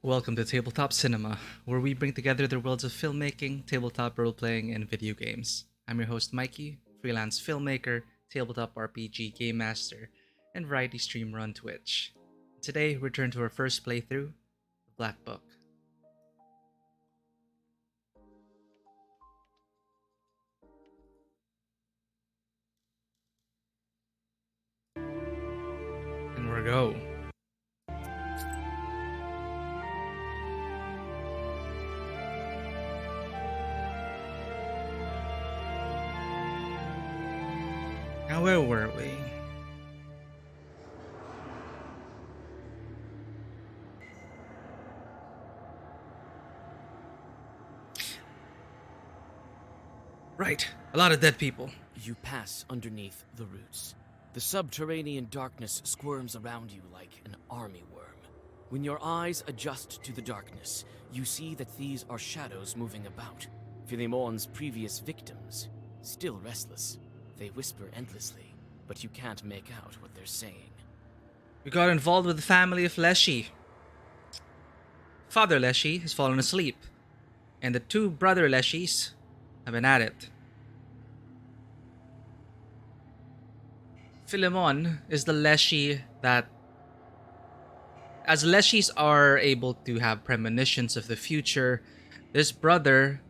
Welcome to Tabletop Cinema, where we bring together the worlds of filmmaking, tabletop role-playing, and video games. I'm your host Mikey, freelance filmmaker, tabletop RPG game master, and variety streamer on Twitch. Today, we return to our first playthrough, The Black Book. And we go. Now, where were we? Right, a lot of dead people. You pass underneath the roots. The subterranean darkness squirms around you like an army worm. When your eyes adjust to the darkness, you see that these are shadows moving about. Philemon's previous victims, still restless. They whisper endlessly, but you can't make out what they're saying. We got involved with the family of Leshy. Father Leshy has fallen asleep, and the two brother Leshys have been at it. Philemon is the Leshy that, as Leshys are able to have premonitions of the future, this brother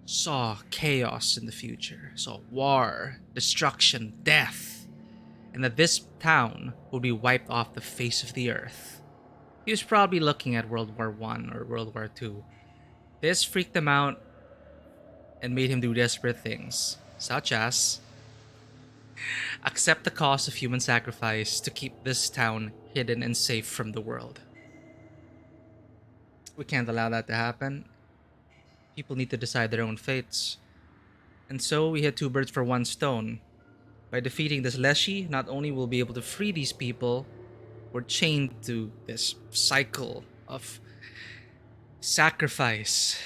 saw chaos in the future, saw war, destruction, death, and that this town would be wiped off the face of the earth. He was probably looking at World War I or World War II. This freaked him out and made him do desperate things, such as accept the cost of human sacrifice to keep this town hidden and safe from the world. We can't allow that to happen. People need to decide their own fates. And so we hit two birds for one stone. By defeating this Leshy, not only will we be able to free these people, we're chained to this cycle of sacrifice.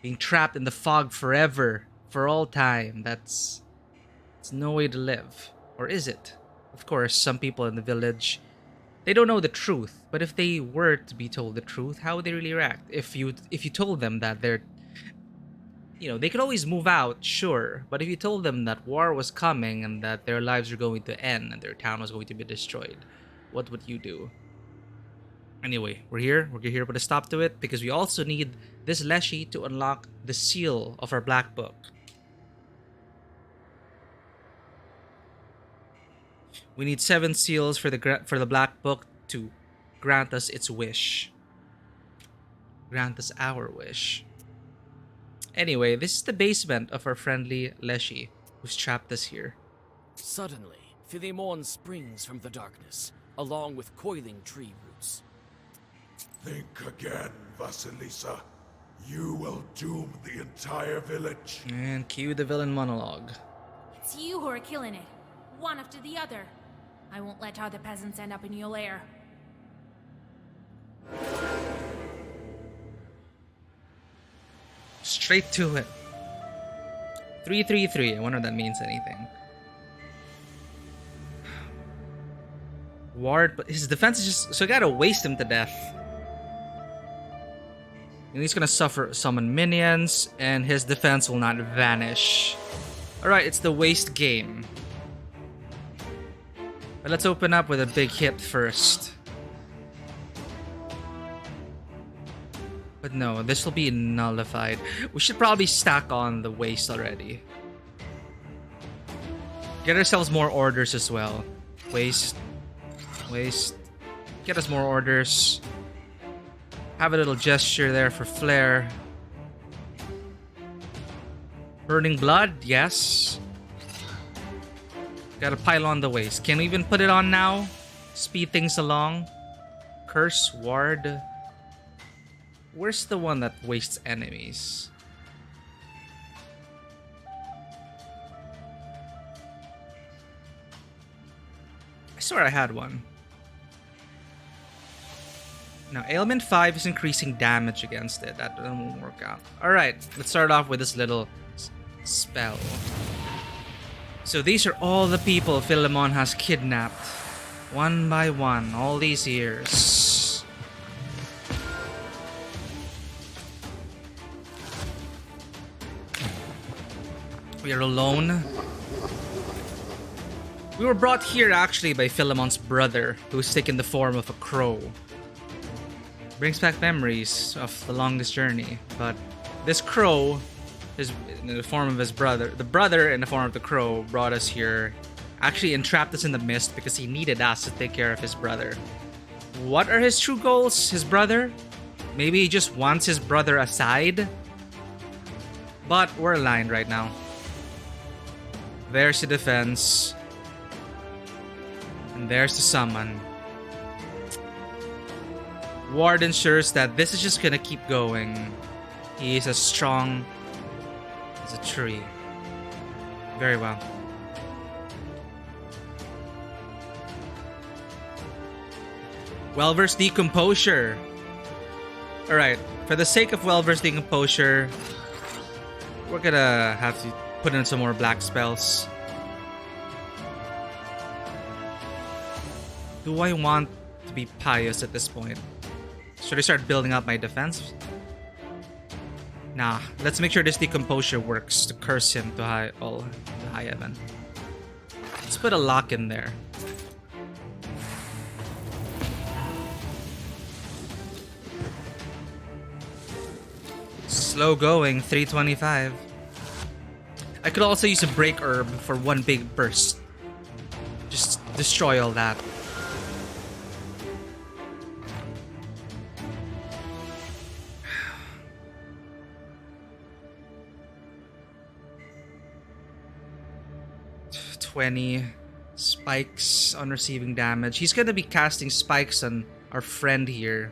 Being trapped in the fog forever, for all time. It's no way to live. Or is it? Of course, some people in the village, they don't know the truth. But if they were to be told the truth, how would they really react? If you told them that they're, they could always move out, sure. But if you told them that war was coming and that their lives were going to end and their town was going to be destroyed, what would you do? Anyway, we're here. We're here to put a stop to it because we also need this Leshy to unlock the seal of our black book. We need 7 seals for the black book to grant us its wish. Grant us our wish. Anyway, this is the basement of our friendly Leshy, who's trapped us here. Suddenly, Philemon springs from the darkness, along with coiling tree roots. Think again, Vasilisa. You will doom the entire village. And cue the villain monologue. It's you who are killing it, one after the other. I won't let other peasants end up in your lair. Straight to it. 333. I wonder if that means anything. Ward, but his defense is just so I gotta waste him to death. And he's gonna summon minions, and his defense will not vanish. Alright, it's the waste game. But let's open up with a big hit first. But no, this will be nullified. We should probably stack on the waste already. Get ourselves more orders as well. Waste. Get us more orders. Have a little gesture there for flair. Burning blood, yes. Gotta pile on the waste. Can we even put it on now? Speed things along. Curse, ward. Where's the one that wastes enemies? I swear I had one. Now, ailment 5 is increasing damage against it. That won't work out. Alright, let's start off with this little spell. So these are all the people Philemon has kidnapped. One by one, all these years. We are alone. We were brought here actually by Philemon's brother, who's taken the form of a crow. Brings back memories of the longest journey, but this crow is in the form of his brother. The brother in the form of the crow brought us here, actually entrapped us in the mist because he needed us to take care of his brother. What are his true goals, his brother? Maybe he just wants his brother aside? But we're aligned right now. There's the defense. And there's the summon. Ward ensures that this is just gonna keep going. He is as strong as a tree. Very well. Well-versed decomposure. Alright, for the sake of well-versed decomposure, we're gonna have to put in some more black spells. Do I want to be pious at this point? Should I start building up my defense? Nah, let's make sure this decomposure works to curse him to high heaven. Let's put a lock in there. Slow going, 325. I could also use a break herb for one big burst. Just destroy all that. Spikes on receiving damage. He's gonna be casting spikes on our friend here.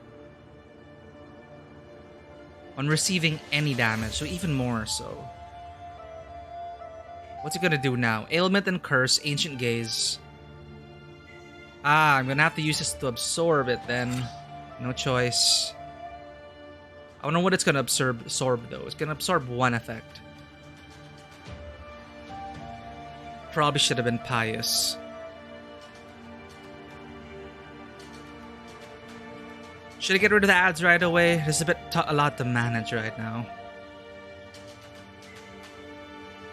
On receiving any damage, so even more so. What's he gonna do now? Ailment and Curse, Ancient Gaze. I'm gonna have to use this to absorb it then. No choice. I don't know what it's gonna absorb though. It's gonna absorb one effect. Probably should have been pious. Should I get rid of the ads right away? There's a lot to manage right now.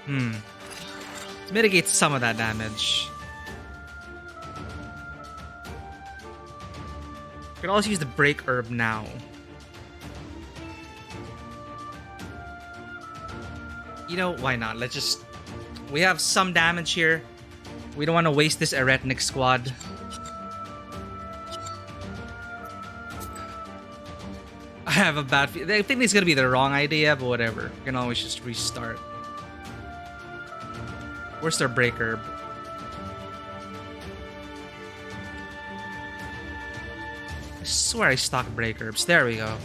To mitigate some of that damage. Could also use the break herb now. You know, why not? Let's just... We have some damage here. We don't want to waste this Eretnik squad. I have a bad feeling. I think it's going to be the wrong idea, but whatever. We can always just restart. Where's their break herb? I swear I stocked break herbs. There we go.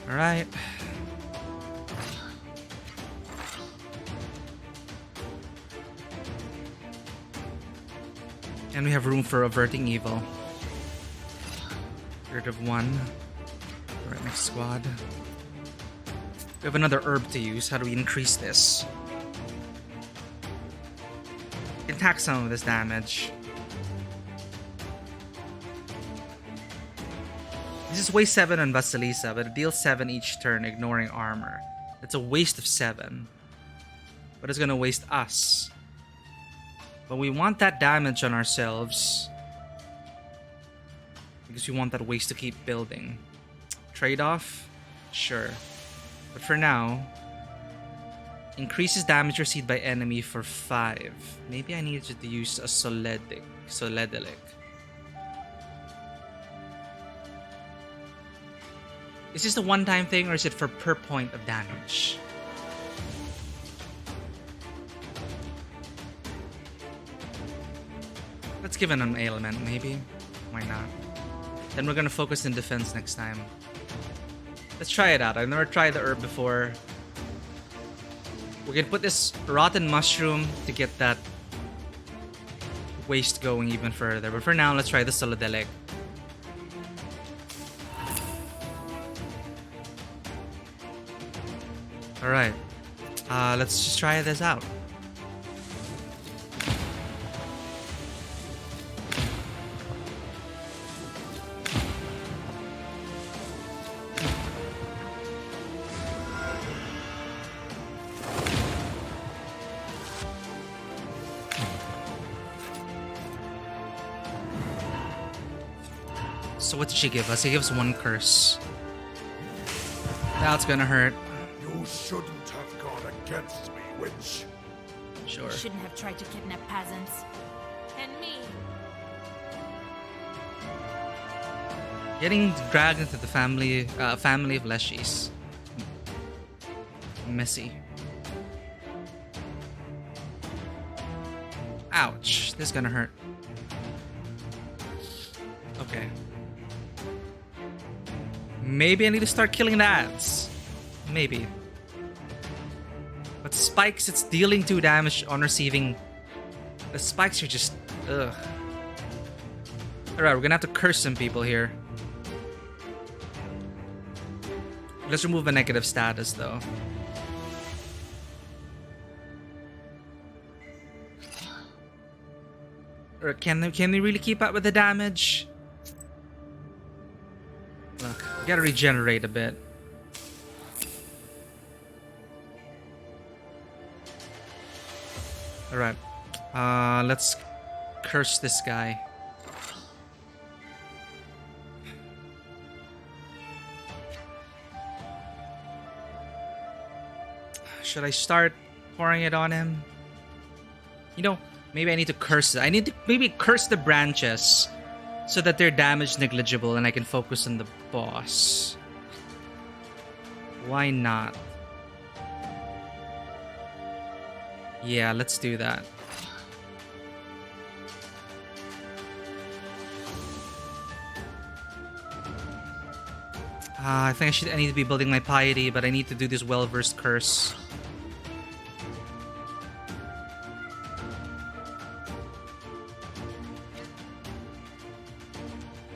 Alright. And we have room for averting evil. Get rid of one. Alright, next squad. We have another herb to use. How do we increase this? We can tack some of this damage. This is waste 7 on Vasilisa, but it deals 7 each turn, ignoring armor. That's a waste of 7. But it's gonna waste us. But we want that damage on ourselves. Because we want that waste to keep building. Trade-off? Sure. But for now... Increases damage received by enemy for 5. Maybe I needed to use a Soledilic. Is this a one-time thing or is it for per point of damage? Let's give it an ailment, maybe. Why not? Then we're gonna focus in defense next time. Let's try it out. I've never tried the herb before. We can put this rotten mushroom to get that waste going even further. But for now, let's try the Solidelic. Alright. Let's just try this out. So what did she give us? She gives one curse. That's gonna hurt. You shouldn't have gone against me, witch. Sure. Shouldn't have tried to kidnap peasants. And me. Getting dragged into the family of Leshies. Messy. Ouch. This is gonna hurt. Okay. Maybe I need to start killing the ads. Maybe. But spikes, it's dealing 2 damage on receiving. The spikes are just... ugh. Alright, we're gonna have to curse some people here. Let's remove a negative status, though. Or can they really keep up with the damage? Look, we gotta regenerate a bit. Alright. Let's curse this guy. Should I start pouring it on him? You know, maybe I need to curse it. I need to maybe curse the branches so that their damage is negligible and I can focus on the boss. Why not? Yeah, let's do that. I think I need to be building my piety, but I need to do this well-versed curse.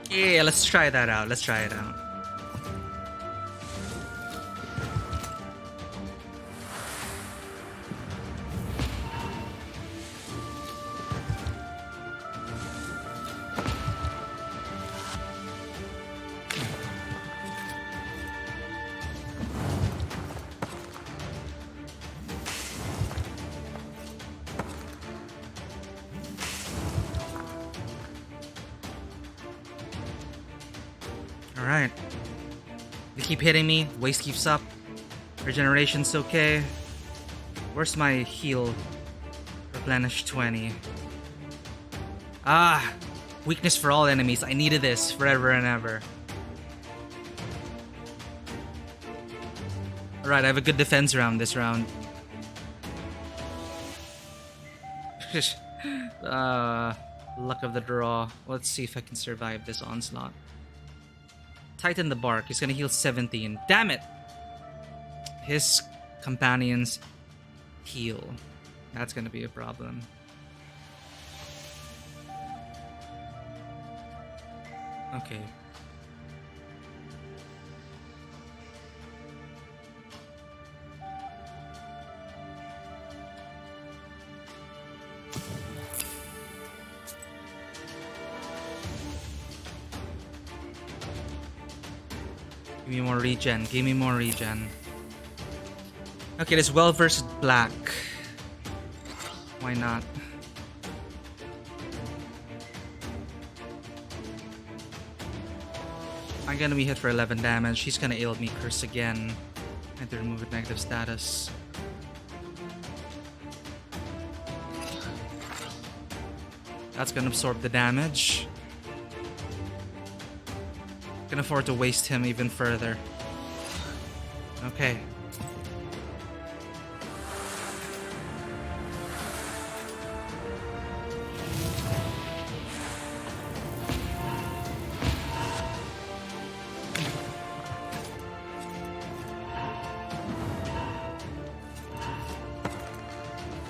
Yeah, let's try that out. Let's try it out. Alright. They keep hitting me. Waste keeps up. Regeneration's okay. Where's my heal? Replenish 20. Ah! Weakness for all enemies. I needed this forever and ever. Alright, I have a good defense round this round. Luck of the draw. Let's see if I can survive this onslaught. Tighten the bark. He's gonna heal 17. Damn it! His companions heal. That's gonna be a problem. Okay. Give me more regen. Give me more regen. Okay, this well-versed black. Why not? I'm gonna be hit for 11 damage. He's gonna ail me curse again. I have to remove with negative status. That's gonna absorb the damage. Can afford to waste him even further. Okay.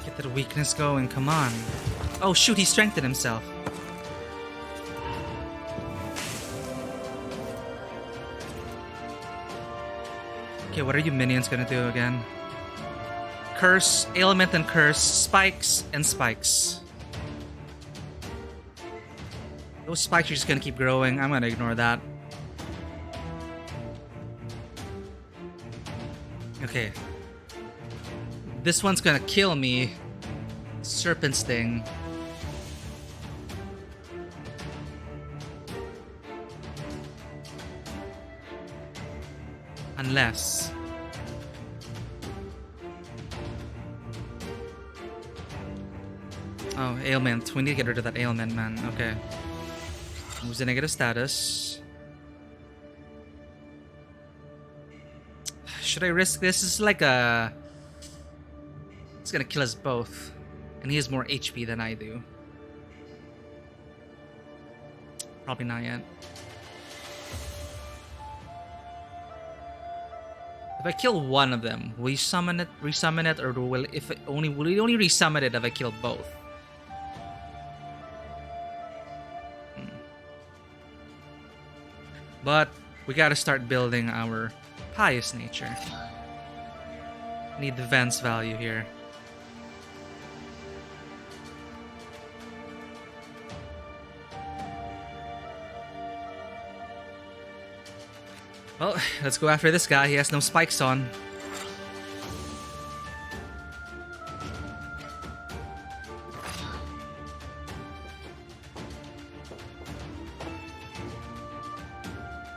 Get that weakness going, come on. Oh shoot, he strengthened himself. Okay, what are you minions gonna do again? Curse, ailment and curse, spikes and spikes. Those spikes are just gonna keep growing. I'm gonna ignore that. Okay. This one's gonna kill me. Serpent Sting. Unless... Oh, ailment. We need to get rid of that ailment, man. Okay. Moves the negative status. Should I risk this? This is like a... It's gonna kill us both. And he has more HP than I do. Probably not yet. If I kill one of them, will we resummon it, or will we only resummon it if I kill both? But we gotta start building our pious nature. Need the Vance value here. Well, let's go after this guy. He has no spikes on.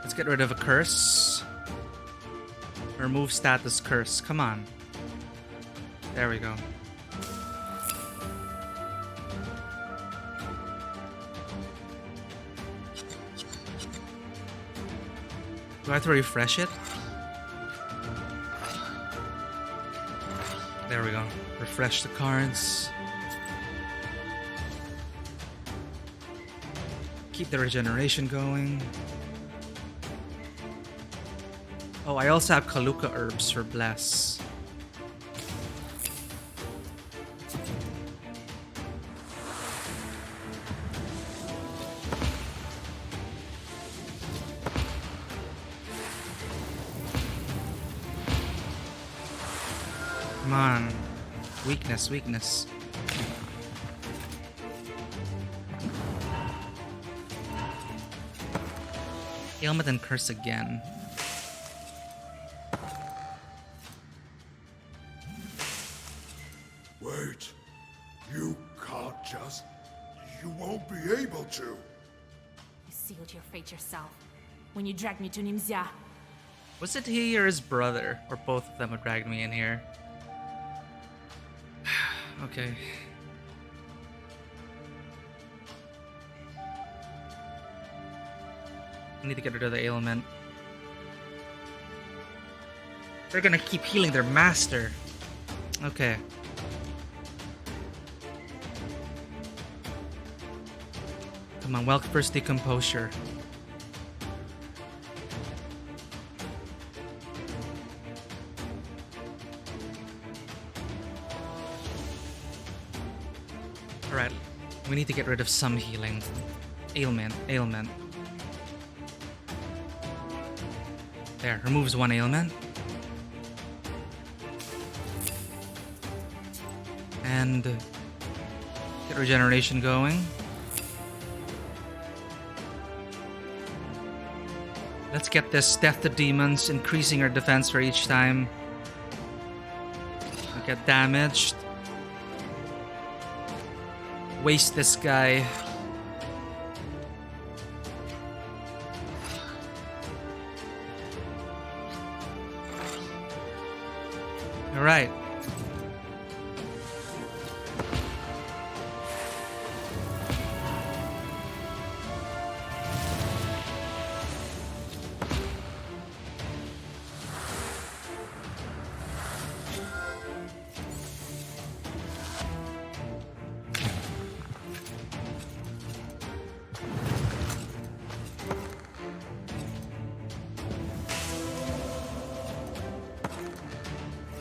Let's get rid of a curse. Remove status curse. Come on. There we go. Do I have to refresh it? There we go. Refresh the cards. Keep the regeneration going. Oh, I also have Kaluka herbs for Bless. Come on. Weakness, weakness. Ailment and curse again. Wait. You can't just... You won't be able to. You sealed your fate yourself when you dragged me to Nimzia. Was it he or his brother? Or both of them who dragged me in here? Okay. I need to get rid of the ailment. They're gonna keep healing their master. Okay. Come on, welcome first decomposure. Alright, we need to get rid of some healing. Ailment. There, removes one ailment. And get regeneration going. Let's get this Death to Demons, increasing our defense for each time we get damaged. Waste this guy. Alright.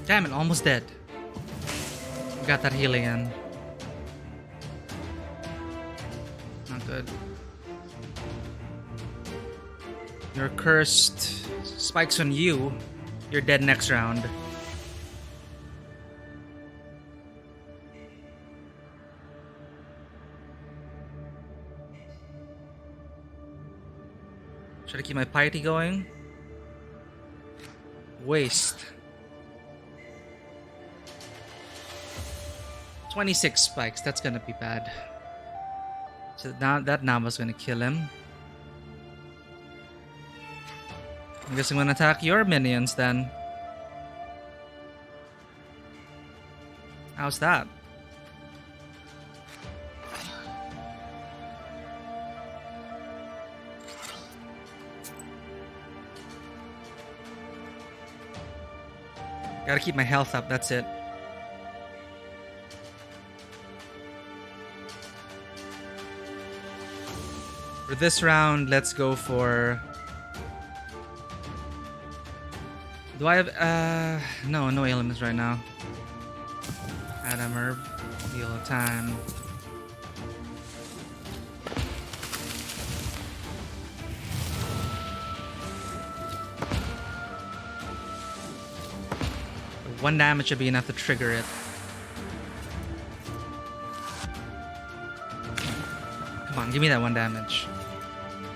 Damn it, almost dead. Got that healing in. Not good. You're cursed. Spikes on you. You're dead next round. Should I keep my piety going? Waste. 26 spikes, that's gonna be bad. So now that Nava's gonna kill him. I guess I'm gonna attack your minions then. How's that? Gotta keep my health up, that's it. For this round, let's go for... Do I have... no elements right now. Adam Herb. Heal time. One damage should be enough to trigger it. Come on, give me that one damage.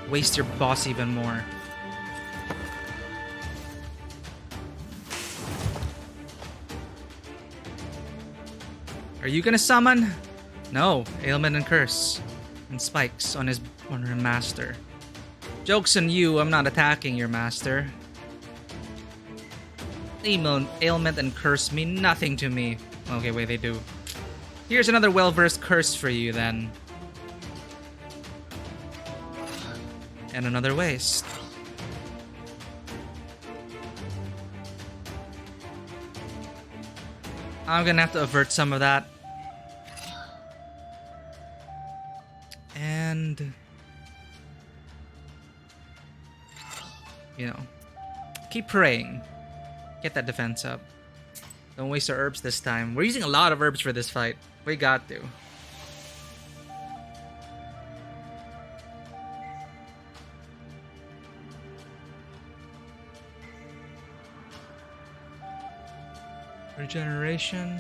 Waste your boss even more. Are you gonna summon? No, ailment and curse. And spikes on her master. Joke's on you, I'm not attacking your master. Ailment and curse mean nothing to me. Okay, wait, they do. Here's another well-versed curse for you then. And another waste. I'm gonna have to avert some of that. And... you know, keep praying. Get that defense up. Don't waste our herbs this time. We're using a lot of herbs for this fight. We got to. Regeneration.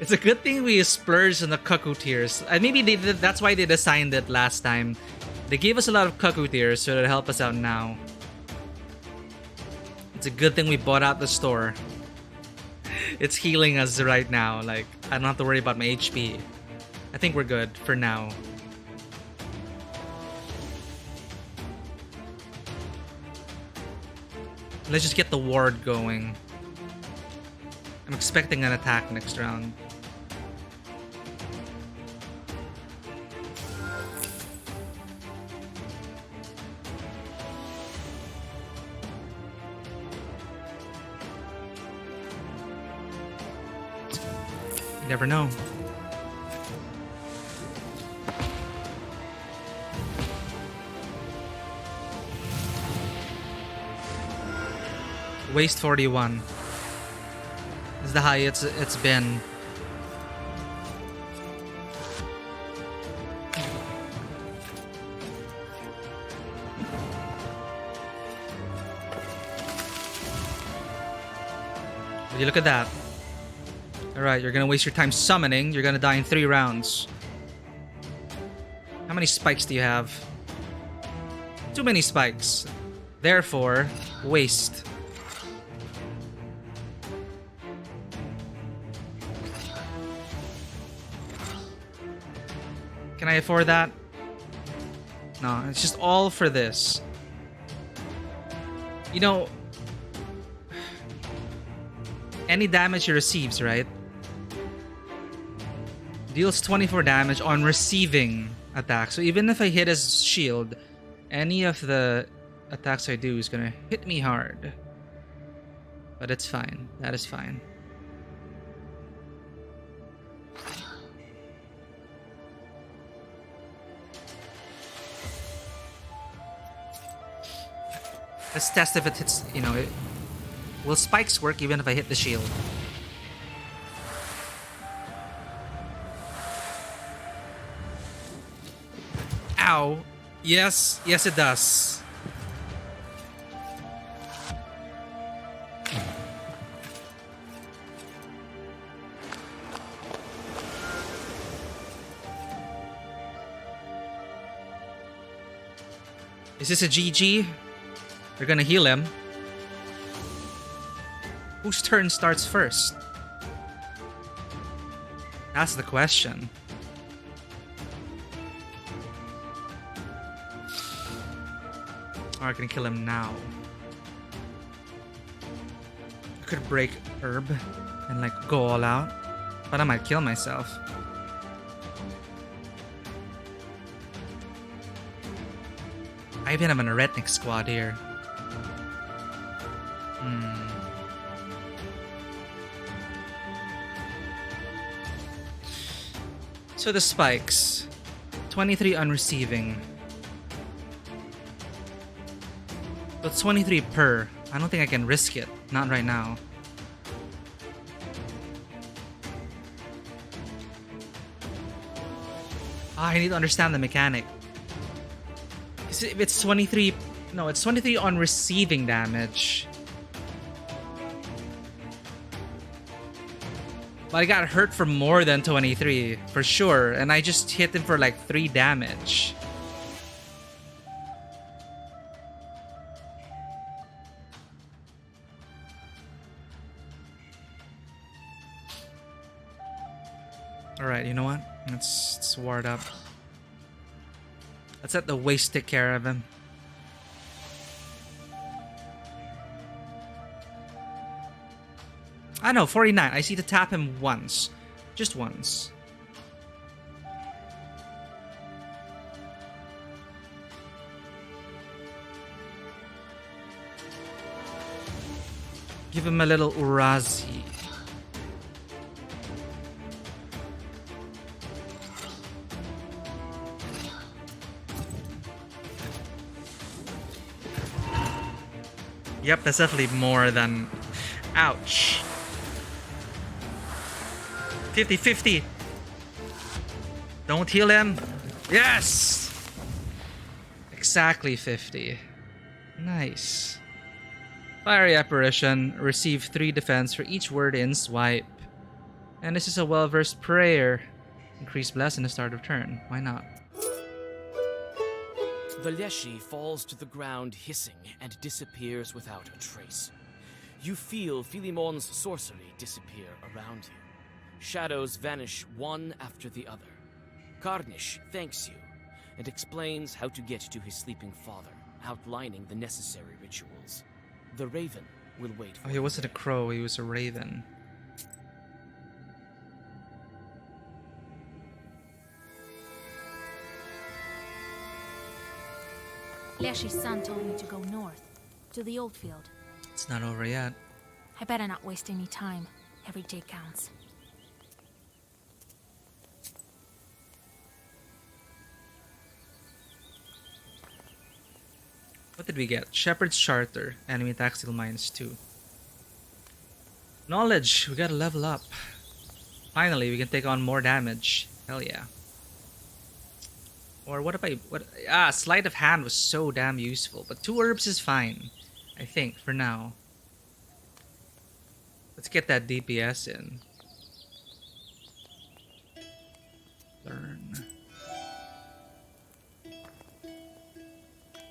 It's a good thing we splurged on the Cuckoo tiers. Maybe that's why they designed it last time. They gave us a lot of Cuckoo tiers so it'll help us out now. It's a good thing we bought out the store. It's healing us right now. Like, I don't have to worry about my HP. I think we're good for now. Let's just get the ward going. I'm expecting an attack next round. You never know. Waste 41. This is the highest it's been. Would you look at that? Alright, you're gonna waste your time summoning. You're gonna die in 3 rounds. How many spikes do you have? Too many spikes. Therefore, waste. Can I afford that? No, it's just all for this. You know, any damage he receives, right? Deals 24 damage on receiving attacks. So even if I hit his shield, any of the attacks I do is gonna hit me hard. But it's fine. That is fine. Let's test if it hits, you know, will spikes work even if I hit the shield? Ow. Yes, yes it does. Is this a GG? They're gonna heal him. Whose turn starts first? That's the question. Or I can kill him now. I could break herb and like go all out, but I might kill myself. I even have an Eretnik squad here. So the spikes. 23 on receiving. So it's 23 per. I don't think I can risk it. Not right now. I need to understand the mechanic. If it's 23... No, it's 23 on receiving damage. But I got hurt for more than 23, for sure. And I just hit him for like 3 damage. Alright, you know what? Let's ward up. Let's let the waste take care of him. I know, 49. I see to tap him once. Just once. Give him a little Urazi. Yep, that's definitely more than... Ouch. 50-50. Don't heal him. Yes! Exactly 50. Nice. Fiery Apparition. Receive 3 defense for each word in swipe. And this is a well-versed prayer. Increase bless in the start of turn. Why not? The Leshy falls to the ground hissing and disappears without a trace. You feel Philimon's sorcery disappear around you. Shadows vanish one after the other. Karnish thanks you and explains how to get to his sleeping father, outlining the necessary rituals. The Raven will wait for Oh, he wasn't a crow, he was a raven. Leshy's son told me to go north, to the old field. It's not over yet. I better not waste any time. Every day counts. What did we get? Shepherd's Charter. Enemy attack still -2. Knowledge. We gotta level up. Finally, we can take on more damage. Hell yeah. Or what if I... Sleight of Hand was so damn useful. But 2 herbs is fine. I think, for now. Let's get that DPS in. Learn.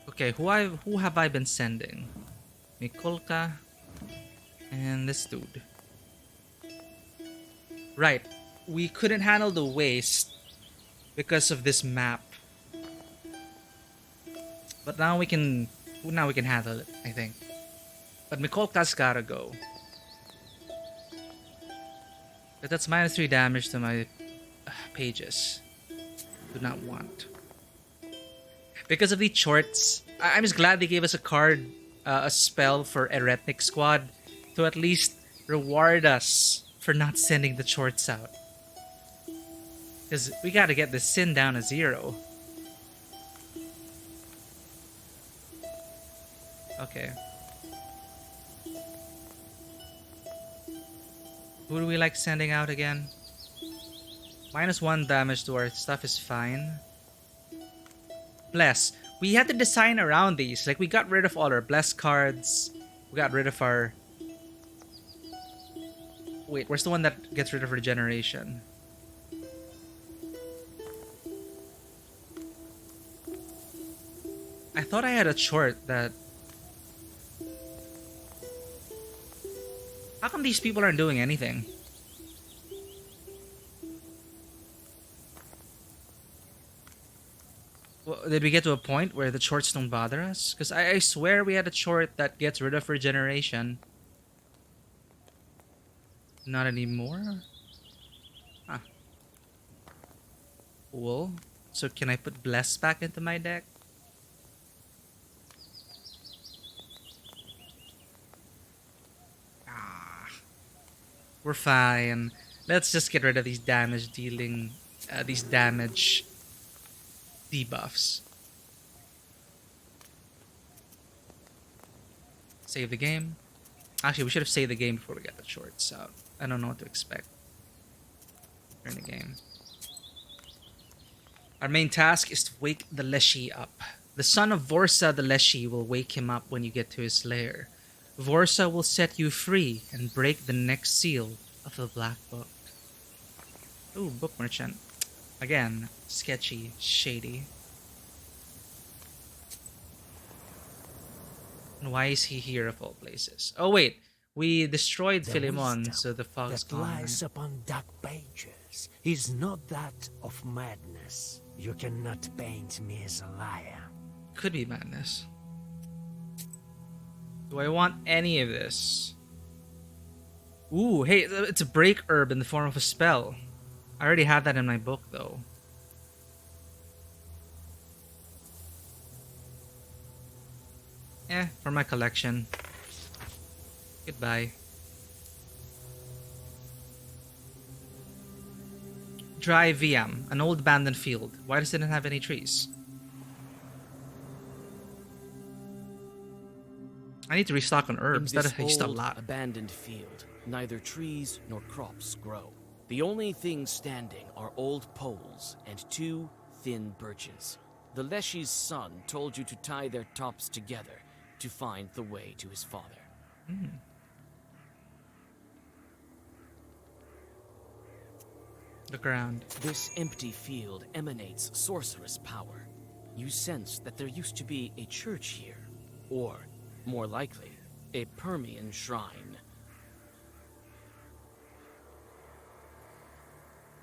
Okay, who have I been sending? Mikolka and this dude. Right, we couldn't handle the waste because of this map, but now we can handle it, I think. But Mikolka's gotta go. But that's -3 damage to my pages. Do not want. Because of the shorts, I'm just glad they gave us a card, a spell for Eretnik Squad to at least reward us for not sending the shorts out. Because we gotta get the sin down to 0. Okay. Who do we like sending out again? -1 damage to our stuff is fine. Bless. We had to design around these. Like, we got rid of all our bless cards. We got rid of our... Wait, where's the one that gets rid of regeneration? I thought I had a short that... How come these people aren't doing anything? Well, did we get to a point where the shorts don't bother us? Because I swear we had a short that gets rid of regeneration. Not anymore? Huh. Cool. So can I put Bless back into my deck? Ah, we're fine. Let's just get rid of these damage dealing, these damage debuffs. Save the game. Actually, we should have saved the game before we got the shorts out. I don't know what to expect during the game. Our main task is to wake the Leshy up. The son of Vorsa the Leshy will wake him up when you get to his lair. Vorsa will set you free and break the next seal of the Black Book. Ooh, book merchant. Again, sketchy, shady. And why is he here of all places? Oh wait, we destroyed The Philemon, wisdom so the fog is that gone. lies upon dark pages is not that of madness. You cannot paint me as a liar. Could be madness. Do I want any of this? Ooh, hey, it's a break herb in the form of a spell. I already have that in my book, though. For my collection. Goodbye. Dry Viam, an old abandoned field. Why does it not have any trees? I need to restock on herbs. In That this used a old, lot. abandoned field, neither trees nor crops grow. The only things standing are old poles and 2 thin birches. The Leshy's son told you to tie their tops together to find the way to his father. Look around. This empty field emanates sorcerous power. You sense that there used to be a church here, or, more likely, a Permian shrine.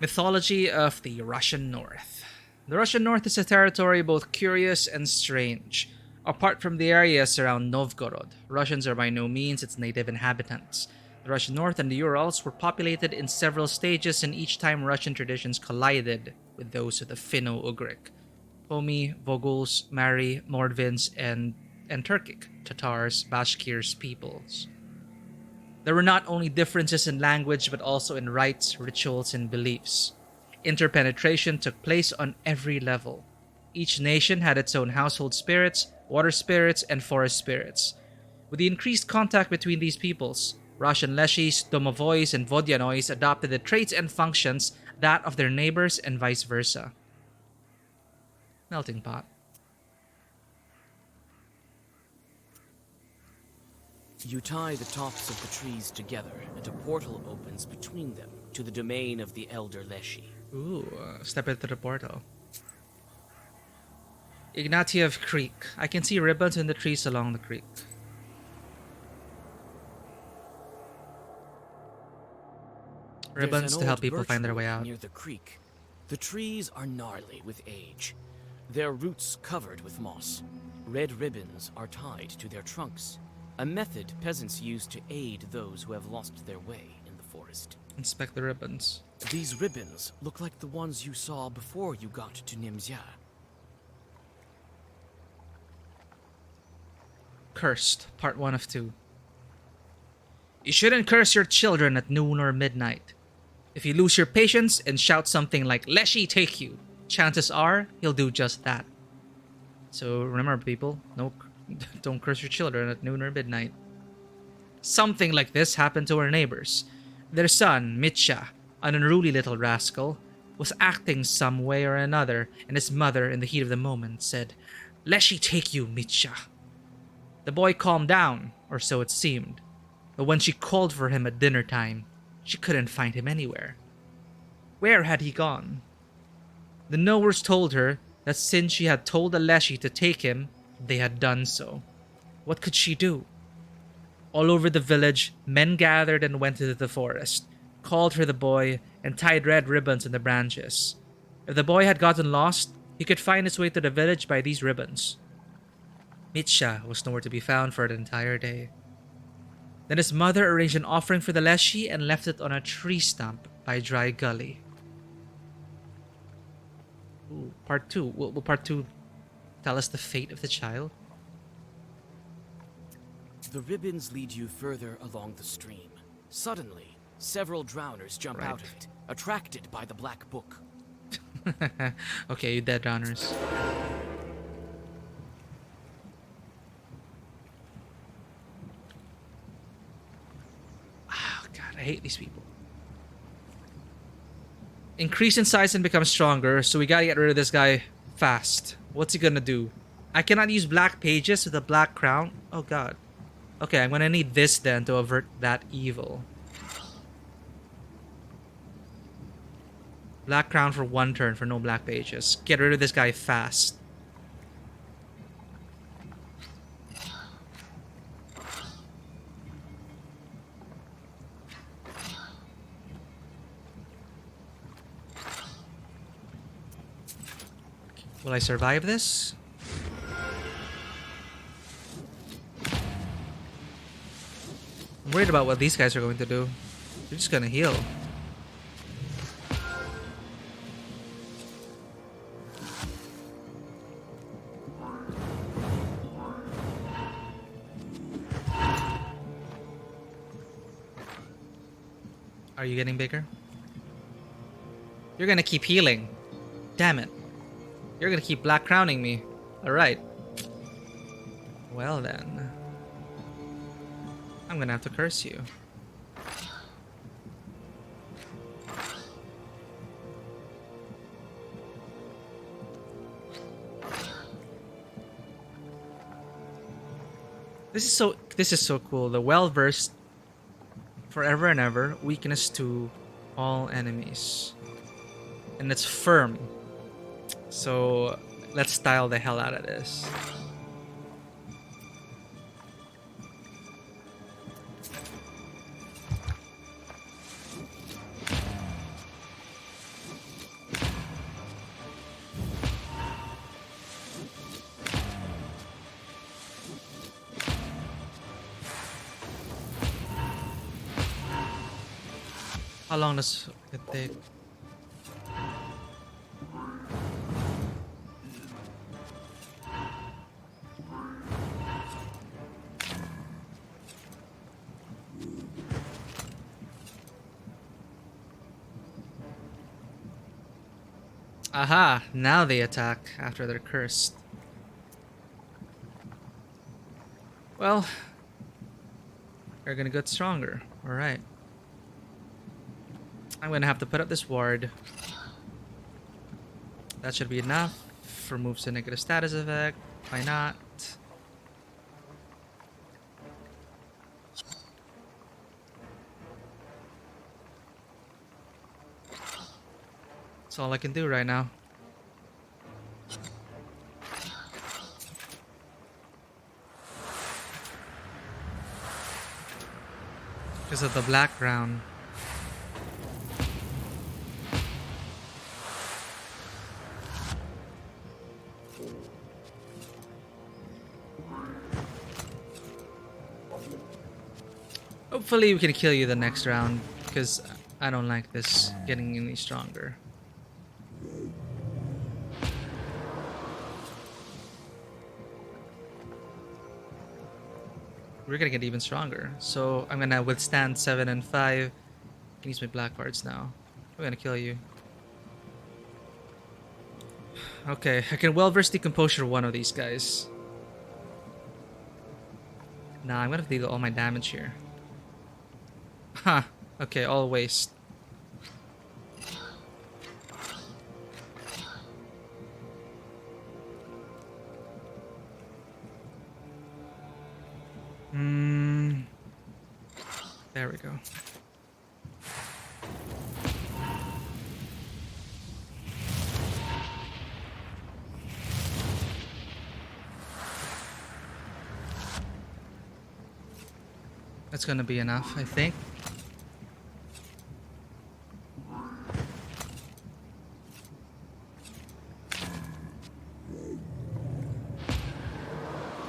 Mythology of the Russian North. The Russian North is a territory both curious and strange. Apart from the areas around Novgorod, Russians are by no means its native inhabitants. The Russian North and the Urals were populated in several stages, and each time Russian traditions collided with those of the Finno-Ugric, Komi, Voguls, Mari, Mordvins, and Turkic, Tatars, Bashkirs peoples. There were not only differences in language, but also in rites, rituals, and beliefs. Interpenetration took place on every level. Each nation had its own household spirits, water spirits, and forest spirits. With the increased contact between these peoples, Russian Leshis, Domovois, and Vodyanos adopted the traits and functions that of their neighbors and vice versa. Melting pot. You tie the tops of the trees together, and a portal opens between them to the domain of the Elder Leshy. Ooh, step into the portal. Ignatiev Creek. I can see ribbons in the trees along the creek. Ribbons There's an to help old people find their way birchwood out. near the creek. The trees are gnarly with age, their roots covered with moss. Red ribbons are tied to their trunks, a method peasants use to aid those who have lost their way in the forest. Inspect the ribbons. These ribbons look like the ones you saw before you got to Nimzya. Cursed, part 1 of 2. You shouldn't curse your children at noon or midnight. If you lose your patience and shout something like, Leshy take you, chances are he'll do just that. So remember, people, don't curse your children at noon or midnight. Something like this happened to our neighbors. Their son, Mitya, an unruly little rascal, was acting some way or another, and his mother, in the heat of the moment, said, Leshy take you, Mitya. The boy calmed down, or so it seemed, but when she called for him at dinner time, she couldn't find him anywhere. Where had he gone? The knowers told her that since she had told the Leshy to take him, they had done so. What could she do? All over the village, men gathered and went into the forest, called for the boy, and tied red ribbons in the branches. If the boy had gotten lost, He could find his way to the village by these ribbons. Mitcha was nowhere to be found for the entire day. Then his mother arranged an offering for the Leshy and left it on a tree stump by a dry gully. Ooh, part 2. Will part 2 tell us the fate of the child? The ribbons lead you further along the stream. Suddenly, several drowners jump out of it, attracted by the black book. Okay, you dead drowners. Oh god, I hate these people. Increase in size and become stronger, so we gotta get rid of this guy fast. What's he gonna do? I cannot use black pages with a black crown? Oh god. Okay, I'm gonna need this then to avert that evil. Black crown for 1 turn for no black pages. Get rid of this guy fast. Will I survive this? I'm worried about what these guys are going to do. They're just gonna heal. Are you getting bigger? You're gonna keep healing. Damn it. You're gonna keep black crowning me. Alright. Well then. I'm gonna have to curse you. This is so cool. The well-versed forever and ever, weakness to all enemies. And it's firm. So let's style the hell out of this. How long does it take? Aha! Now they attack after they're cursed. Well, they're gonna get stronger. Alright. I'm gonna have to put up this ward. That should be enough. Removes the negative status effect. Why not? That's all I can do right now. Because of the black ground. Hopefully we can kill you the next round, because I don't like this getting any stronger. We're gonna get even stronger. So I'm gonna withstand 7 and 5. I can use my black cards now. I'm gonna kill you. Okay, I can well-verse Decomposure one of these guys. Nah, I'm gonna deal all my damage here. Huh. Okay, all waste. There we go. That's gonna be enough, I think.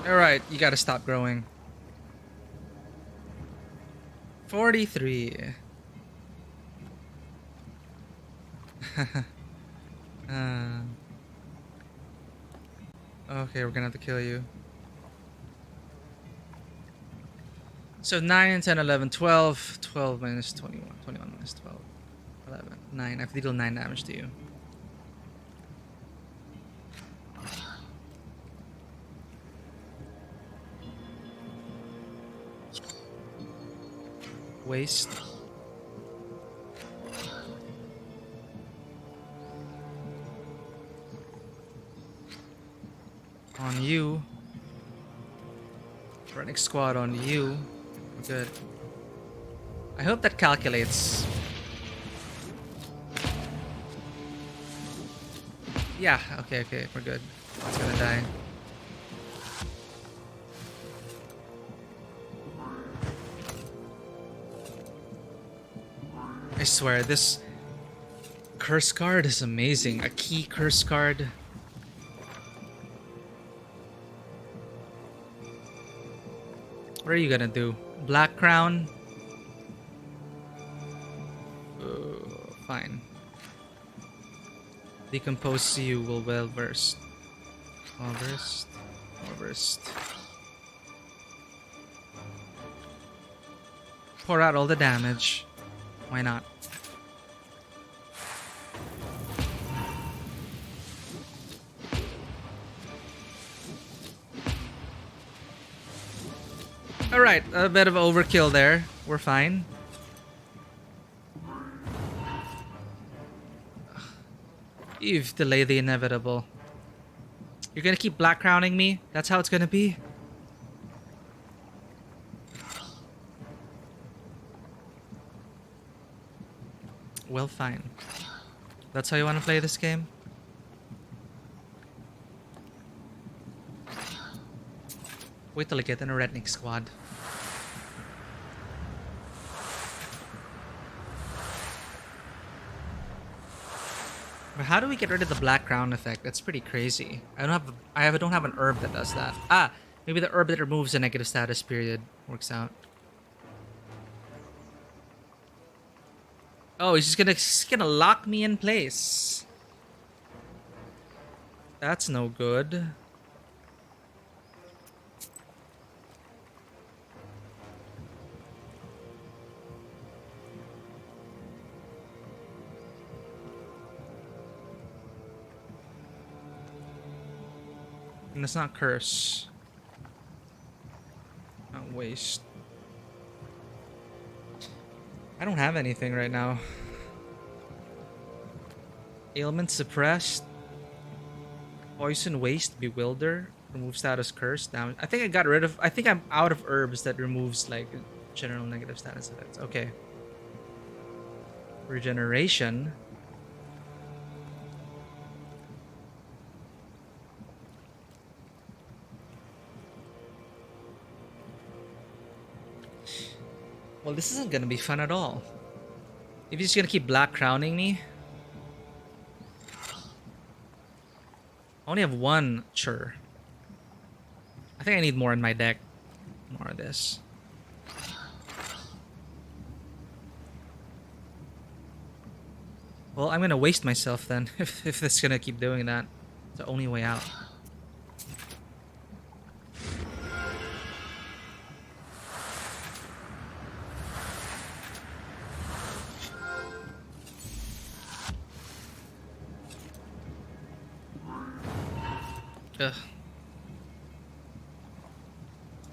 Alright, you gotta stop growing. 43. uh, okay, we're gonna have to kill you. So 9 and 10, 11, 12. 12 minus 21. 21 minus 12. 11. 9. I have to deal 9 damage to you. Waste. On you. Running squad on you. Good. I hope that calculates. Yeah, okay, we're good. It's gonna die. I swear, this curse card is amazing. A key curse card. What are you gonna do? Black Crown? Fine. Decompose you will well versed. Well versed. Well versed. Pour out all the damage. Why not? Alright, a bit of overkill there. We're fine. You've delayed the inevitable. You're gonna keep black crowning me? That's how it's gonna be? Well, fine. That's how you want to play this game? Wait till I get in a redneck squad. But how do we get rid of the black crown effect? That's pretty crazy. I don't have an herb that does that. Ah, maybe the herb that removes a negative status period works out. Oh, he's just gonna lock me in place. That's no good. And it's not curse. Not waste. I don't have anything right now. Ailment suppressed. Poison, waste, bewilder. Remove status, curse, damage. I think I got rid of. I think I'm out of herbs that removes like general negative status effects. Okay. Regeneration. Well, this isn't gonna be fun at all. If he's gonna keep black crowning me. I only have one chur. I think I need more in my deck. More of this. Well, I'm gonna waste myself then if this is gonna keep doing that. It's the only way out. Ugh.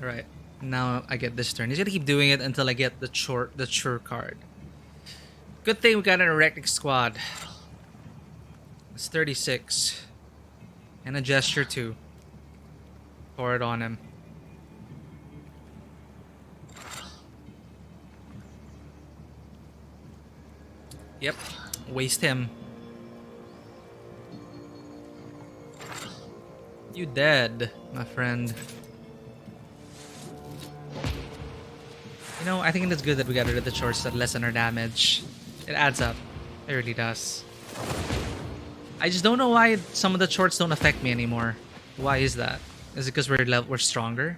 Alright, now I get this turn. He's gonna keep doing it until I get the chur card. Good thing we got an erectic squad. It's 36. And a gesture too. Pour it on him. Yep, waste him. You dead, my friend. You know, I think it's good that we got rid of the chores that lessen our damage. It adds up. It really does. I just don't know why some of the chores don't affect me anymore. Why is that? Is it because we're stronger?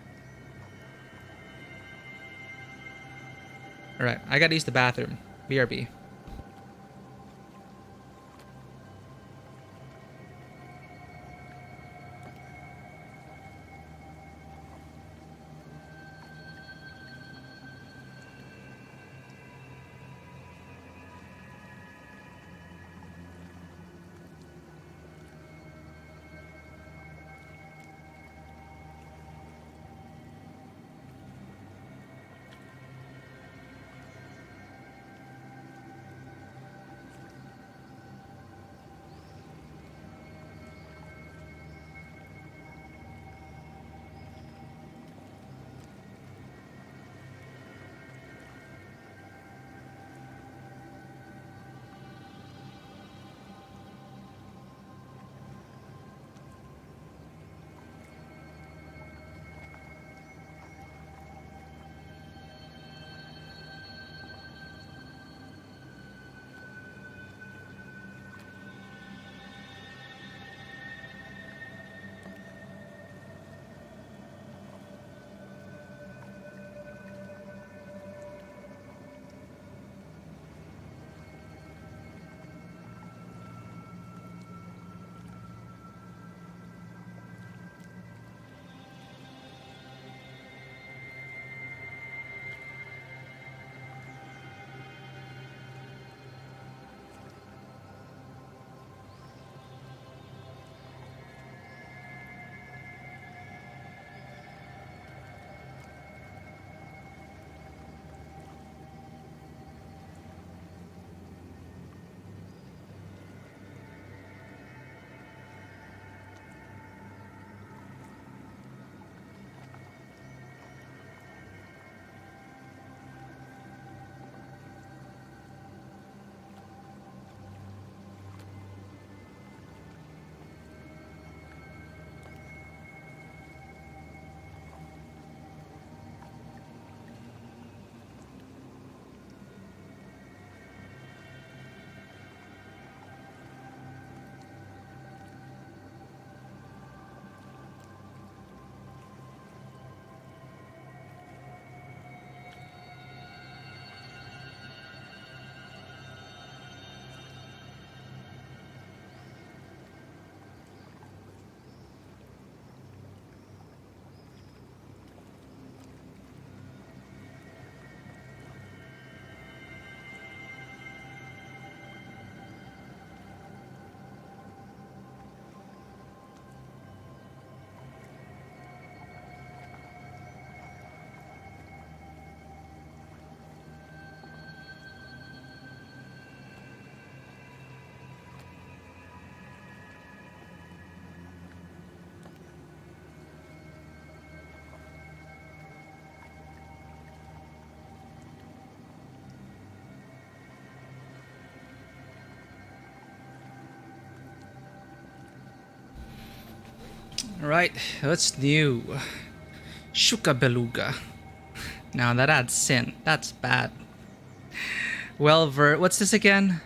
All right, I gotta use the bathroom. BRB. All right, what's new? Shuka Beluga. Now that adds sin. That's bad. Well, what's this again?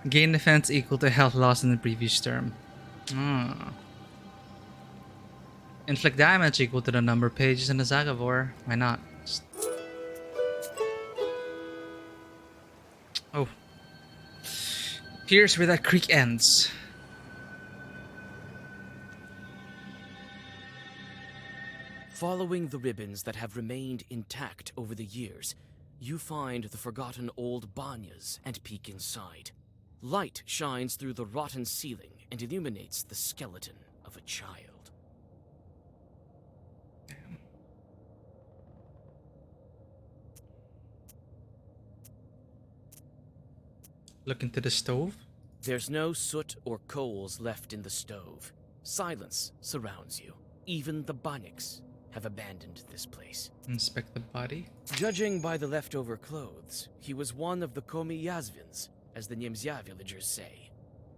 Gain defense equal to health loss in the previous term. Ah. Inflict damage equal to the number of pages in the Saga of War. Why not? Oh. Here's where that creek ends. Following the ribbons that have remained intact over the years, you find the forgotten old banyas and peek inside. Light shines through the rotten ceiling and illuminates the skeleton of a child. Look into the stove. There's no soot or coals left in the stove. Silence surrounds you. Even the Banyaks have abandoned this place. Inspect the body. Judging by the leftover clothes, he was one of the Komi Yazvins, as the Niemzya villagers say.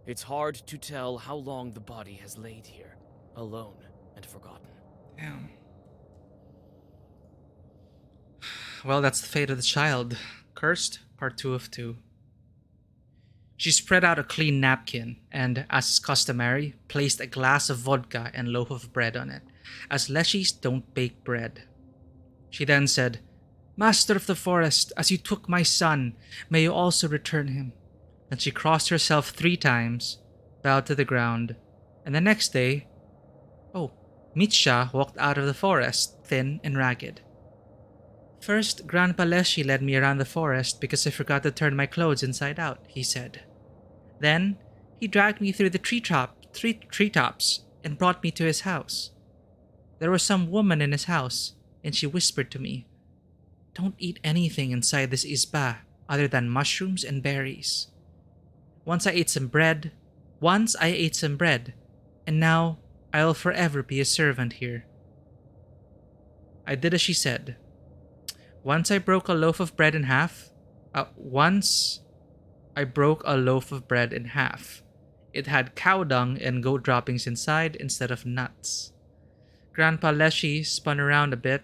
It's hard to tell how long the body has laid here, alone and forgotten. Damn. Well, that's the fate of the child. Cursed, part 2 of 2. She spread out a clean napkin and, as is customary, placed a glass of vodka and loaf of bread on it. as leshies don't bake bread. She then said, "Master of the forest, as you took my son, may you also return him." Then she crossed herself 3 times, bowed to the ground, and the next day, Mitsha walked out of the forest, thin and ragged. "First, Grandpa Leshy led me around the forest because I forgot to turn my clothes inside out," he said. "Then, he dragged me through the treetops and brought me to his house. There was some woman in his house, and she whispered to me, 'Don't eat anything inside this isba other than mushrooms and berries.' Once I ate some bread, and now I'll forever be a servant here." I did as she said. Once I broke a loaf of bread in half. It had cow dung and goat droppings inside instead of nuts. Grandpa Leshy spun around a bit,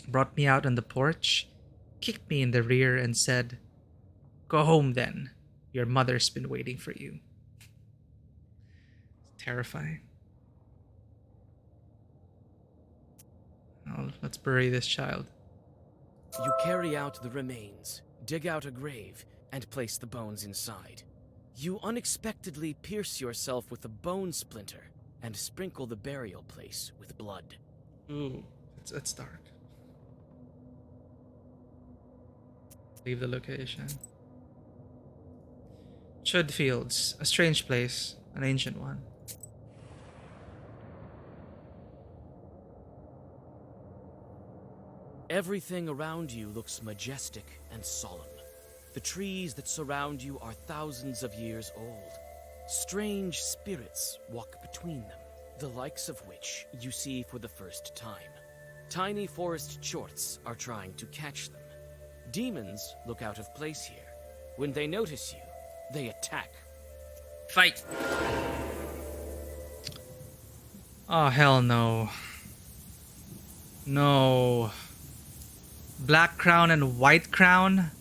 brought me out on the porch, kicked me in the rear, and said, "Go home then. Your mother's been waiting for you." Terrifying. Oh, let's bury this child. You carry out the remains, dig out a grave, and place the bones inside. You unexpectedly pierce yourself with a bone splinter and sprinkle the burial place with blood. Ooh, it's dark. Leave the location. Chud Fields, a strange place, an ancient one. Everything around you looks majestic and solemn. The trees that surround you are thousands of years old. Strange spirits walk between them, the likes of which you see for the first time. Tiny forest chorts are trying to catch them. Demons look out of place here. When they notice you, they attack. Fight! Oh, hell no. No. Black crown and white crown?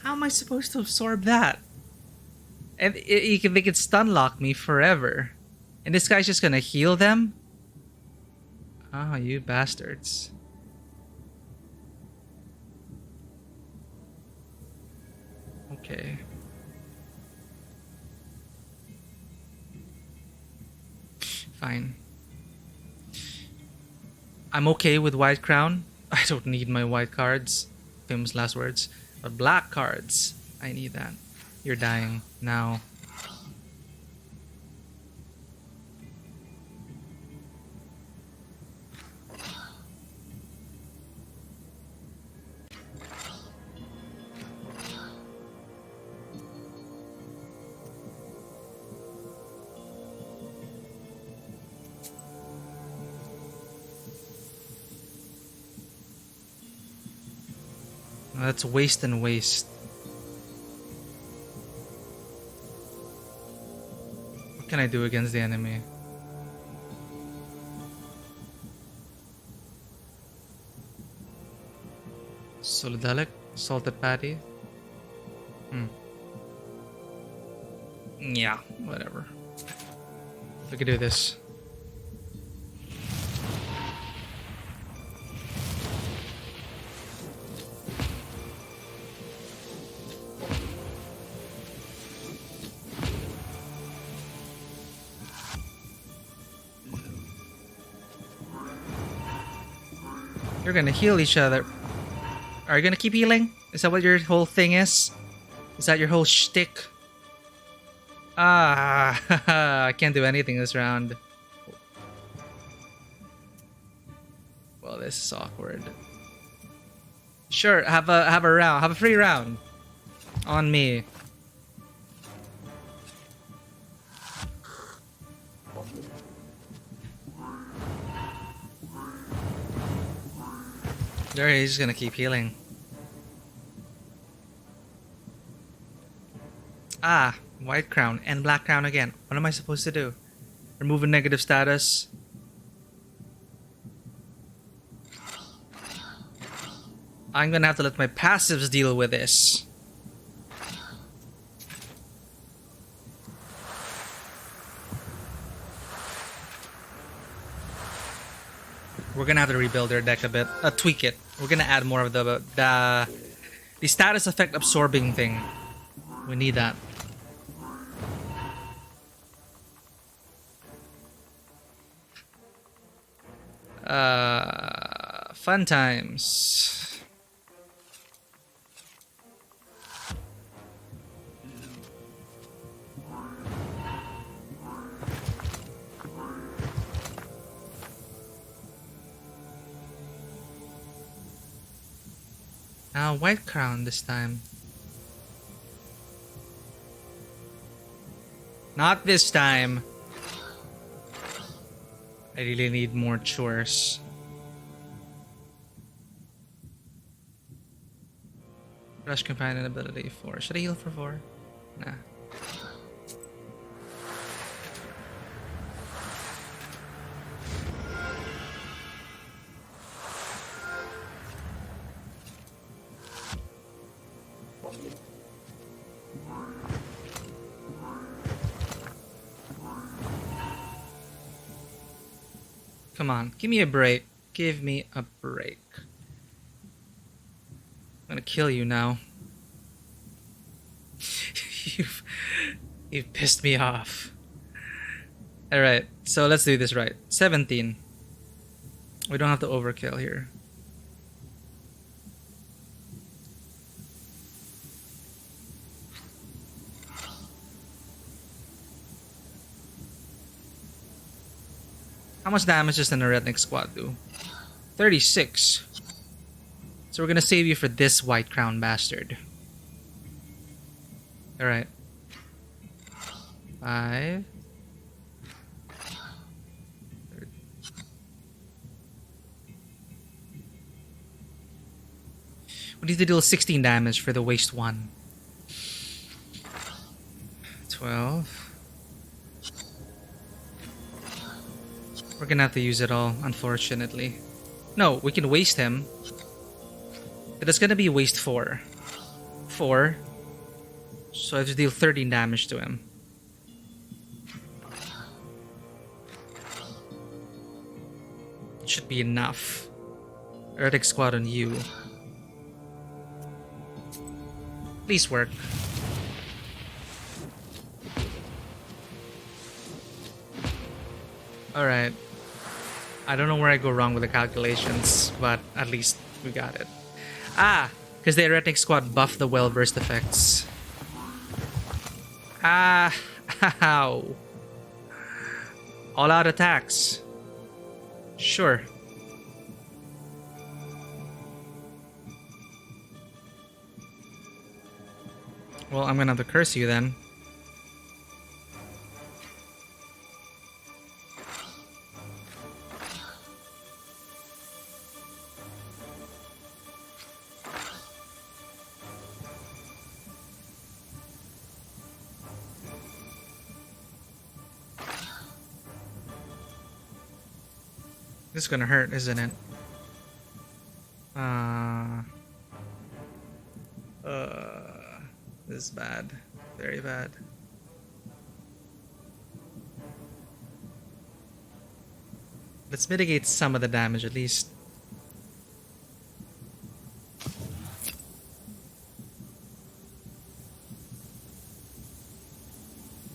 How am I supposed to absorb that? And they could stun lock me forever. And this guy's just gonna heal them? Oh, you bastards. Okay. Fine. I'm okay with white crown. I don't need my white cards. Famous last words. But black cards, I need that. You're dying now. That's waste and waste. What can I do against the enemy? Solidelic? Salted patty? Yeah, whatever. We could do this. You're gonna heal each other. Are you gonna keep healing? Is that what your whole thing is? Is that your whole shtick? Ah, I can't do anything this round. Well, this is awkward. Sure, have a round, have a free round on me. There, he's just gonna keep healing. Ah, white crown and black crown again. What am I supposed to do? Remove a negative status. I'm gonna have to let my passives deal with this. We're gonna have to rebuild our deck a bit. Tweak it. We're gonna add more of the status effect absorbing thing. We need that. Fun times. Now white crown this time. Not this time. I really need more chores. Rush companion ability 4. Should I heal for 4? Nah. Come on, give me a break. Give me a break. I'm gonna kill you now. You've pissed me off. Alright, so let's do this right. 17. We don't have to overkill here. How much damage does the Redneck Squad do? 36. So we're gonna save you for this White Crown bastard. Alright. 5. We need to deal 16 damage for the waste 1. 12. We're gonna have to use it all, unfortunately. No, we can waste him. But it's gonna be waste 4. 4. So I have to deal 13 damage to him. It should be enough. Ertic Squad on you. Please work. Alright. I don't know where I go wrong with the calculations, but at least we got it. Ah! Because the Heretic Squad buffed the well-versed effects. Ah! Ow! All-out attacks. Sure. Well, I'm gonna have to curse you then. This is gonna hurt, isn't it? This is bad. Very bad. Let's mitigate some of the damage at least.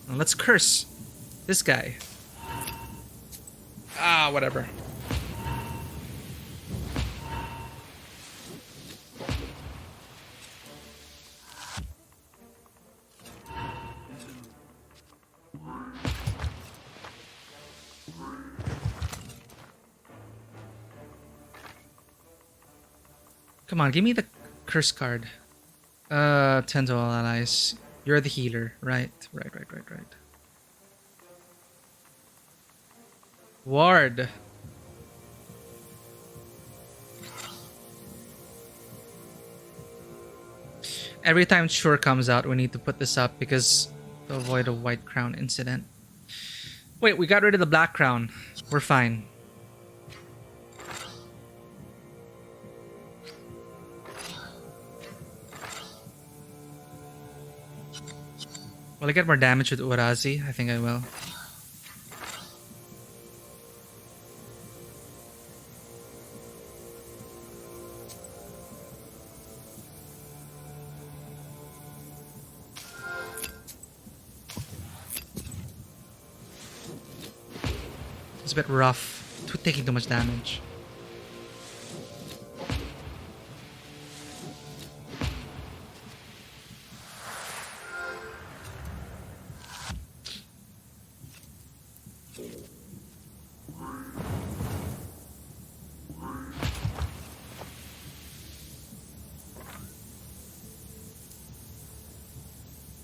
Now let's curse this guy. Ah, whatever. Come on, give me the curse card. 10 to all allies. You're the healer, right? Right. Ward. Every time Shure comes out, we need to put this up because to avoid a white crown incident. Wait, we got rid of the black crown. We're fine. Will I get more damage with Urazi? I think I will. It's a bit rough. Taking too much damage.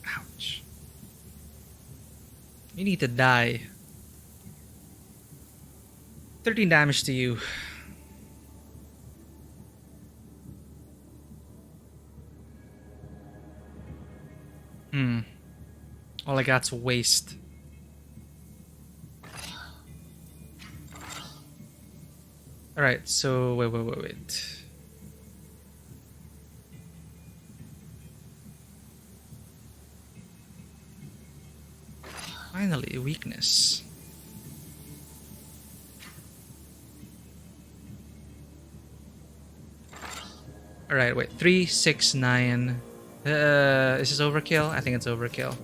Ouch. You need to die. 13 damage to you. All I got's waste. Alright, so wait. Finally, weakness. Alright, wait. 3, 6, 9. Is this overkill? I think it's overkill.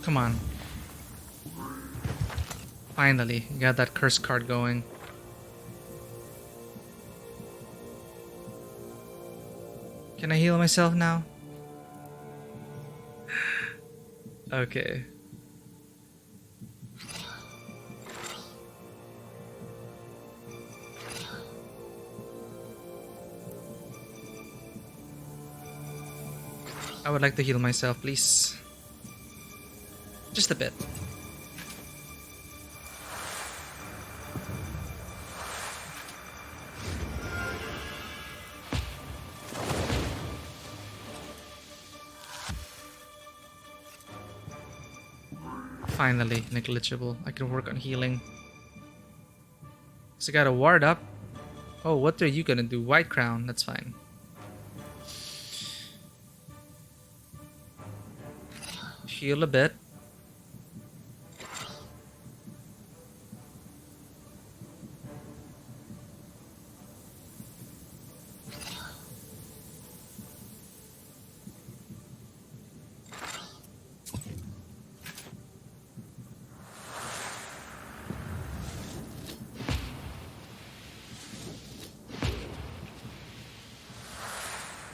Come on. Finally, got that curse card going. Can I heal myself now? Okay. I would like to heal myself, please. Just a bit. Finally, negligible. I can work on healing. So I got a ward up. Oh, what are you gonna do? White crown, that's fine. Heal a bit.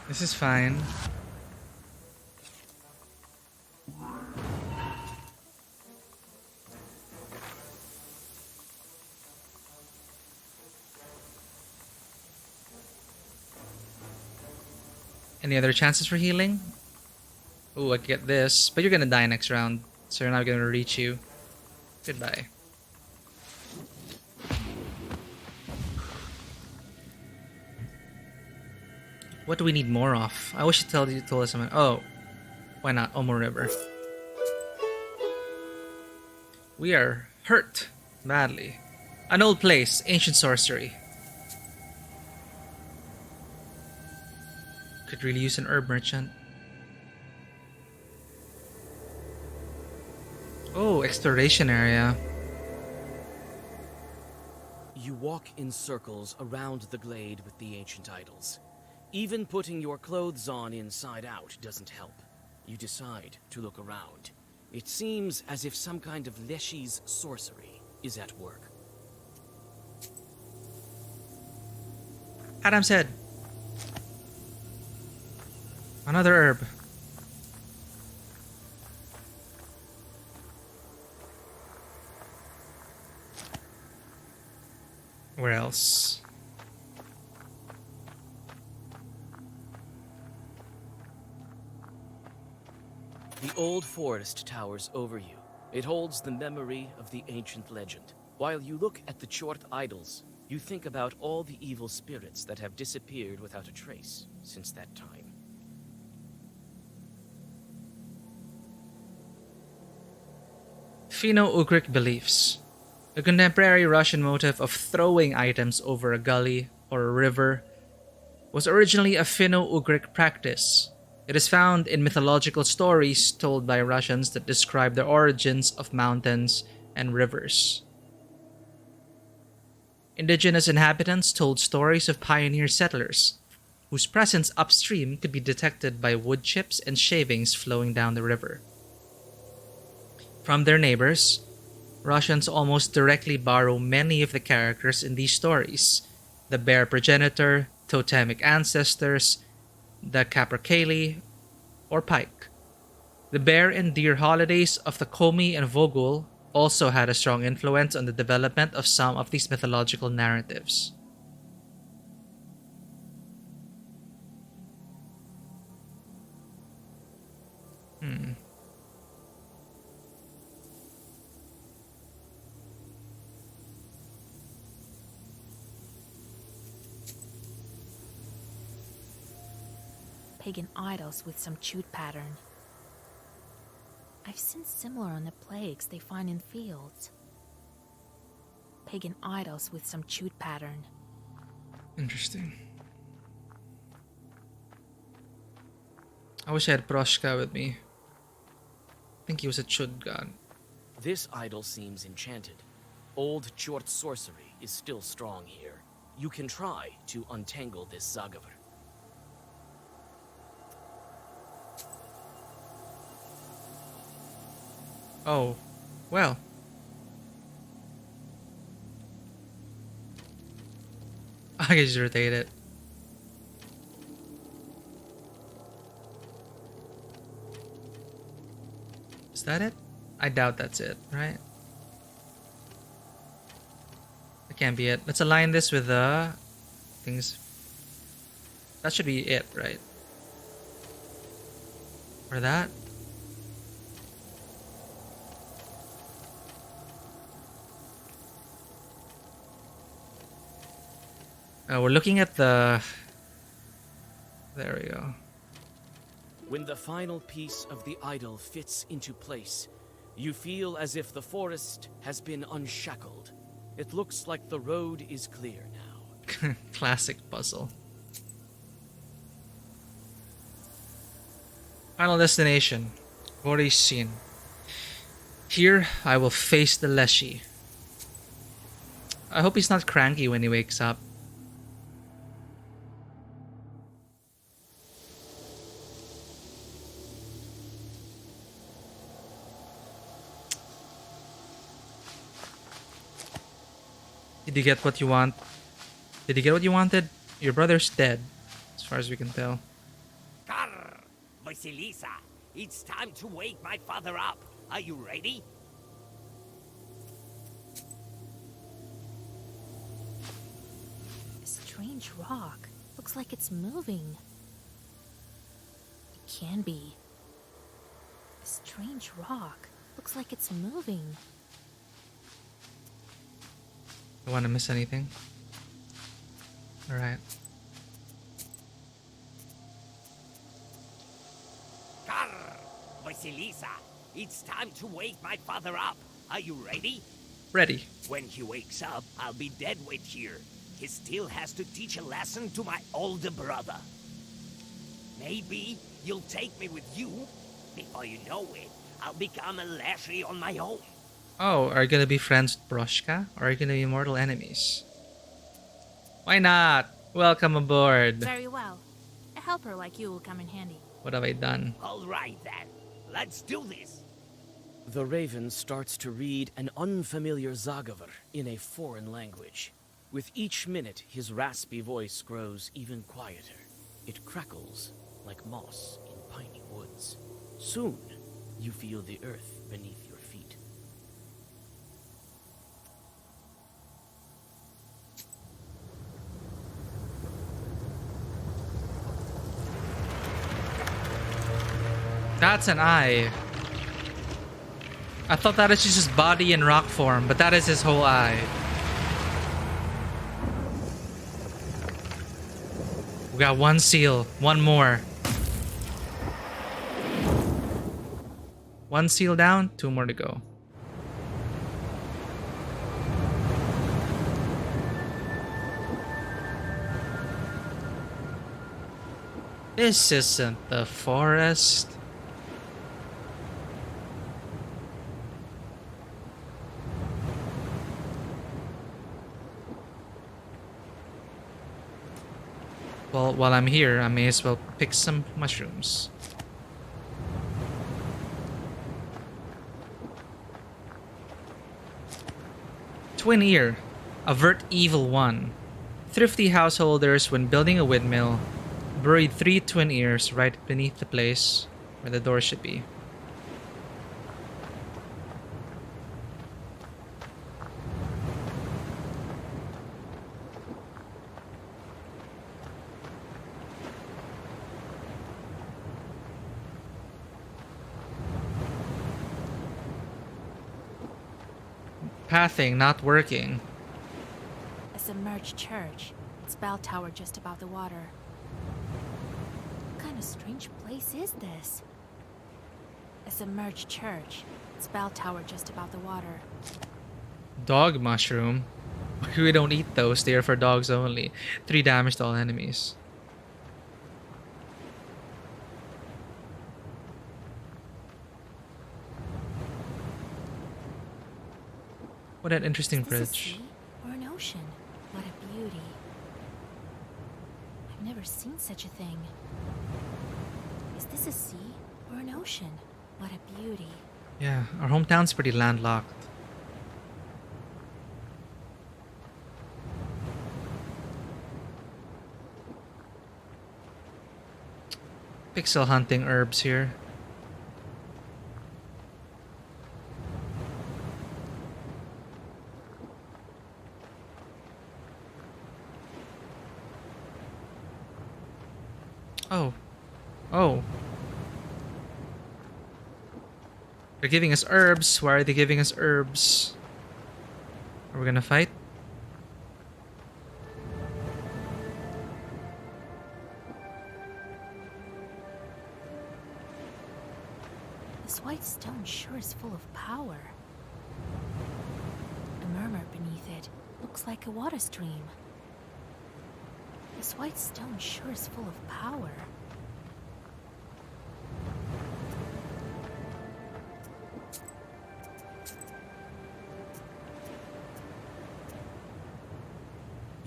This is fine. Any other chances for healing? Oh, I could get this, but you're gonna die next round, so you're not gonna reach you. Goodbye. What do we need more of? I wish you told us something. Oh, why not? Omo River. We are hurt badly. An old place, ancient sorcery. Could really use an herb merchant. Oh, exploration area. You walk in circles around the glade with the ancient idols. Even putting your clothes on inside out doesn't help. You decide to look around. It seems as if some kind of Leshy's sorcery is at work. Adam's head. Another herb. Where else? The old forest towers over you. It holds the memory of the ancient legend. While you look at the Chort idols, you think about all the evil spirits that have disappeared without a trace since that time. Finno-Ugric beliefs. The contemporary Russian motive of throwing items over a gully or a river was originally a Finno-Ugric practice. It is found in mythological stories told by Russians that describe the origins of mountains and rivers. Indigenous inhabitants told stories of pioneer settlers, whose presence upstream could be detected by wood chips and shavings flowing down the river. From their neighbors, Russians almost directly borrow many of the characters in these stories: the bear progenitor, totemic ancestors, the capercaillie, or pike. The bear and deer holidays of the Komi and Vogul also had a strong influence on the development of some of these mythological narratives. Pagan idols with some chute pattern. I've seen similar on the plagues they find in fields. Pagan idols with some chute pattern. Interesting. I wish I had Proshka with me. I think he was a chud god. This idol seems enchanted. Old Chort sorcery is still strong here. You can try to untangle this Zagavar. Oh, well. I can just rotate it. Is that it? I doubt that's it, right? That can't be it. Let's align this with the things. That should be it, right? Or that? We're looking at the... There we go. When the final piece of the idol fits into place, you feel as if the forest has been unshackled. It looks like the road is clear now. Classic puzzle. Final destination. Vorishin. Here, I will face the Leshy. I hope he's not cranky when he wakes up. Did you get what you want? Did you get what you wanted? Your brother's dead, as far as we can tell. Karr! Vasilisa, it's time to wake my father up. Are you ready? A strange rock. Looks like it's moving. It can be. A strange rock. Looks like it's moving. Don't want to miss anything. Alright. Karr! Vasilisa, it's time to wake my father up. Are you ready? Ready. When he wakes up, I'll be dead weight here. He still has to teach a lesson to my older brother. Maybe you'll take me with you. Before you know it, I'll become a Lashley on my own. Oh, are you gonna be friends with Broshka? Or are you gonna be mortal enemies? Why not? Welcome aboard. Very well. A helper like you will come in handy. What have I done? All right then, let's do this. The raven starts to read an unfamiliar Zagavar in a foreign language. With each minute, his raspy voice grows even quieter. It crackles like moss in piney woods. Soon, you feel the earth beneath your feet. That's an eye. I thought that is just his body in rock form, but that is his whole eye. We got one seal, one more. One seal down, two more to go. This isn't the forest. Well, while I'm here, I may as well pick some mushrooms. Twin ear. Avert evil one. Thrifty householders, when building a windmill, buried 3 twin ears right beneath the place where the door should be. Pathing not working. A submerged church. Its bell tower just above the water. What kind of strange place is this? A submerged church. Its bell tower just above the water. Dog mushroom. We don't eat those, they are for dogs only. 3 damage to all enemies. What an interesting Is this a bridge. sea or an ocean? What a beauty. I've never seen such a thing. Is this a sea or an ocean? What a beauty. Yeah, our hometown's pretty landlocked. Pixel hunting herbs here. Oh. Oh. They're giving us herbs. Why are they giving us herbs? Are we gonna fight? This white stone sure is full of power. The murmur beneath it looks like a water stream. This white stone sure is full of power.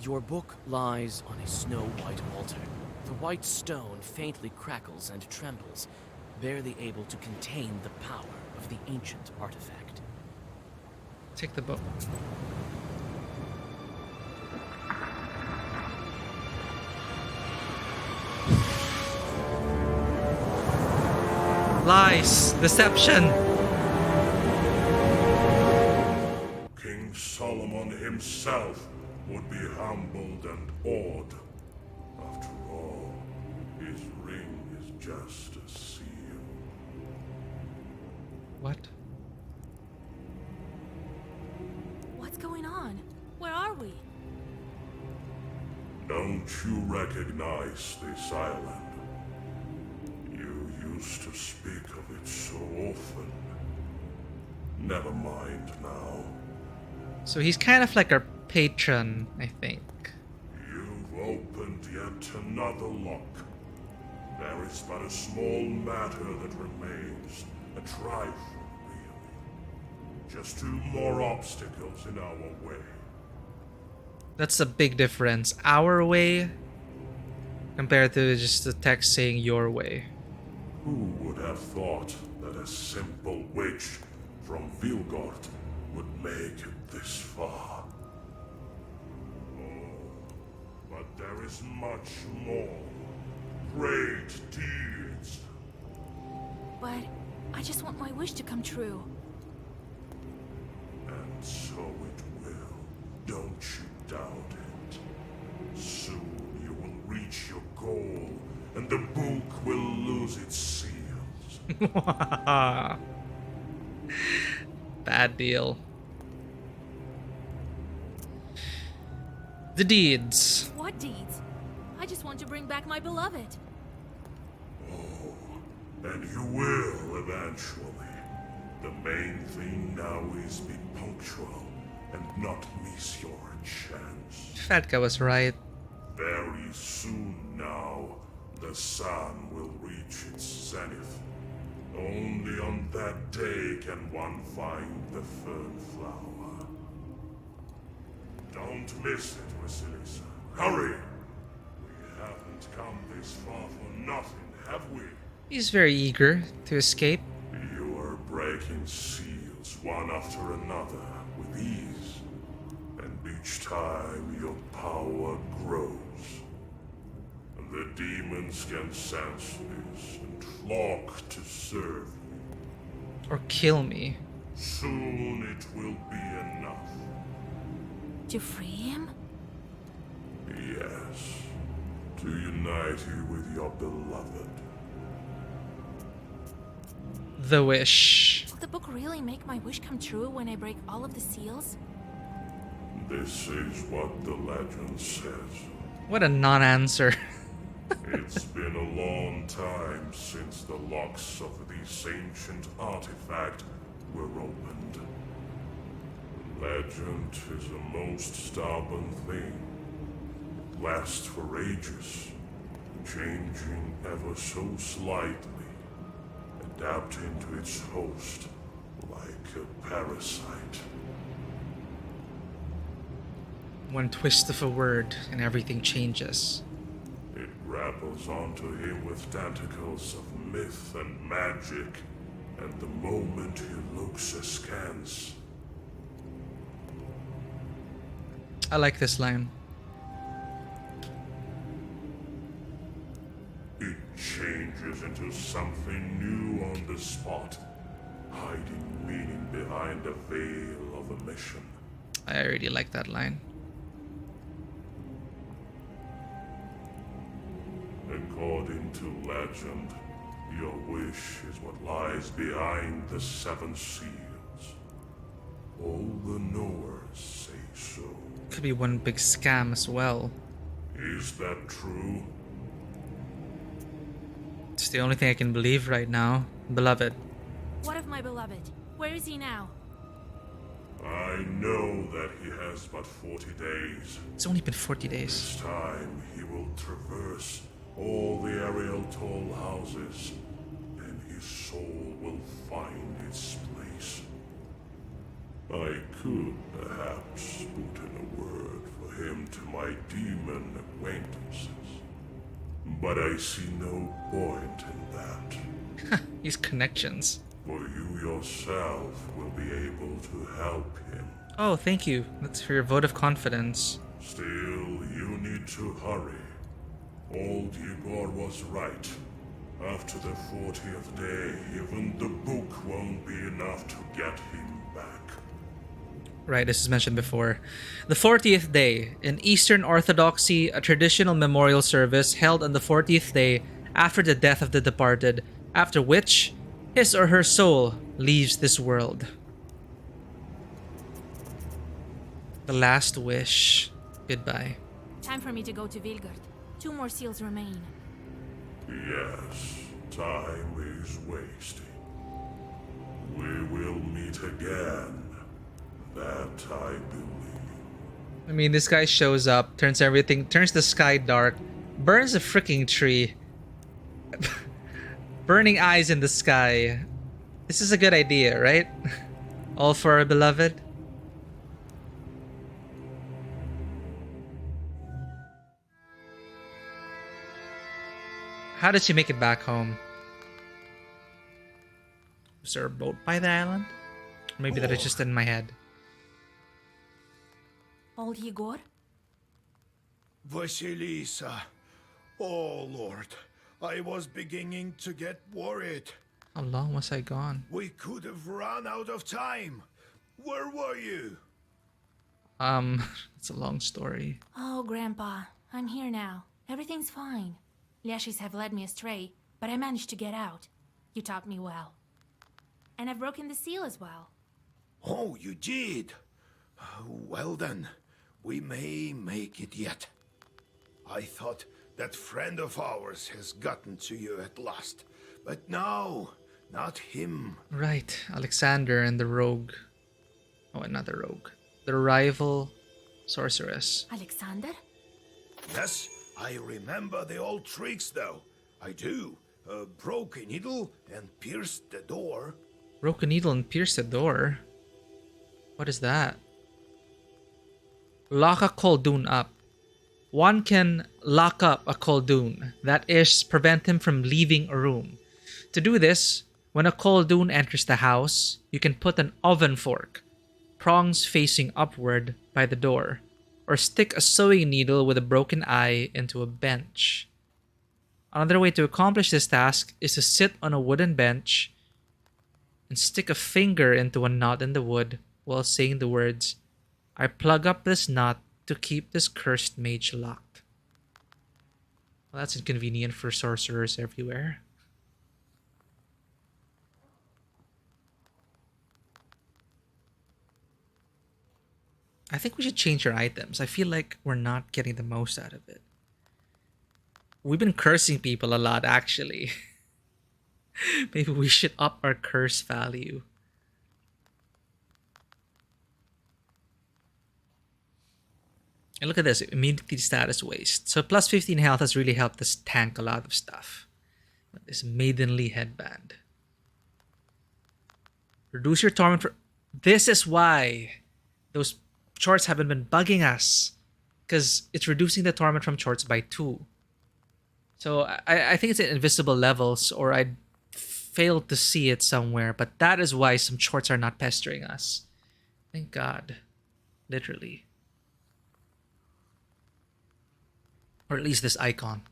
Your book lies on a snow-white altar. The white stone faintly crackles and trembles, barely able to contain the power of the ancient artifact. Take the book. Lies! Deception! King Solomon himself would be humbled and awed. After all, his ring is just a seal. What? What's going on? Where are we? Don't you recognize this island? You used to speak of it so often. Never mind now. So he's kind of like our patron, I think. You've opened yet another lock. There is but a small matter that remains. A trifle, really. Just 2 more obstacles in our way. That's a big difference. Our way compared to just the text saying your way. Who would have thought that a simple witch from Vilgard would make it this far? Oh, but there is much more. Great deeds. But I just want my wish to come true. And so it will. Don't you doubt it. Soon you will reach your goal, and the book will lose its seals. Bad deal. The deeds. What deeds? I just want to bring back my beloved. Oh, and you will eventually. The main thing now is be punctual and not miss your chance. Fatka was right. Very soon now, The sun will reach its zenith. Only on that day can one find the fern flower. Don't miss it, Vasilisa. Hurry! We haven't come this far for nothing, have we? He's very eager to escape. You are breaking seals one after another with ease, and each time your power grows. And the demons can sense this and flock to serve you. Or kill me. Soon it will be enough. To free him? Yes, to unite you with your beloved. The wish. Will the book really make my wish come true when I break all of the seals? This is what the legend says. What a non-answer. It's been a long time since the locks of this ancient artifact were opened. Legend is a most stubborn thing. It lasts for ages, changing ever so slightly, adapting to its host like a parasite. One twist of a word and everything changes. It grapples onto him with tentacles of myth and magic, and the moment he looks askance, I like this line. it changes into something new on the spot, hiding meaning behind a veil of omission. I really like that line. According to legend, your wish is what lies behind the seven seals. All the knowers say so. Could be one big scam as well. Is that true? It's the only thing I can believe right now. Beloved. What of my beloved? Where is he now? I know that he has but 40 days. It's only been 40 days. This time he will traverse all the aerial toll houses, and his soul will find its place. I could perhaps put in a word for him to my demon acquaintances, but I see no point in that. These connections. For you yourself will be able to help him. Oh, thank you. That's for your vote of confidence. Still, you need to hurry. Old Igor was right. After the 40th day, even the book won't be enough to get him back. Right, this is mentioned before. The 40th day. In Eastern Orthodoxy, a traditional memorial service held on the 40th day after the death of the departed, after which his or her soul leaves this world. The last wish. Goodbye. Time for me to go to Vilgard. 2 more seals remain. Yes, time is wasting. We will meet again. That I believe. I mean, this guy shows up, turns the sky dark, burns a freaking tree. Burning eyes in the sky. This is a good idea, right? All for our beloved. How did she make it back home? Was there a boat by the island? Or maybe that is just in my head. Old Igor? Vasilisa. Oh, Lord. I was beginning to get worried. How long was I gone? We could have run out of time. Where were you? It's a long story. Oh, Grandpa. I'm here now. Everything's fine. Lashis have led me astray, but I managed to get out. You taught me well. And I've broken the seal as well. Oh, you did? Well then, we may make it yet. I thought that friend of ours has gotten to you at last. But no, not him. Right, Alexander and the rogue. Oh, another rogue. The rival sorceress. Alexander? Yes, I remember the old tricks, though. I do. Broke a needle and pierced the door. Broke a needle and pierced the door. What is that? Lock a Koldun up. One can lock up a Koldun, that is, prevent him from leaving a room. To do this, when a Koldun enters the house, you can put an oven fork, prongs facing upward, by the door, or stick a sewing needle with a broken eye into a bench. Another way to accomplish this task is to sit on a wooden bench and stick a finger into a knot in the wood while saying the words, "I plug up this knot to keep this cursed mage locked." Well, that's inconvenient for sorcerers everywhere. I think we should change our items. I feel like we're not getting the most out of it. We've been cursing people a lot, actually. Maybe we should up our curse value. And look at this, immunity status waste. So plus 15 health has really helped us tank a lot of stuff. This maidenly headband. Reduce your torment for... This is why those shorts haven't been bugging us. Because it's reducing the torment from shorts by 2. So I think it's at invisible levels, or I failed to see it somewhere. But that is why some shorts are not pestering us. Thank God. Literally. Or at least this icon.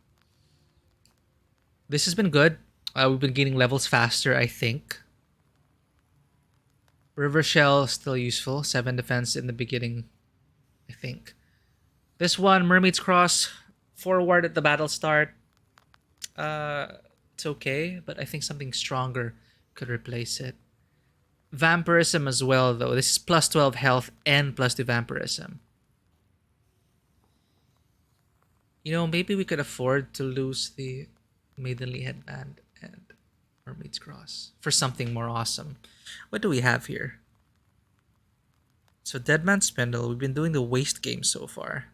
This has been good. We've been gaining levels faster, I think. River Shell still useful. 7 defense in the beginning, I think. This one, Mermaid's Cross, forward at the battle start. It's okay, but I think something stronger could replace it. Vampirism as well, though. This is plus 12 health and plus 2 vampirism. You know, maybe we could afford to lose the Maidenly Headband and Mermaid's Cross for something more awesome. What do we have here? So Deadman's Spindle, we've been doing the waste game so far.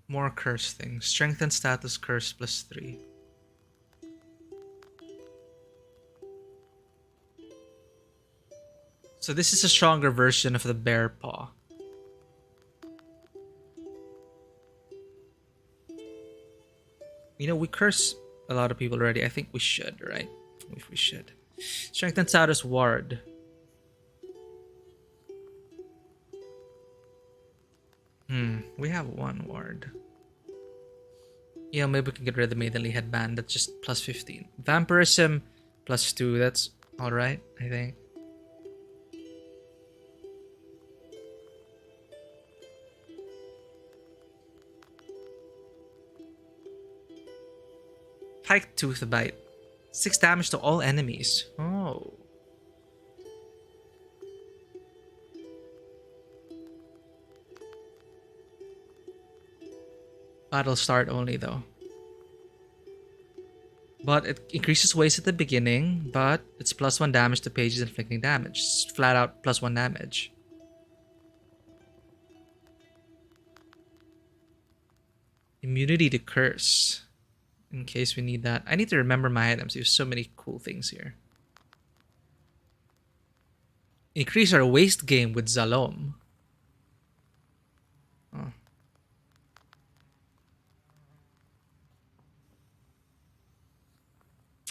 More curse things. Strength and status curse plus 3. So this is a stronger version of the bear paw. You know, we curse a lot of people already. I think we should, right? If we should. Strength and status ward. We have 1 ward. Yeah, maybe we can get rid of the Maidenly Headband. That's just plus 15. Vampirism plus 2. That's alright, I think. Pike Tooth Bite. 6 damage to all enemies. Oh. Battle start only though. But it increases waste at the beginning, but it's plus 1 damage to pages inflicting damage. It's flat out plus 1 damage. Immunity to curse. In case we need that. I need to remember my items. There's so many cool things here. Increase our waste game with Zalom. Oh.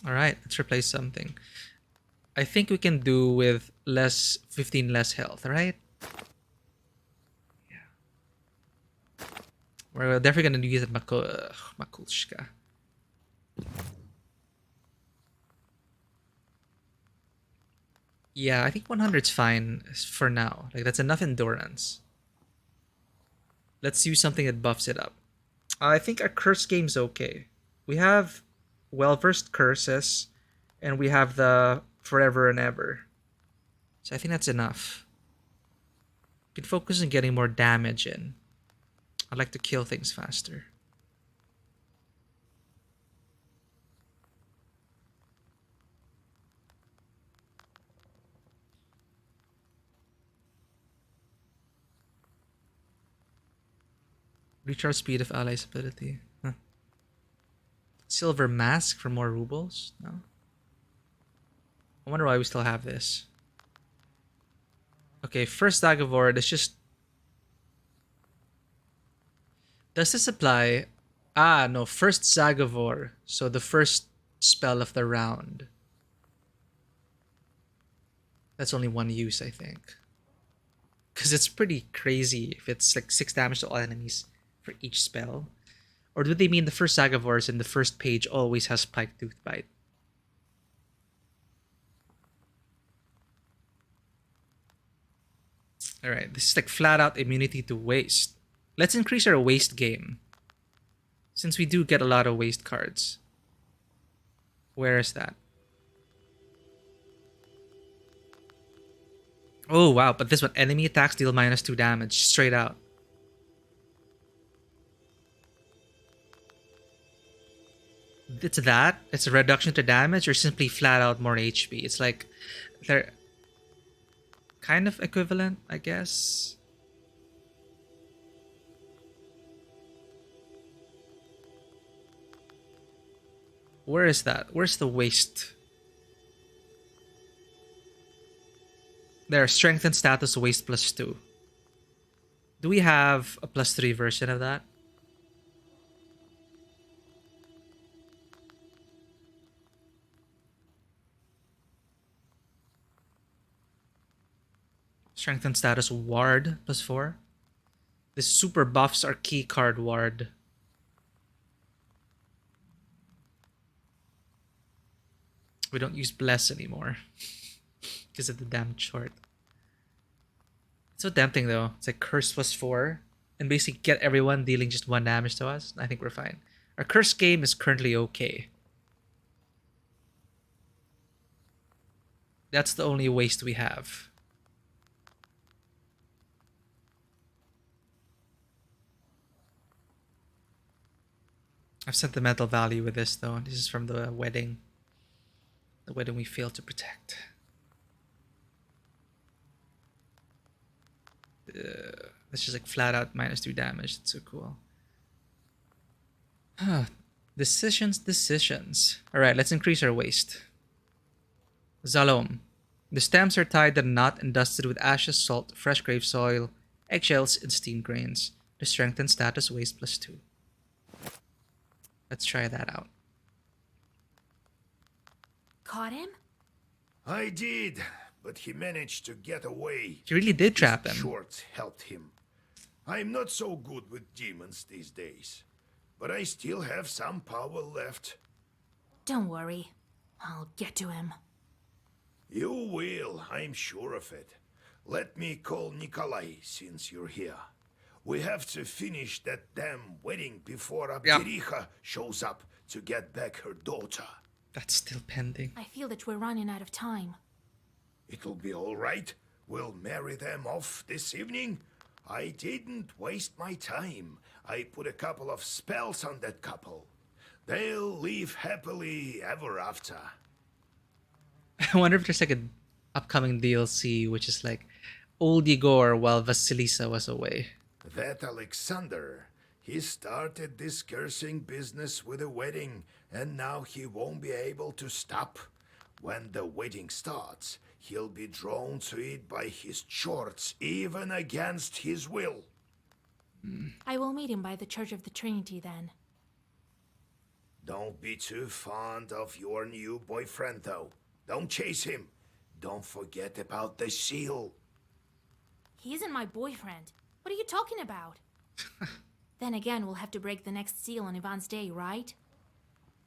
Alright, let's replace something. I think we can do with 15 less health, right? Yeah. We're definitely gonna use it Makulshka. Yeah, I think 100's fine for now. Like, that's enough endurance. Let's use something that buffs it up. I think our curse game's okay. We have well-versed curses, and we have the forever and ever. So I think that's enough. We can focus on getting more damage in. I'd like to kill things faster. Recharge speed of allies' ability. Huh. Silver mask for more rubles? No. I wonder why we still have this. Okay, first Dagavor, this just... Does this apply? Ah, no, first Zagavor. So the first spell of the round. That's only one use, I think. Because it's pretty crazy if it's like 6 damage to all enemies for each spell. Or do they mean the first Zagavors in the first page always has Spike Tooth Bite? Alright, this is like flat out immunity to waste. Let's increase our waste game. Since we do get a lot of waste cards. Where is that? Oh wow, but this one, enemy attacks deal -2 damage, straight out. It's that? It's a reduction to damage or simply flat out more HP? It's like, they're kind of equivalent, I guess. Where is that? Where's the waste? There, strength and status waste +2. Do we have a +3 version of that? Strength and status ward +4. This super buffs our key card ward. We don't use bless anymore. Because of the damn short. It's so tempting though. It's like curse +4. And basically get everyone dealing just 1 damage to us. I think we're fine. Our curse game is currently okay. That's the only waste we have. I've sentimental value with this though. This is from the wedding. The wedding we failed to protect. It's just like flat out -2 damage. That's so cool. Decisions. Alright, let's increase our waste. Zalom. The stems are tied in a knot and dusted with ashes, salt, fresh grave soil, eggshells, and steam grains. The strength and status waste +2. Let's try that out. Caught him? I did, but he managed to get away. You really did trap him. Shorts helped him. I'm not so good with demons these days, but I still have some power left. Don't worry. I'll get to him. You will, I'm sure of it. Let me call Nikolai since you're here. We have to finish that damn wedding before Abdericha shows up to get back her daughter. That's still pending. I feel that we're running out of time. It'll be all right. We'll marry them off this evening. I didn't waste my time. I put a couple of spells on that couple. They'll live happily ever after. I wonder if there's like an upcoming DLC which is like old Igor while Vasilisa was away. That Alexander, he started this cursing business with a wedding, and now he won't be able to stop. When the wedding starts, he'll be drawn to it by his chorts, even against his will. I will meet him by the Church of the Trinity then. Don't be too fond of your new boyfriend, though. Don't chase him. Don't forget about the seal. He isn't my boyfriend. What are you talking about? Then again, we'll have to break the next seal on Ivan's day, right?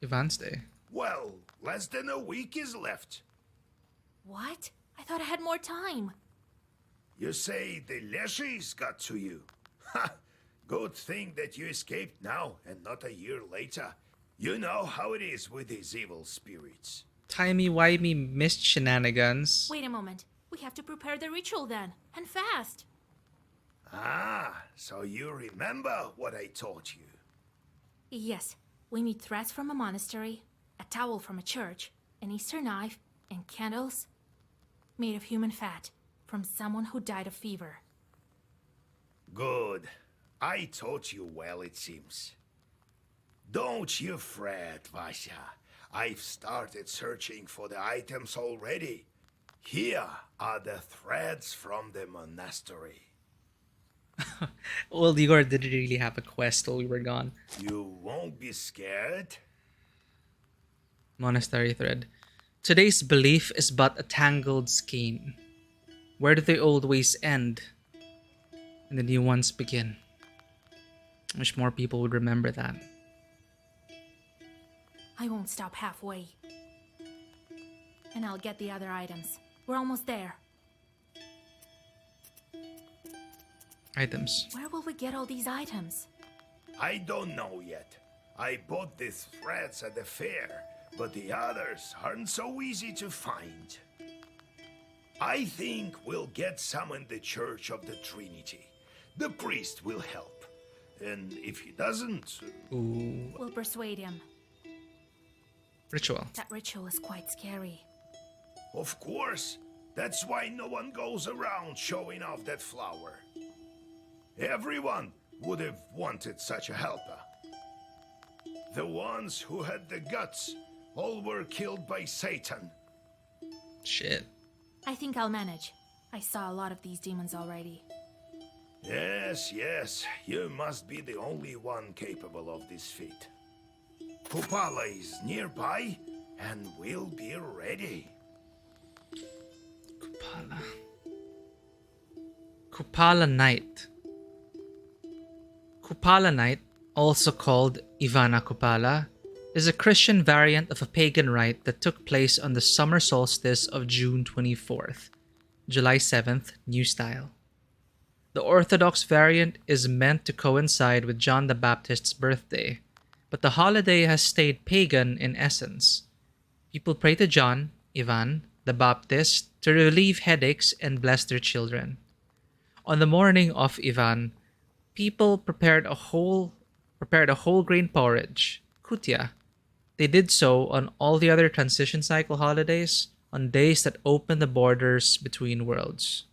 Ivan's day. Well, less than a week is left. What? I thought I had more time. You say the Leshies got to you? Ha! Good thing that you escaped now and not a year later. You know how it is with these evil spirits. Timey-wimey missed shenanigans. Wait a moment. We have to prepare the ritual then, and fast. Ah, so you remember what I taught you. Yes, we need threads from a monastery, a towel from a church, an Easter knife, and candles made of human fat from someone who died of fever. Good. I taught you well, it seems. Don't you fret, Vasya. I've started searching for the items already. Here are the threads from the monastery. Old Igor didn't really have a quest while we were gone. You won't be scared? Monastery thread. Today's belief is but a tangled skein. Where do the old ways end and the new ones begin? I wish more people would remember that. I won't stop halfway. And I'll get the other items. We're almost there. Items. Where will we get all these items? I don't know yet. I bought these threads at the fair, but the others aren't so easy to find. I think we'll get some in the Church of the Trinity. The priest will help. And if he doesn't... Ooh. We'll persuade him. Ritual. That ritual is quite scary. Of course. That's why no one goes around showing off that flower. Everyone would have wanted such a helper. The ones who had the guts all were killed by Satan. Shit. I think I'll manage. I saw a lot of these demons already. Yes, you must be the only one capable of this feat. Kupala is nearby, and we'll be ready. Kupala. Kupala Night. Kupala Night, also called Ivana Kupala, is a Christian variant of a pagan rite that took place on the summer solstice of June 24th, July 7th, New Style. The Orthodox variant is meant to coincide with John the Baptist's birthday, but the holiday has stayed pagan in essence. People pray to John, Ivan, the Baptist, to relieve headaches and bless their children. On the morning of Ivan, people prepared a whole grain porridge, kutya. They did so on all the other transition cycle holidays, on days that open the borders between worlds.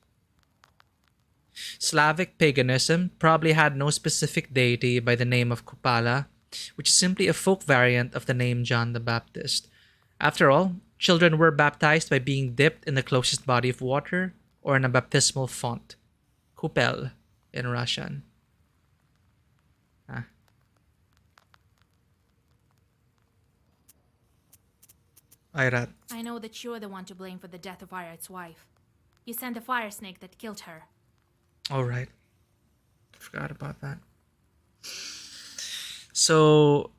Slavic paganism probably had no specific deity by the name of Kupala, which is simply a folk variant of the name John the Baptist. After all, children were baptized by being dipped in the closest body of water or in a baptismal font, kupel in Russian. Ayrat. I know that you're the one to blame for the death of Irat's wife. You sent the fire snake that killed her. All right. Forgot about that. So,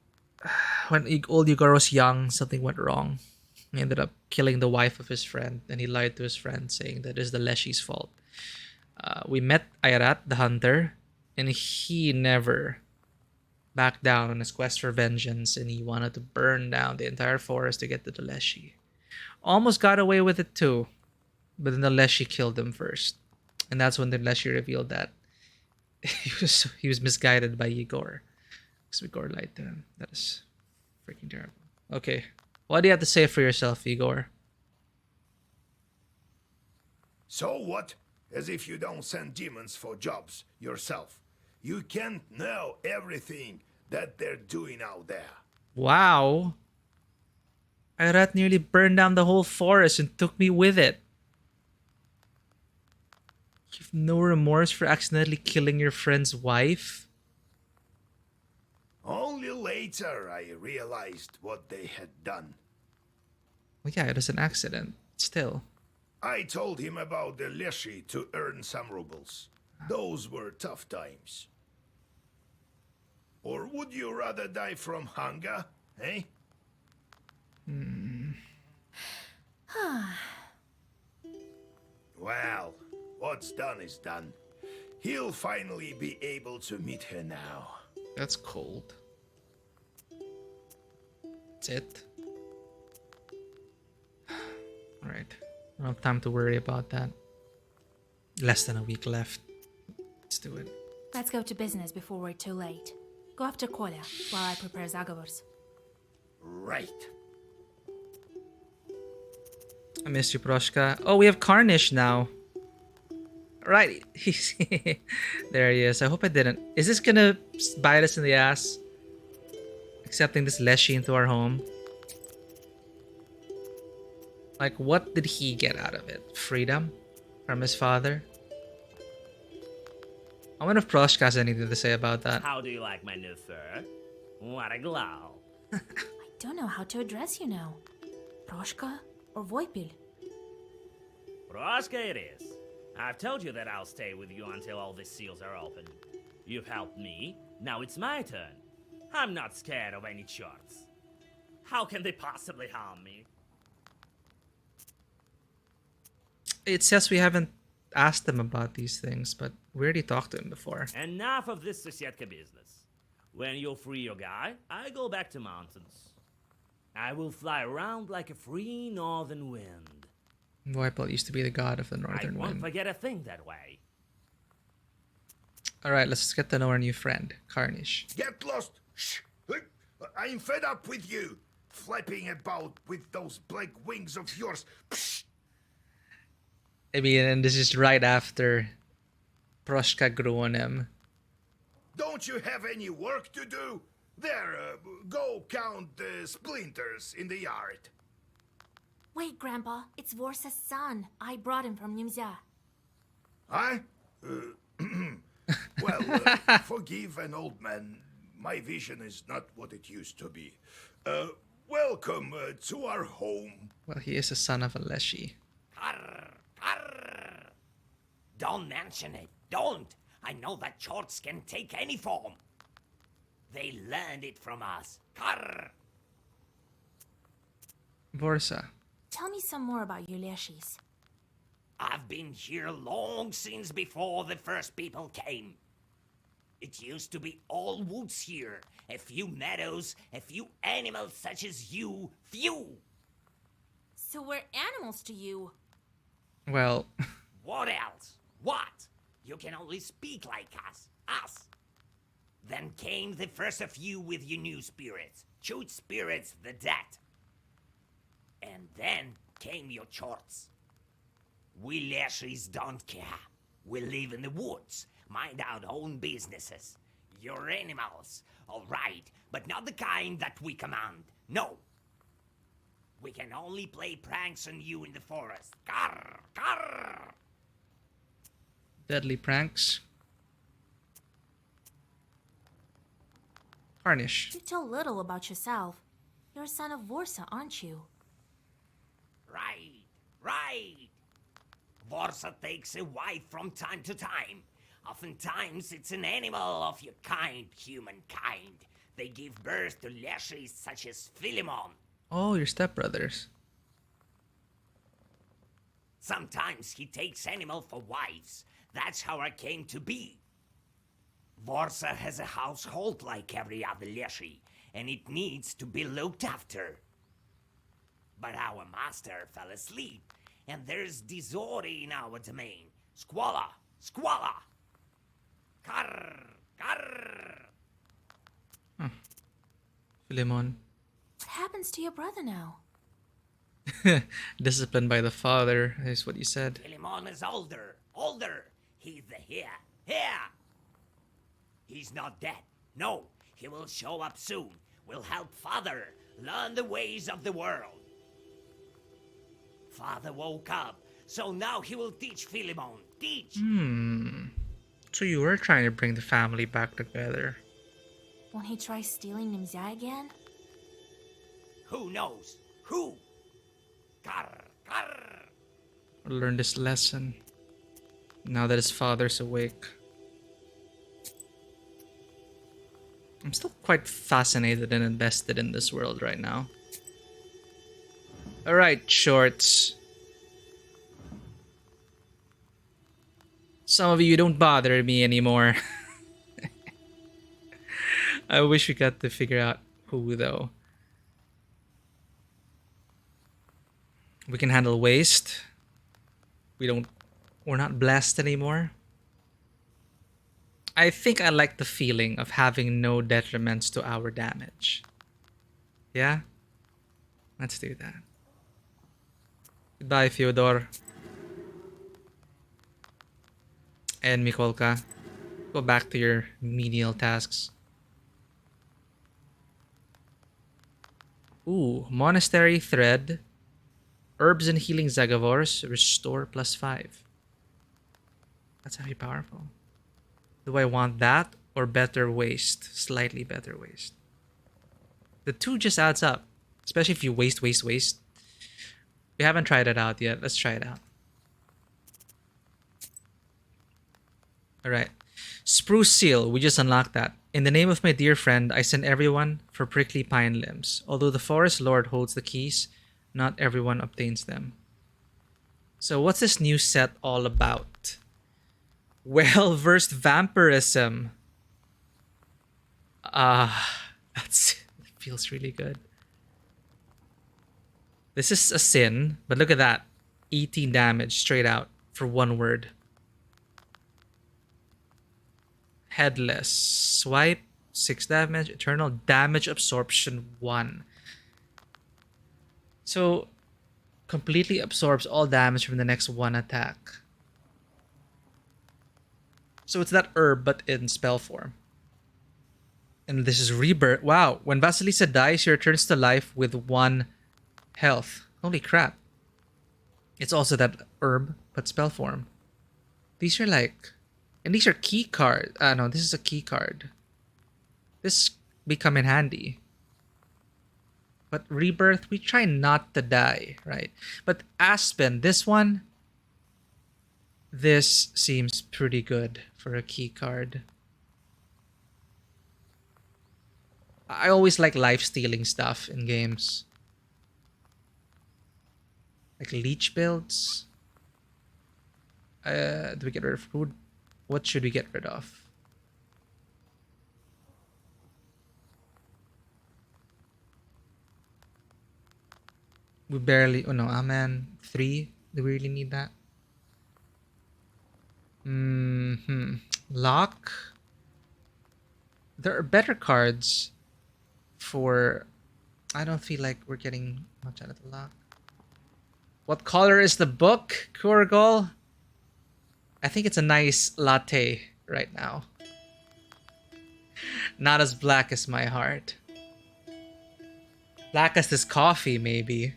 when old Igor was young, something went wrong. He ended up killing the wife of his friend, and he lied to his friend, saying that it is the Leshy's fault. We met Ayrat, the hunter, and he never backed down on his quest for vengeance, and he wanted to burn down the entire forest to get to the Leshy. Almost got away with it too, but then the Leshy killed him first. And that's when the Leshy revealed that he was misguided by Igor. Because Igor lied to him. That is freaking terrible. Okay. What do you have to say for yourself, Igor? So what? As if you don't send demons for jobs yourself. You can't know everything that they're doing out there. Wow. Ayrat nearly burned down the whole forest and took me with it. You've no remorse for accidentally killing your friend's wife? Only later I realized what they had done. Well, yeah, it was an accident. Still. I told him about the Leshy to earn some rubles. Those were tough times. Or would you rather die from hunger, eh? Well, what's done is done. He'll finally be able to meet her now. That's cold. That's it. Alright. I don't have time to worry about that. Less than a week left. Let's do it. Let's go to business before we're too late. Go after Kolya while I prepare Zagavors. Right. I miss you, Proshka. Oh, we have Carnish now. Right. He's there he is. I hope I didn't. Is this gonna bite us in the ass? Accepting this Leshy into our home. Like, what did he get out of it? Freedom? From his father? I wonder if Proshka has anything to say about that. How do you like my new fur? What a glow. I don't know how to address you now. Proshka or Voipil? Proshka it is. I've told you that I'll stay with you until all the seals are open. You've helped me, now it's my turn. I'm not scared of any charts. How can they possibly harm me? It says we haven't asked him about these things, but we already talked to him before. Enough of this Sosietka business. When you free your guy, I go back to mountains. I will fly around like a free northern wind. Voipel used to be the god of the northern I won't wind. forget a thing that way. Alright, let's get to know our new friend, Carnish. Get lost! Shh! I'm fed up with you! Flapping about with those black wings of yours. Psh! I mean, and this is right after Proshka grew on him. Don't you have any work to do? There, go count the splinters in the yard. Wait, Grandpa. It's Vorsa's son. I brought him from Nimzia. Huh? Well, forgive an old man. My vision is not what it used to be. Welcome to our home. Well, he is a son of a Leshy. Arr, arr. Don't mention it. Don't. I know that shorts can take any form. They learned it from us. Arr. Vorsa. Tell me some more about your Leshis. I've been here long since before the first people came. It used to be all woods here, a few meadows, a few animals such as you, few. So we're animals to you. Well, What else? What? You can only speak like us. Then came the first of you with your new spirits, shoot spirits the dead. And then came your chorts. We Leshis don't care. We live in the woods, mind our own businesses. You're animals, all right, but not the kind that we command. No. We can only play pranks on you in the forest. Carr, carr. deadly pranks. Carnish. You tell little about yourself. You're a son of Vorsa, aren't you? Right. Vorsa takes a wife from time to time. Oftentimes it's an animal of your kind, humankind. They give birth to Leshis such as Philemon. Oh, your stepbrothers. Sometimes he takes animal for wives. That's how I came to be. Vorsa has a household like every other Leshi, and it needs to be looked after. But our master fell asleep, and there's disorder in our domain. Squalor! Carr! Philemon. What happens to your brother now? Disciplined by the father, is what you said. Philemon is older. He's the heir. He's not dead. No, he will show up soon. Will help father learn the ways of the world. Father woke up, so now he will teach Philemon. Teach! So you were trying to bring the family back together. Won't he try stealing Nimzia again? Who knows? Who? Carr! Learn this lesson. Now that his father's awake. I'm still quite fascinated and invested in this world right now. Alright, shorts. Some of you don't bother me anymore. I wish we got to figure out who, though. We can handle waste. We're not blessed anymore. I think I like the feeling of having no detriments to our damage. Yeah? Let's do that. Goodbye, Fyodor. And Mikolka, go back to your menial tasks. Ooh, Monastery Thread. Herbs and Healing Zagavors. Restore +5. That's very powerful. Do I want that or better waste? Slightly better waste. The two just adds up. Especially if you waste. We haven't tried it out yet. Let's try it out. Alright. Spruce Seal. We just unlocked that. In the name of my dear friend, I send everyone for prickly pine limbs. Although the Forest Lord holds the keys, not everyone obtains them. So what's this new set all about? Well-versed vampirism. That feels really good. This is a sin, but look at that. 18 damage straight out for one word. Headless. Swipe. 6 damage. Eternal damage absorption 1. So, completely absorbs all damage from the next one attack. So it's that herb, but in spell form. And this is Rebirth. Wow. When Vasilisa dies, she returns to life with 1 health. Holy crap. It's also that herb, but spell form. These are like... And these are key cards. No, this is a key card. This be come in handy. But Rebirth, we try not to die, right? But Aspen, this one... This seems pretty good for a key card. I always like life-stealing stuff in games. Like leech builds. Do we get rid of food? What should we get rid of? We barely... Oh no, Amen. 3? Do we really need that? Lock? There are better cards for... I don't feel like we're getting much out of the lock. What color is the book, Kurgol? I think it's a nice latte right now. Not as black as my heart. Black as this coffee, maybe.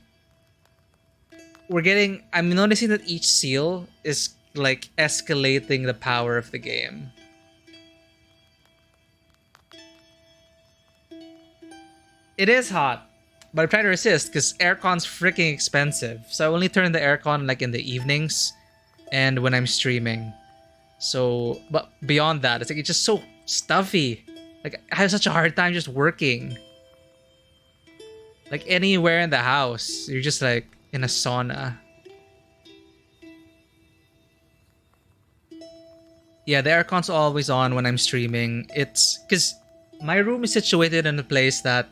We're getting... I'm noticing that each seal is like escalating the power of the game. It is hot, but I'm trying to resist because aircon's freaking expensive. So I only turn the aircon like in the evenings and when I'm streaming. So, but beyond that, it's like it's just so stuffy. Like I have such a hard time just working. Like anywhere in the house, you're just like in a sauna. Yeah, the aircon's always on when I'm streaming. It's because my room is situated in a place that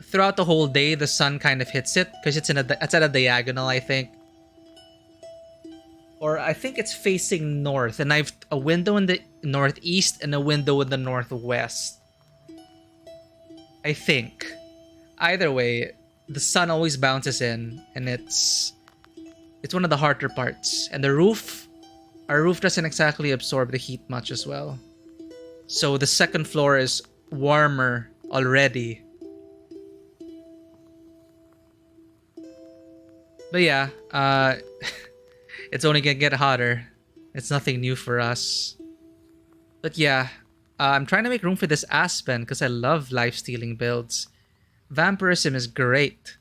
throughout the whole day the sun kind of hits it because it's at a diagonal, I think. Or I think it's facing north, and I've a window in the northeast and a window in the northwest. I think. Either way, the sun always bounces in, and it's one of the harder parts. And the roof, our roof doesn't exactly absorb the heat much as well. So the second floor is warmer already. But yeah, it's only gonna get hotter. It's nothing new for us. But yeah, I'm trying to make room for this Aspen because I love life-stealing builds. Vampirism is great.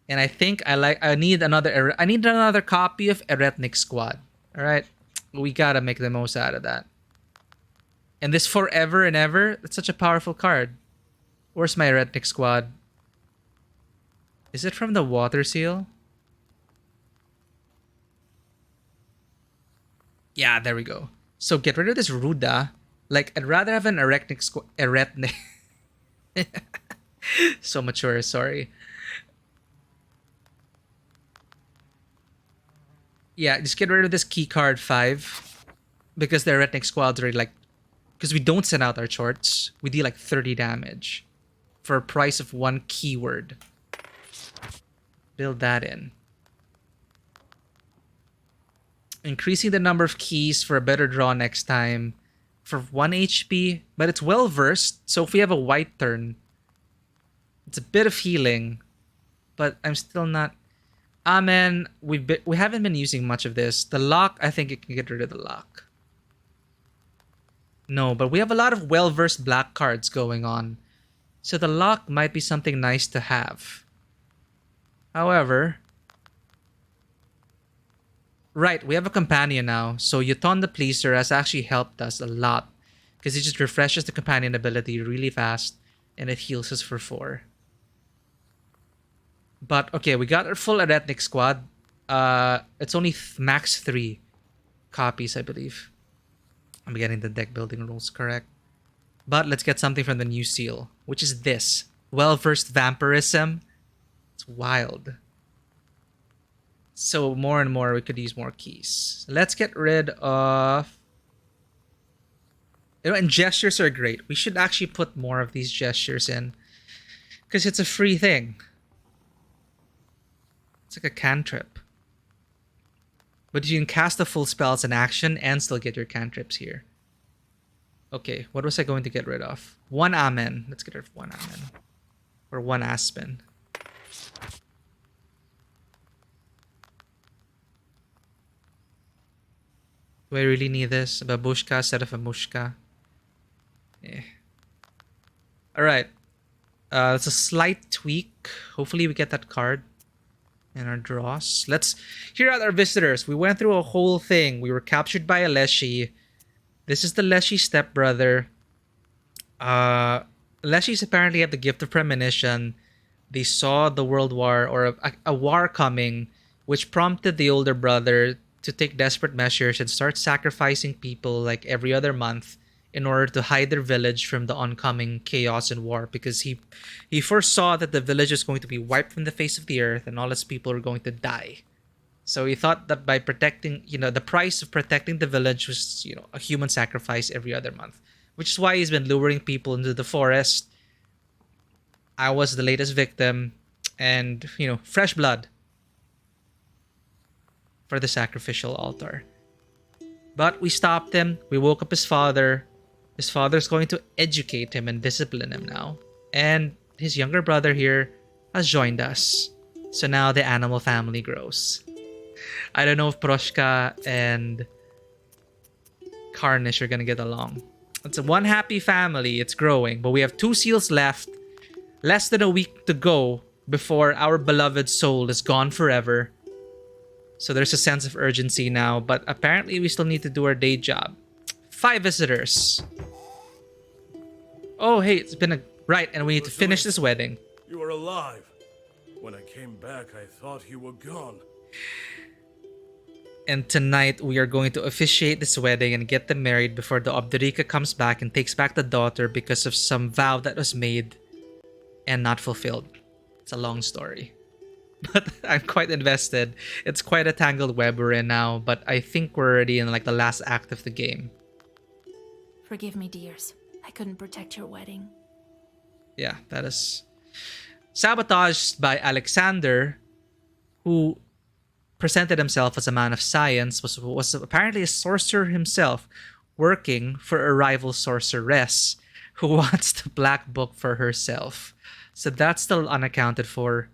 And I think I need another copy of Eretnik Squad. Alright? We gotta make the most out of that. And this Forever and Ever, that's such a powerful card. Where's my Eretnik Squad? Is it from the Water Seal? Yeah, there we go. So get rid of this Ruda. Like, I'd rather have an Eretnik Squad. Eretnik. So mature, sorry. Yeah, just get rid of this key card 5. Because the Eretnik Squad's already like... Because we don't send out our shorts. We deal like 30 damage. For a price of 1 keyword. Build that in. Increasing the number of keys for a better draw next time for 1 HP, but it's well versed, so if we have a white turn, it's a bit of healing, but I'm still not... Ah man, we haven't been using much of this. The lock, I think it can get rid of the lock. No, but we have a lot of well-versed black cards going on, so the lock might be something nice to have. However... Right, we have a companion now, so Yuton the Pleaser has actually helped us a lot, because it just refreshes the companion ability really fast, and it heals us for 4. But, okay, we got our full Aretnik squad. It's only max 3 copies, I believe. I'm getting the deck building rules correct. But let's get something from the new seal, which is this. Well-versed vampirism. It's wild. So more and more, we could use more keys. Let's get rid of... and gestures are great. We should actually put more of these gestures in, because it's a free thing. It's like a cantrip. But you can cast the full spell as an action and still get your cantrips here. Okay, what was I going to get rid of? 1 Amen. Let's get rid of 1 Amen. Or 1 Aspen. Do I really need this? A babushka instead of a mushka? Eh. Alright. It's a slight tweak. Hopefully we get that card in our draws. Let's hear out our visitors. We went through a whole thing. We were captured by a Leshy. This is the Leshy stepbrother. Leshies apparently have the gift of premonition. They saw the world war, or a war coming, which prompted the older brother to take desperate measures and start sacrificing people like every other month in order to hide their village from the oncoming chaos and war, because he foresaw that the village was going to be wiped from the face of the earth and all its people were going to die. So he thought that by protecting, the price of protecting the village was, a human sacrifice every other month, which is why he's been luring people into the forest. I was the latest victim, and, fresh blood for the sacrificial altar. But we stopped him. We woke up his father. His father's going to educate him and discipline him now. And his younger brother here has joined us. So now the animal family grows. I don't know if Proshka and Carnish are gonna get along. It's a one happy family. It's growing. But we have 2 seals left. Less than a week to go before our beloved soul is gone forever. So there's a sense of urgency now, but apparently we still need to do our day job. 5 visitors. Oh, hey, it's been a... Right, and we need to finish this wedding. You are alive. When I came back, I thought you were gone. And tonight, we are going to officiate this wedding and get them married before the Obdurika comes back and takes back the daughter because of some vow that was made and not fulfilled. It's a long story. But I'm quite invested. It's quite a tangled web we're in now, but I think we're already in the last act of the game. Forgive me, dears. I couldn't protect your wedding. Yeah, that is sabotaged by Alexander, who presented himself as a man of science, was apparently a sorcerer himself, working for a rival sorceress who wants the black book for herself. So that's still unaccounted for.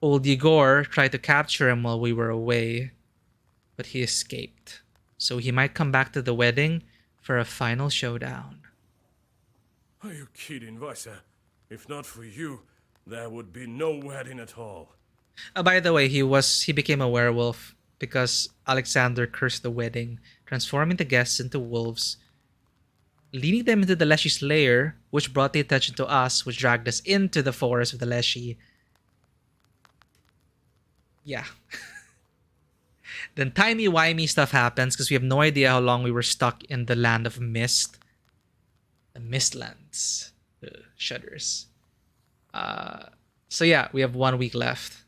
Old Igor tried to capture him while we were away, but he escaped. So he might come back to the wedding for a final showdown. Are you kidding, Vaisa? If not for you, there would be no wedding at all. By the way, he became a werewolf because Alexander cursed the wedding, transforming the guests into wolves, leading them into the Leshy's lair, which brought the attention to us, which dragged us into the forest of the Leshy. Yeah. Then timey-wimey stuff happens because we have no idea how long we were stuck in the land of mist. The Mistlands. Shudders. So yeah, we have 1 week left.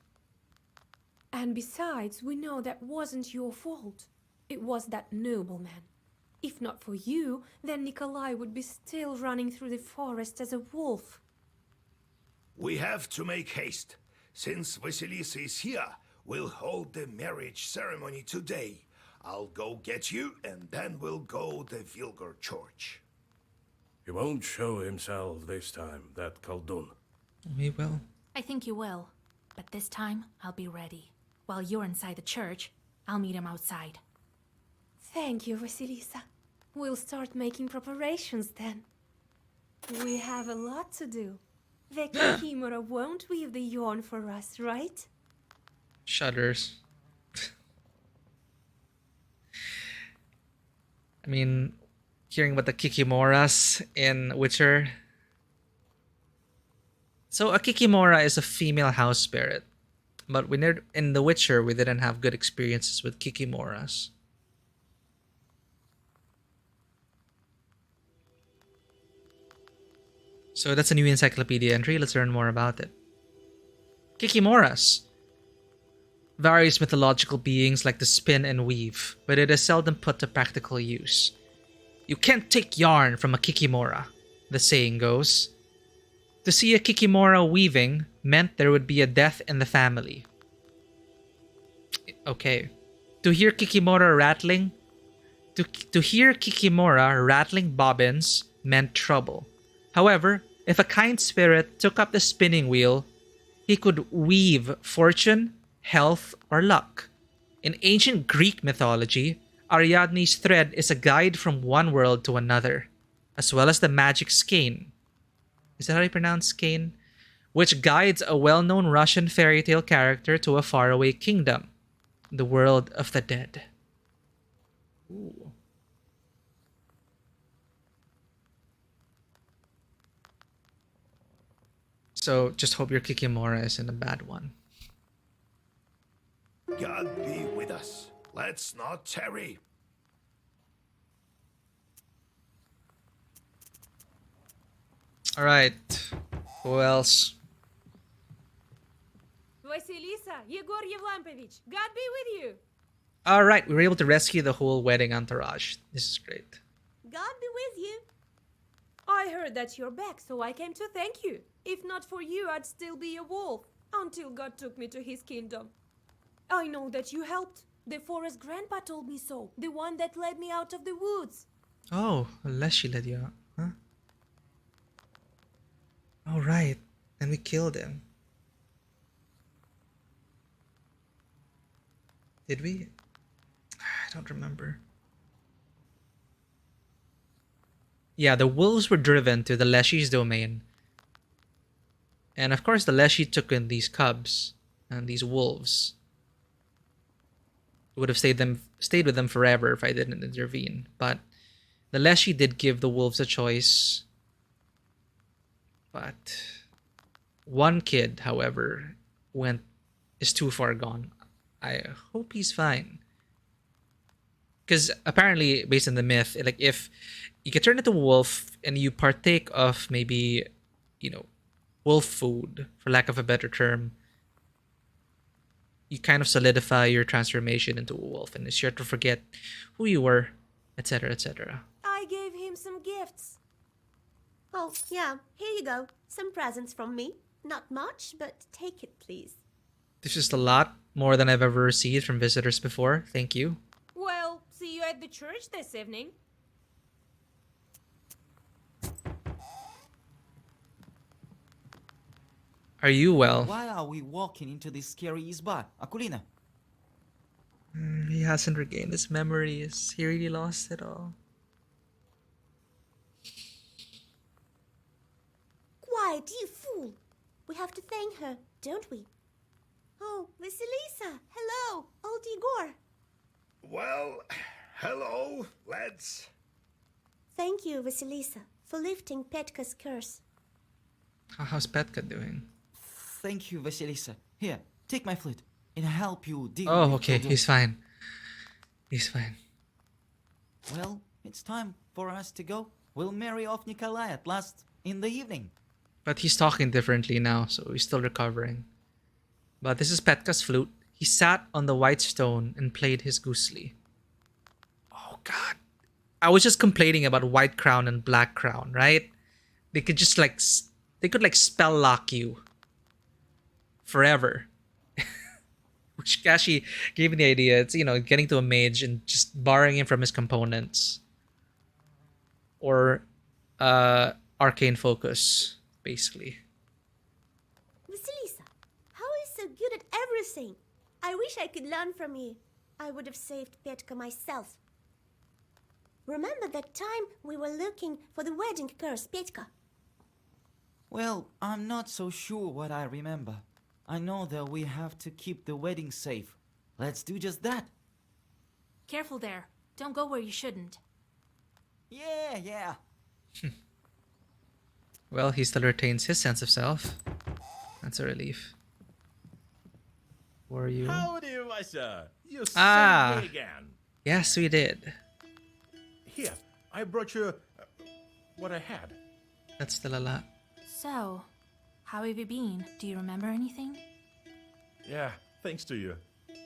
And besides, we know that wasn't your fault. It was that nobleman. If not for you, then Nikolai would be still running through the forest as a wolf. We have to make haste. Since Vasilisa is here, we'll hold the marriage ceremony today. I'll go get you, and then we'll go to Vilgar Church. He won't show himself this time, that Khaldun. We will. I think you will. But this time, I'll be ready. While you're inside the church, I'll meet him outside. Thank you, Vasilisa. We'll start making preparations then. We have a lot to do. The Kikimora won't weave the yarn for us, right? Shudders. I mean, hearing about the Kikimoras in Witcher. So a Kikimora is a female house spirit. But in The Witcher, we didn't have good experiences with Kikimoras. So that's a new encyclopedia entry. Let's learn more about it. Kikimoras. Various mythological beings like to spin and weave, but it is seldom put to practical use. You can't take yarn from a Kikimora, the saying goes. To see a Kikimora weaving meant there would be a death in the family. Okay. To hear Kikimora rattling bobbins meant trouble. However, if a kind spirit took up the spinning wheel, he could weave fortune, health, or luck. In ancient Greek mythology, Ariadne's thread is a guide from one world to another, as well as the magic skein. Is that how you pronounce skein? Which guides a well-known Russian fairy tale character to a faraway kingdom, the world of the dead. Ooh. So just hope your Kikimora isn't a bad one. God be with us. Let's not tarry. Alright. Who else? Vasilisa, Yegor Yevlampovich, God be with you. Alright, we were able to rescue the whole wedding entourage. This is great. God be with you. I heard that you're back, so I came to thank you. If not for you, I'd still be a wolf, until God took me to his kingdom. I know that you helped. The forest grandpa told me so. The one that led me out of the woods. Oh, unless she led you out. Huh? Oh, right. And we killed him. Did we? I don't remember. Yeah, the wolves were driven to the Leshy's domain. And of course, the Leshy took in these cubs and these wolves. Would have stayed with them forever if I didn't intervene. But the Leshy did give the wolves a choice. But one kid, however, is too far gone. I hope he's fine. Because apparently, based on the myth, like if you get turned into a wolf and you partake of maybe, wolf food, for lack of a better term, you kind of solidify your transformation into a wolf and it's sure to forget who you were, etc., etc. I gave him some gifts. Oh, yeah, here you go. Some presents from me. Not much, but take it, please. This is a lot more than I've ever received from visitors before. Thank you. Well, see you at the church this evening. Are you well? Why are we walking into this scary izba, Akulina? He hasn't regained his memories. He really lost it all. Quiet, you fool! We have to thank her, don't we? Oh, Vasilisa! Hello, old Igor! Well, hello, lads. Thank you, Vasilisa, for lifting Petka's curse. How's Petka doing? Thank you, Vasilisa. Here, take my flute and help you deal Oh, with okay. Khaldun. He's fine. He's fine. Well, it's time for us to go. We'll marry off Nikolai at last in the evening. But he's talking differently now, so he's still recovering. But this is Petka's flute. He sat on the white stone and played his gusli. Oh, God. I was just complaining about white crown and black crown, right? They could just spell lock you forever. which actually gave me the idea. It's, you know, getting to a mage and just borrowing him from his components. Or arcane focus, basically. Vasilisa, how are you so good at everything? I wish I could learn from you. I would have saved Petka myself. Remember that time we were looking for the wedding curse, Petka? Well, I'm not so sure what I remember. I know that we have to keep the wedding safe. Let's do just that. Careful there. Don't go where you shouldn't. Yeah. Well, he still retains his sense of self. That's a relief. Who are you? Howdy, Vasa. You Ah. saved me again. Yes, we did. Here, I brought you what I had. That's still a lot. So, how have you been? Do you remember anything? Yeah, thanks to you.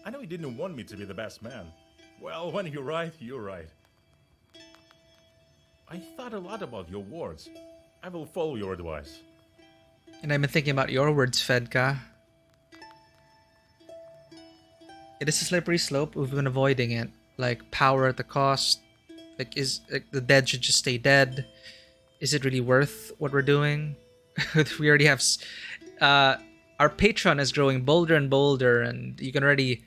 I know you didn't want me to be the best man. Well, when you're right, you're right. I thought a lot about your words. I will follow your advice. And I've been thinking about your words, Fedka. It is a slippery slope. We've been avoiding it. Like, power at the cost. Like, the dead should just stay dead. Is it really worth what we're doing? We already have... our patron is growing bolder and bolder, and you can already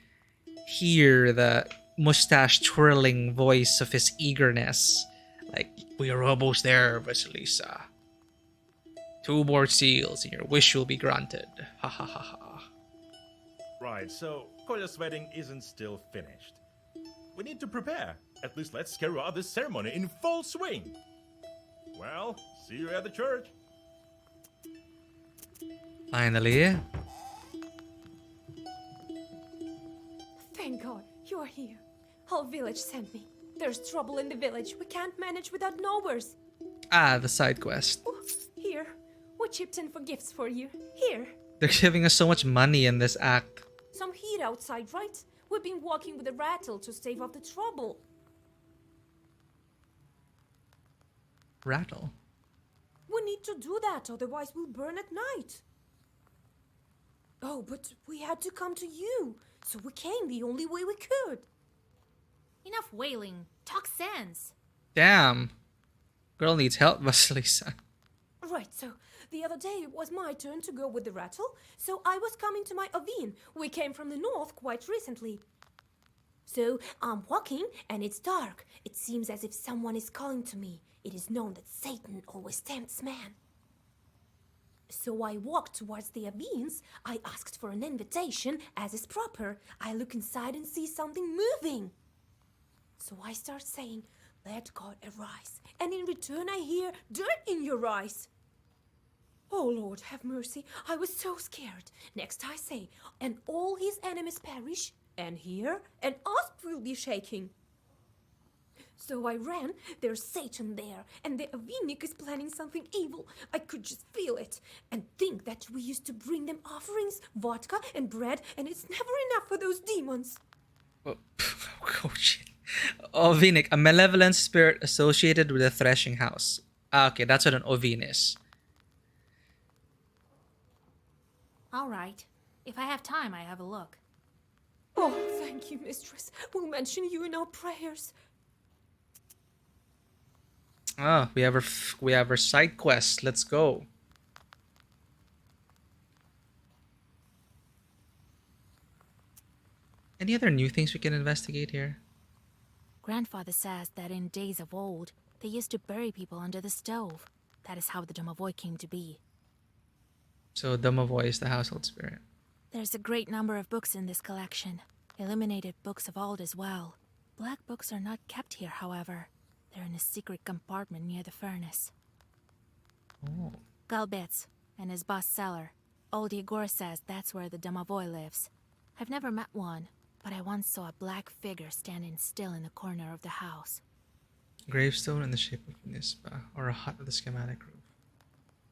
hear the mustache twirling voice of his eagerness. Like, we are almost there, Vasilisa. 2 more seals and your wish will be granted. Ha ha ha ha. Right, so Kolya's wedding isn't still finished. We need to prepare. At least let's carry out this ceremony in full swing. Well, see you at the church. Finally. Thank God, you're here. Whole village sent me. There's trouble in the village. We can't manage without knowers. Ah, the side quest. Oh, here. We chipped in for gifts for you. Here. They're giving us so much money in this act. Some heat outside, right? We've been walking with a rattle to stave off the trouble. Rattle. We need to do that, otherwise we'll burn at night. Oh, but we had to come to you, so we came the only way we could. Enough wailing. Talk sense. Damn. Girl needs help, Vasilisa. Right, so the other day it was my turn to go with the rattle, so I was coming to my ovine. We came from the north quite recently. So I'm walking and it's dark. It seems as if someone is calling to me. It is known that Satan always tempts man. So I walked towards the avines. I asked for an invitation, as is proper. I look inside and see something moving. So I start saying, "Let God arise." And in return I hear, "Dirt in your eyes." Oh Lord, have mercy. I was so scared. Next I say, "And all his enemies perish, and here an asp will be shaking." So I ran, there's Satan there, and the Avinik is planning something evil. I could just feel it. And think that we used to bring them offerings, vodka and bread, and it's never enough for those demons. Oh, oh shit. Ovinik, a malevolent spirit associated with the threshing house. Ah, okay, that's what an Ovin is. All right. If I have time, I have a look. Oh, thank you, mistress. We'll mention you in our prayers. Ah, we have our side quest. Let's go. Any other new things we can investigate here? Grandfather says that in days of old, they used to bury people under the stove. That is how the Domovoy came to be. So Domovoy is the household spirit. There's a great number of books in this collection. Illuminated books of old as well. Black books are not kept here, however. They're in a secret compartment near the furnace. Oh. Galbets and his boss cellar. Old Igor says that's where the Domovoy lives. I've never met one, but I once saw a black figure standing still in the corner of the house. Gravestone in the shape of a nispa, or a hut with a schematic roof.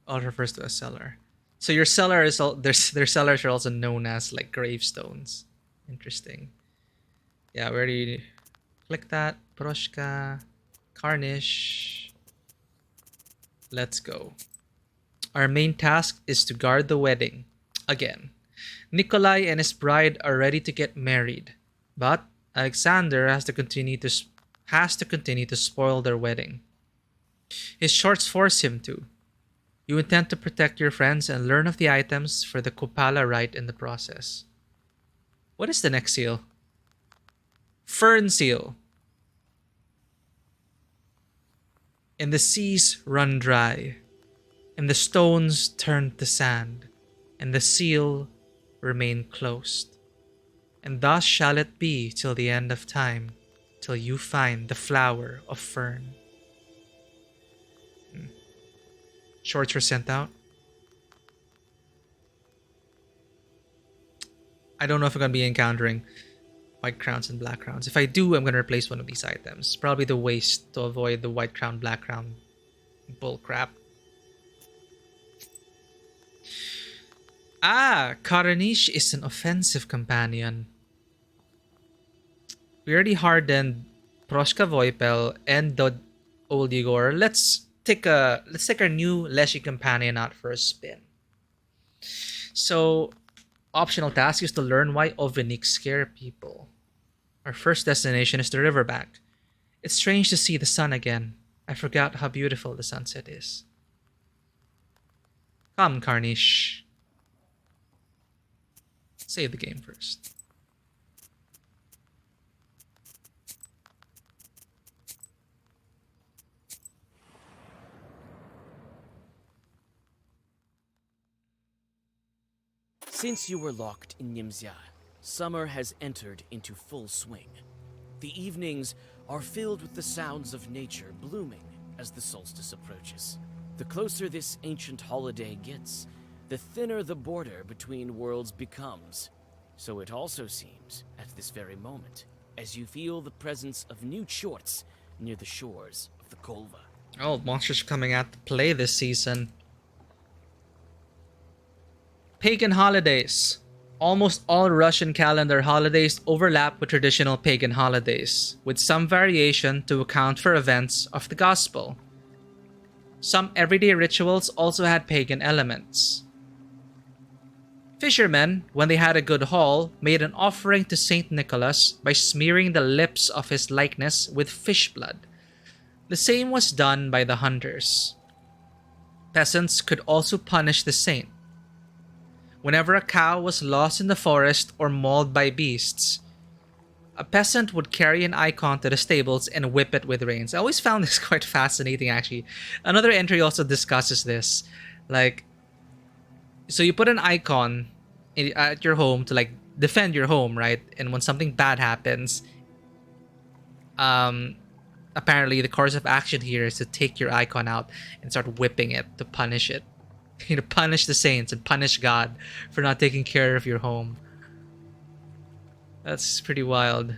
All refers to a cellar. So your cellar is all their cellars are also known as like gravestones. Interesting. Yeah, we already click that. Proshka, Karnish. Let's go. Our main task is to guard the wedding. Again. Nikolai and his bride are ready to get married, but Alexander has to continue to spoil their wedding. His shorts force him to. You intend to protect your friends and learn of the items for the Kupala rite in the process. What is the next seal? Fern seal. And the seas run dry, and the stones turn to sand, and the seal remain closed. And thus shall it be till the end of time, till you find the flower of fern. Shorts were sent out. I don't know if I'm going to be encountering white crowns and black crowns. If I do, I'm going to replace one of these items. Probably the waist to avoid the white crown, black crown bull crap. Ah, Karanish is an offensive companion. We already hardened Proshka Voipel and the Old Igor. Let's take our new Leshy companion out for a spin. So, optional task is to learn why Oveniks scare people. Our first destination is the riverbank. It's strange to see the sun again. I forgot how beautiful the sunset is. Come, Karnish. Save the game first. Since you were locked in Nimzia, summer has entered into full swing. The evenings are filled with the sounds of nature blooming as the solstice approaches. The closer this ancient holiday gets, the thinner the border between worlds becomes. So it also seems at this very moment, as you feel the presence of new chorts near the shores of the Kolva. Oh, monsters coming out to play this season. Pagan holidays. Almost all Russian calendar holidays overlap with traditional pagan holidays, with some variation to account for events of the Gospel. Some everyday rituals also had pagan elements. Fishermen, when they had a good haul, made an offering to Saint Nicholas by smearing the lips of his likeness with fish blood. The same was done by the hunters. Peasants could also punish the saint. Whenever a cow was lost in the forest or mauled by beasts, a peasant would carry an icon to the stables and whip it with reins. I always found this quite fascinating, actually. Another entry also discusses this. Like, so you put an icon at your home to like defend your home, right? And when something bad happens, apparently the course of action here is to take your icon out and start whipping it to punish it. You know, punish the saints and punish God for not taking care of your home. That's pretty wild.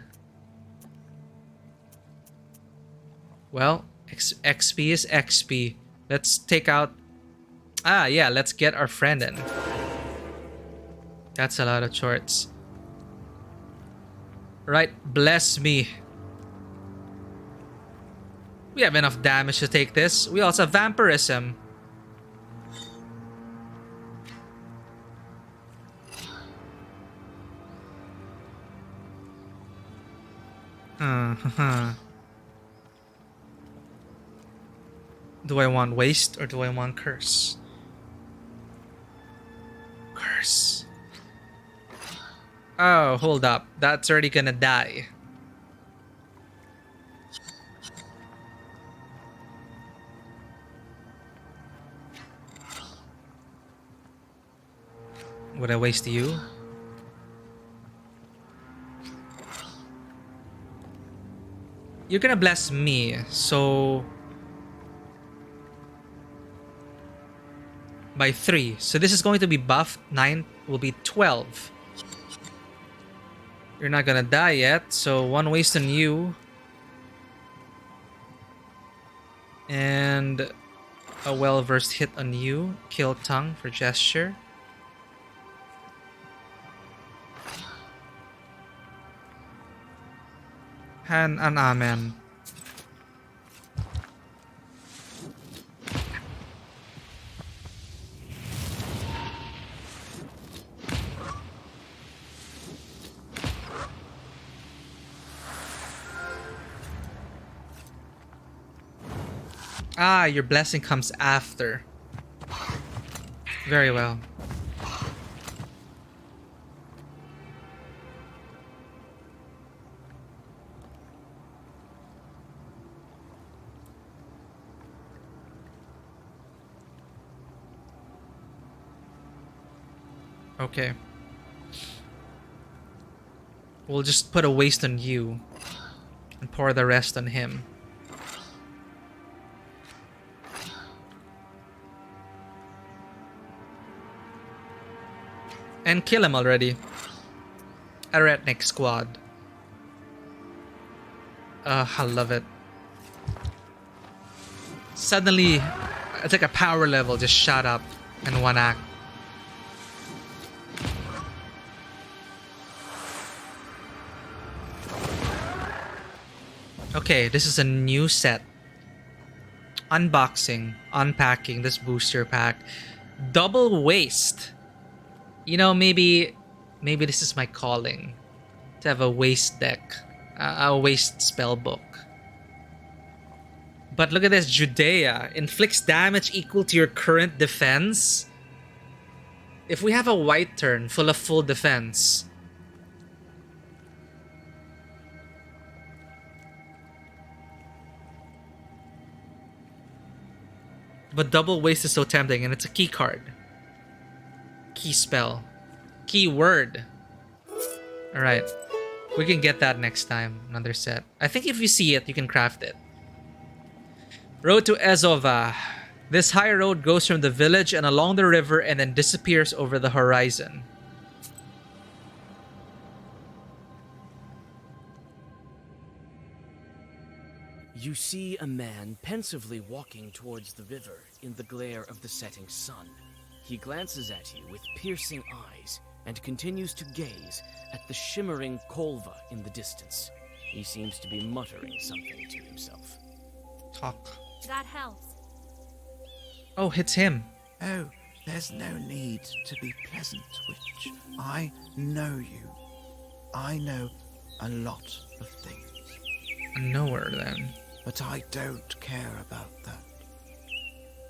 Well, XP is XP. Let's take out... Ah, yeah, let's get our friend in. That's a lot of shorts. Right, bless me. We have enough damage to take this. We also have vampirism. Do I want waste or do I want curse? Curse. Oh, hold up. That's already gonna die. Would I waste you? You're gonna bless me, so... by 3. So this is going to be buffed. 9 will be 12. You're not gonna die yet, so 1 waste on you. And a well-versed hit on you. Kill tongue for gesture. And an amen. Ah, your blessing comes after. Very well. Okay. We'll just put a waste on you and pour the rest on him. And kill him already. A redneck squad. I love it. Suddenly, it's like a power level just shot up in one act. Okay, this is a new set. Unboxing, unpacking this booster pack. Double waste. You know, maybe this is my calling. To have a waste deck. A waste spell book. But look at this, Judea. Inflicts damage equal to your current defense. If we have a white turn full of full defense, but double waste is so tempting, and it's a key card. Key spell. Key word. Alright. We can get that next time. Another set. I think if you see it, you can craft it. Road to Ezova. This high road goes from the village and along the river and then disappears over the horizon. You see a man pensively walking towards the river in the glare of the setting sun. He glances at you with piercing eyes and continues to gaze at the shimmering Kolva in the distance. He seems to be muttering something to himself. Talk. That helps. Oh, hits him. Oh, there's no need to be pleasant, Witch. I know you. I know a lot of things. A knower, then. But I don't care about that.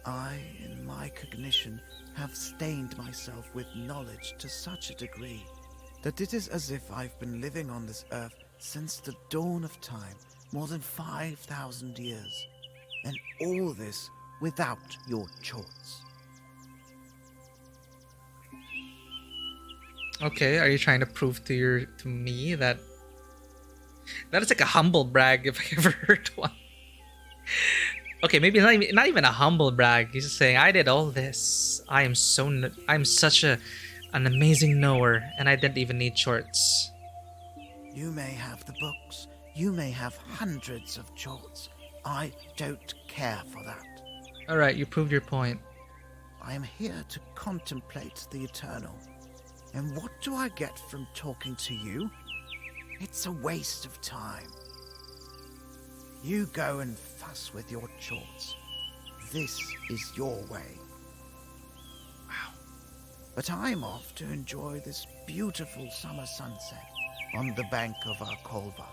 I, in my cognition, have stained myself with knowledge to such a degree that it is as if I've been living on this earth since the dawn of time, more than 5,000 years. And all this without your choice. Okay, are you trying to prove to me that is like a humble brag if I ever heard one? Okay, maybe not even a humble brag. He's just saying, I did all this. I'm such an amazing knower, and I didn't even need shorts. You may have the books. You may have hundreds of shorts. I don't care for that. Alright, you proved your point. I am here to contemplate the eternal. And what do I get from talking to you? It's a waste of time. You go and fuss with your chores. This is your way. Wow. But I'm off to enjoy this beautiful summer sunset on the bank of our Kolva.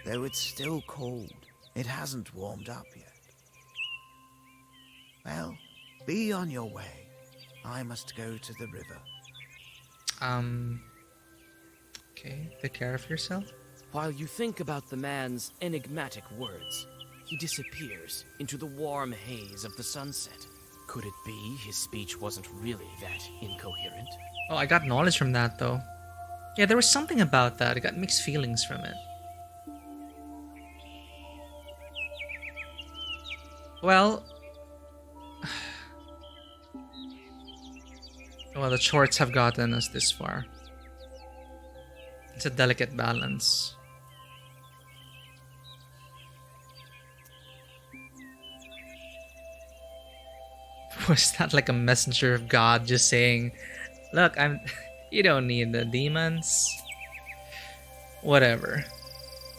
Though it's still cold, it hasn't warmed up yet. Well, be on your way. I must go to the river. Okay, take care of yourself. While you think about the man's enigmatic words, he disappears into the warm haze of the sunset. Could it be his speech wasn't really that incoherent? Oh, I got knowledge from that, though. Yeah, there was something about that. I got mixed feelings from it. Well... Well, the shorts have gotten us this far. It's a delicate balance. Was that like a messenger of God just saying, look, you don't need the demons. Whatever.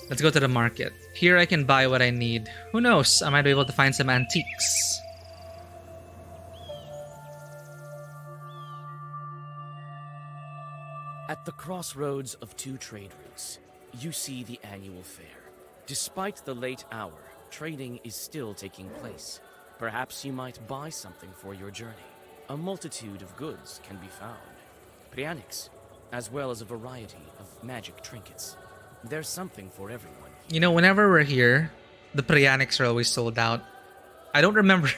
Let's go to the market. Here I can buy what I need. Who knows, I might be able to find some antiques. At the crossroads of two trade routes, you see the annual fair. Despite the late hour, trading is still taking place. Perhaps you might buy something for your journey. A multitude of goods can be found. Prianics, as well as a variety of magic trinkets. There's something for everyone. You know, whenever we're here, the Prianics are always sold out. I don't remember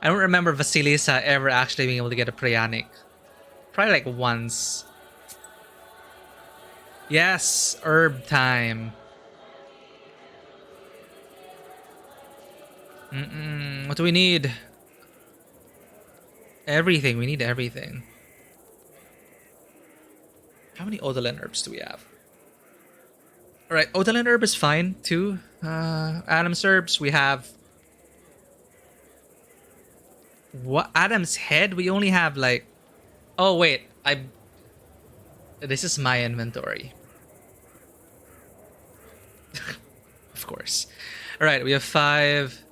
I don't remember Vasilisa ever actually being able to get a Prianic. Probably like once. Yes, herb time. What do we need? Everything. We need everything. How many Odalin herbs do we have? Alright, Odalin herb is fine too. Adam's herbs, we have... What? Adam's head? We only have like... Oh wait, this is my inventory. Of course. Alright, we have 5.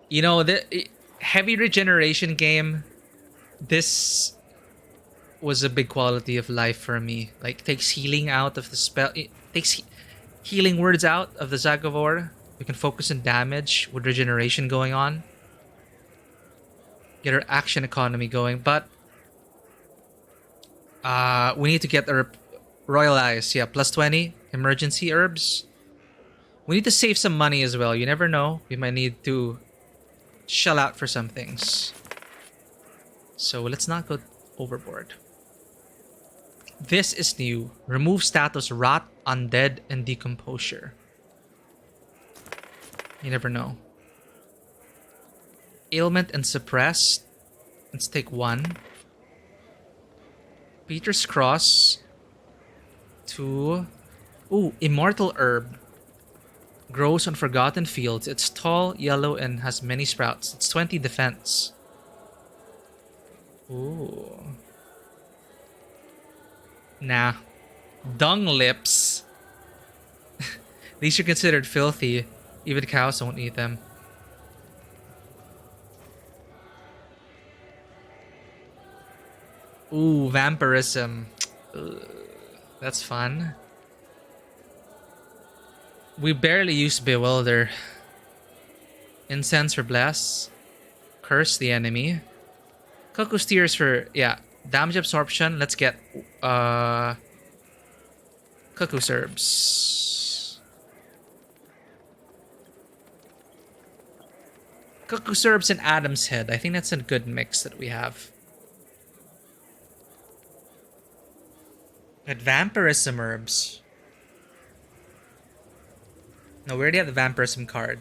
You know, the heavy regeneration game, this was a big quality of life for me. Like, takes healing out of the spell. It takes healing words out of the Zagavor. We can focus on damage with regeneration going on. Get our action economy going, but we need to get our Royal Eyes. Yeah, plus 20 emergency herbs. We need to save some money as well. You never know. We might need to shell out for some things. So let's not go overboard. This is new. Remove status Rot, Undead, and Decomposure. You never know. Ailment and Suppressed. Let's take 1. Peter's Cross. 2. Ooh, Immortal Herb. Grows on forgotten fields. It's tall, yellow, and has many sprouts. It's 20 defense. Ooh. Nah. Dung lips. These are considered filthy. Even cows won't eat them. Ooh, vampirism. That's fun. We barely use Bewilder. Incense for Bless. Curse the enemy. Cuckoo's Tears for, yeah, damage absorption. Let's get Cuckoo's Herbs. Cuckoo's Herbs and Adam's Head. I think that's a good mix that we have. But Vampirism Herbs. No, we already have the Vampirism card.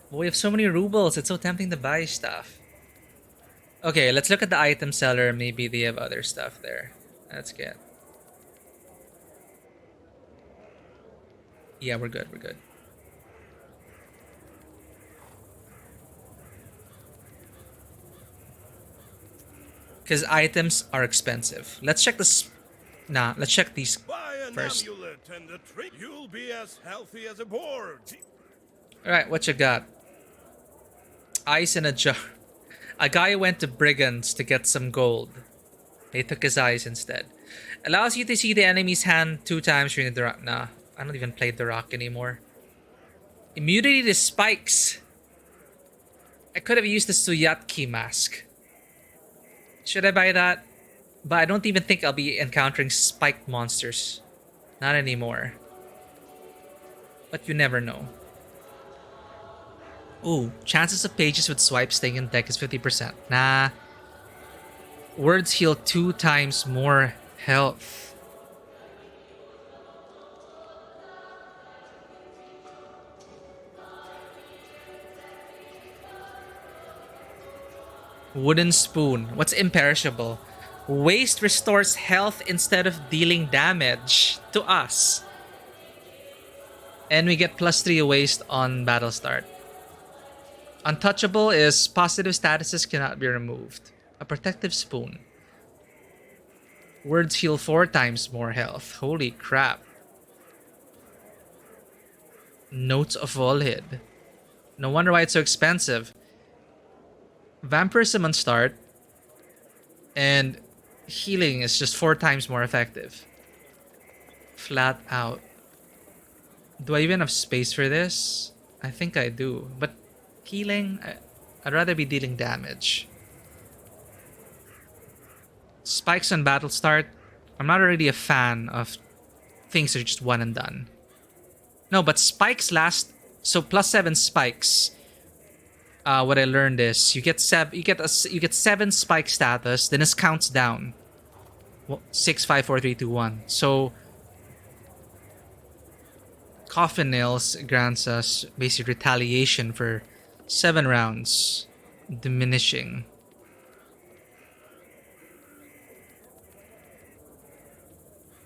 But we have so many rubles. It's so tempting to buy stuff. Okay, let's look at the item seller. Maybe they have other stuff there. Let's get. Yeah, we're good. We're good. Because items are expensive. Let's check this. Nah, let's check these first. And the trick, you'll be as healthy as a boar. Alright, what you got? Ice in a jar. A guy went to brigands to get some gold. They took his eyes instead. Allows you to see the enemy's hand 2 times during the rock. Nah, I don't even play the rock anymore. Immunity to spikes. I could have used the Suyatki mask. Should I buy that? But I don't even think I'll be encountering spiked monsters. Not anymore. But you never know. Ooh, chances of pages with swipes staying in deck is 50%. Nah. Words heal 2 times more health. Wooden Spoon. What's imperishable? Waste restores health instead of dealing damage to us. And we get +3 waste on battle start. Untouchable is positive statuses cannot be removed. A protective spoon. Words heal 4 times more health. Holy crap. Notes of Volhid. No wonder why it's so expensive. Vampirism on start. And healing is just 4 times more effective. Flat out. Do I even have space for this? I think I do. But healing, I'd rather be dealing damage. Spikes on battle start. I'm not really a fan of things that are just one and done. No, but spikes last. So +7 spikes. What I learned is you get 7 spike status. Then it counts down. 6, 5, 4, 3, 2, 1. So Coffin Nails grants us basic retaliation for 7 rounds, diminishing.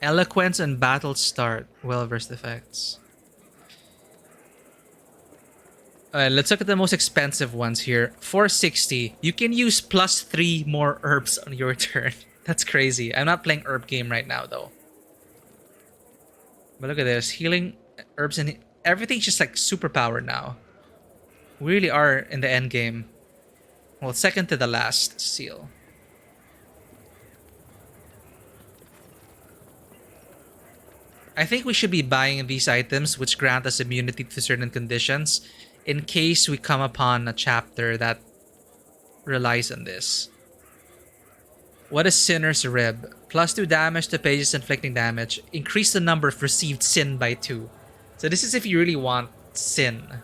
Eloquence and battle start. Well-versed effects. Alright, let's look at the most expensive ones here. 460. You can use +3 more herbs on your turn. That's crazy. I'm not playing herb game right now though. But look at this. Healing herbs and everything's just like superpowered now. We really are in the end game. Well, second to the last seal. I think we should be buying these items which grant us immunity to certain conditions in case we come upon a chapter that relies on this. What is Sinner's Rib? +2 damage to pages inflicting damage. Increase the number of received sin by 2. So this is if you really want sin.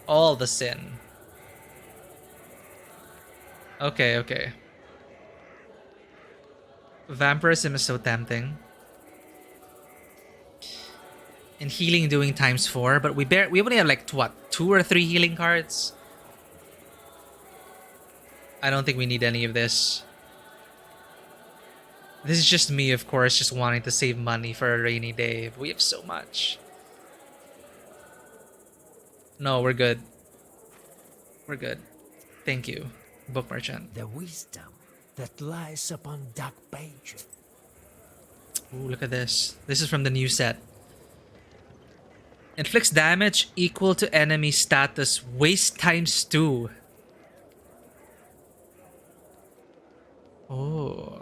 All the sin. Okay, okay. Vampirism is so tempting. And healing doing ×4, but we only have like what, 2 or 3 healing cards? I don't think we need any of this. This is just me, of course, just wanting to save money for a rainy day. But we have so much. No, we're good. We're good. Thank you, book merchant. The wisdom that lies upon dark pages. Ooh, look at this. This is from the new set. Inflicts damage equal to enemy status waste ×2. Oh.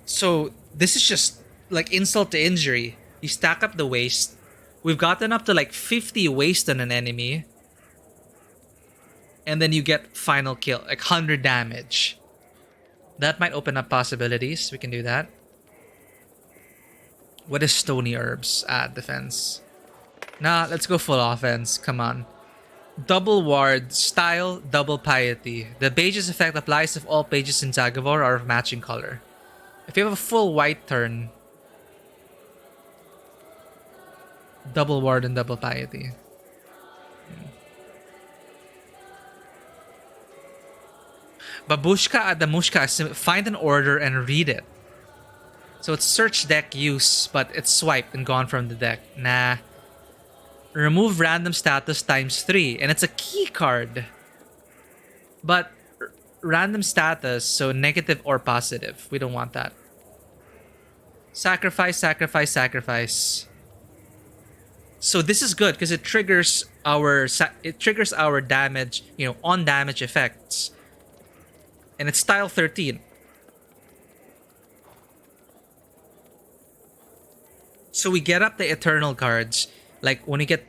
So this is just like insult to injury. You stack up the waste. We've gotten up to like 50 waste on an enemy. And then you get final kill, like 100 damage. That might open up possibilities. We can do that. What is Stony Herbs? Defense. Nah, let's go full offense. Come on. Double Ward, Style, Double Piety. The Page's effect applies if all pages in Zagavor are of matching color. If you have a full white turn, Double Ward and Double Piety. Babushka Adamushka, find an order and read it. So it's search deck use, but it's swiped and gone from the deck. Nah. Remove random status ×3, and it's a key card. But random status, so negative or positive. We don't want that. Sacrifice, sacrifice, sacrifice. So this is good because it triggers our damage, on damage effects. And it's style 13. So we get up the eternal cards. Like when you get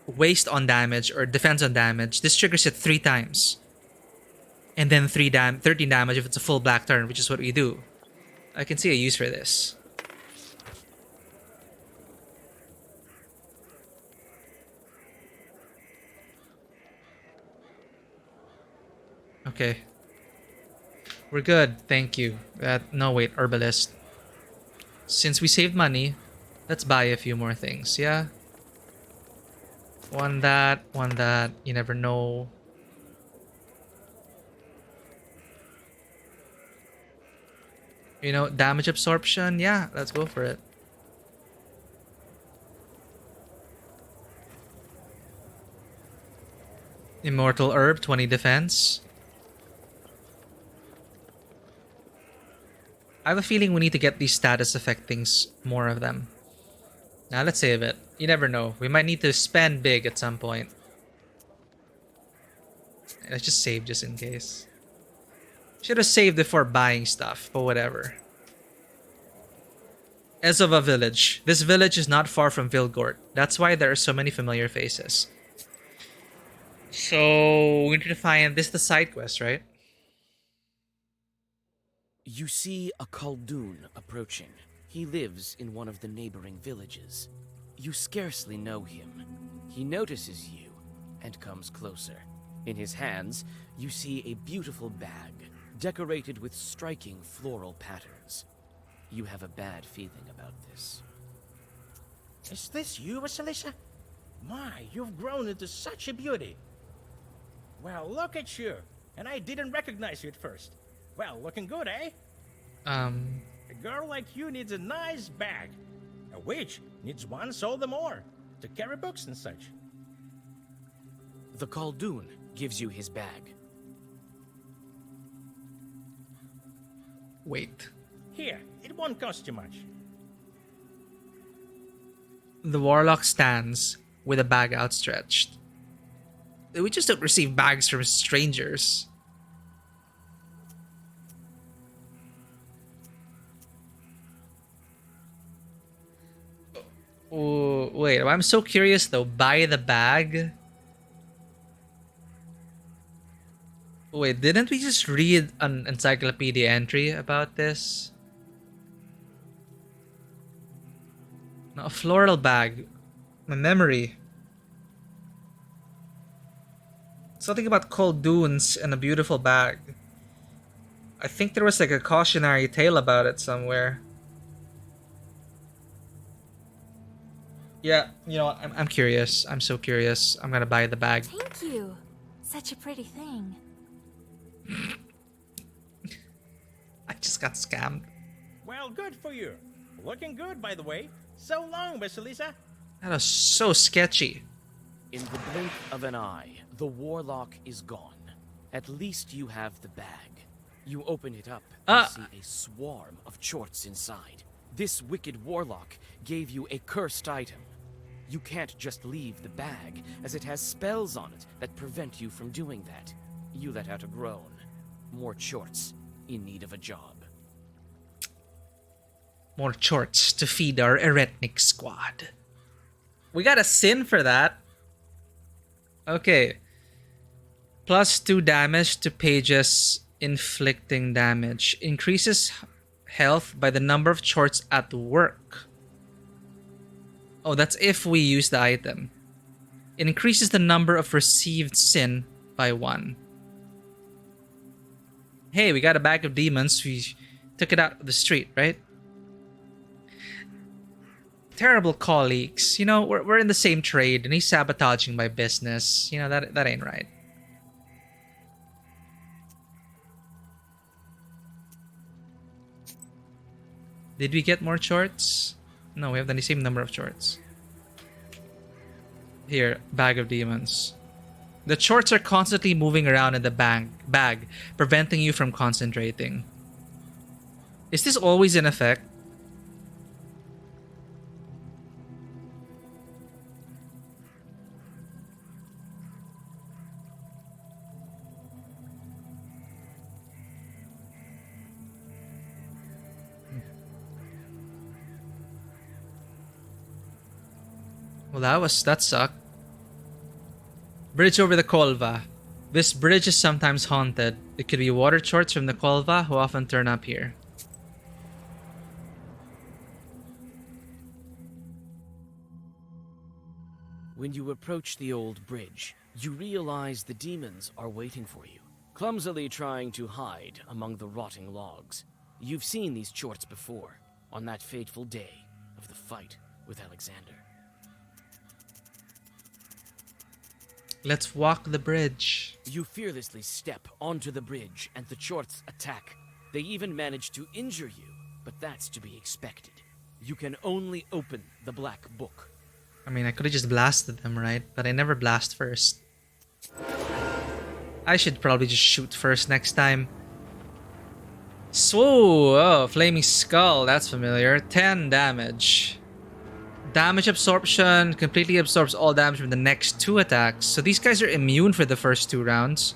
waste on damage or defense on damage, this triggers it 3 times. And then 13 damage if it's a full black turn, which is what we do. I can see a use for this. Okay. We're good, thank you. No, wait, Herbalist. Since we saved money, let's buy a few more things, yeah? One that, you never know. Damage absorption, yeah, let's go for it. Immortal Herb, 20 defense. I have a feeling we need to get these status effect things, more of them. Now let's save it. You never know. We might need to spend big at some point. Let's just save just in case. Should have saved before buying stuff, but whatever. Ezova village. This village is not far from Vilgort. That's why there are so many familiar faces. So we need to find this is the side quest, right? You see a Khaldun approaching. He lives in one of the neighboring villages. You scarcely know him. He notices you and comes closer. In his hands, you see a beautiful bag, decorated with striking floral patterns. You have a bad feeling about this. Is this you, Vasilisa? My, you've grown into such a beauty. Well, look at you. And I didn't recognize you at first. Well, looking good, eh? A girl like you needs a nice bag. A witch needs one all the more, to carry books and such. The Khaldun gives you his bag. Wait. Here, it won't cost you much. The warlock stands with a bag outstretched. We just don't receive bags from strangers. Oh, wait, I'm so curious though. Buy the bag? Wait, didn't we just read an encyclopedia entry about this? No, a floral bag. My memory. Something about cold dunes and a beautiful bag. I think there was like a cautionary tale about it somewhere. Yeah, you know, I'm curious. I'm so curious. I'm gonna buy the bag. Thank you. Such a pretty thing. I just got scammed. Well, good for you. Looking good, by the way. So long, Vasilisa. That was so sketchy. In the blink of an eye, the warlock is gone. At least you have the bag. You open it up and see a swarm of chorts inside. This wicked warlock gave you a cursed item. You can't just leave the bag, as it has spells on it that prevent you from doing that. You let out a groan. More chorts in need of a job. More chorts to feed our Eretnik squad. We got a sin for that. Okay. +2 damage to pages inflicting damage. Increases health by the number of chorts at work. Oh, that's if we use the item. It increases the number of received sin by 1. Hey, we got a bag of demons. We took it out of the street, right? Terrible colleagues. You know, we're in the same trade and he's sabotaging my business. You know, that ain't right. Did we get more shorts? No, we have the same number of shorts. Here, bag of demons. The shorts are constantly moving around in the bag, preventing you from concentrating. Is this always in effect? Well, that sucked. Bridge over the Kolva. This bridge is sometimes haunted. It could be water chorts from the Kolva who often turn up here. When you approach the old bridge, you realize the demons are waiting for you, clumsily trying to hide among the rotting logs. You've seen these chorts before, on that fateful day of the fight with Alexander. Let's walk the bridge. You fearlessly step onto the bridge and the chorts attack. They even manage to injure you, but that's to be expected. You can only open the black book. I mean, I could have just blasted them, right? But I never blast first. I should probably just shoot first next time. So, oh, Flaming Skull, that's familiar. 10 damage. Damage absorption completely absorbs all damage from the next 2 attacks. So these guys are immune for the first 2 rounds.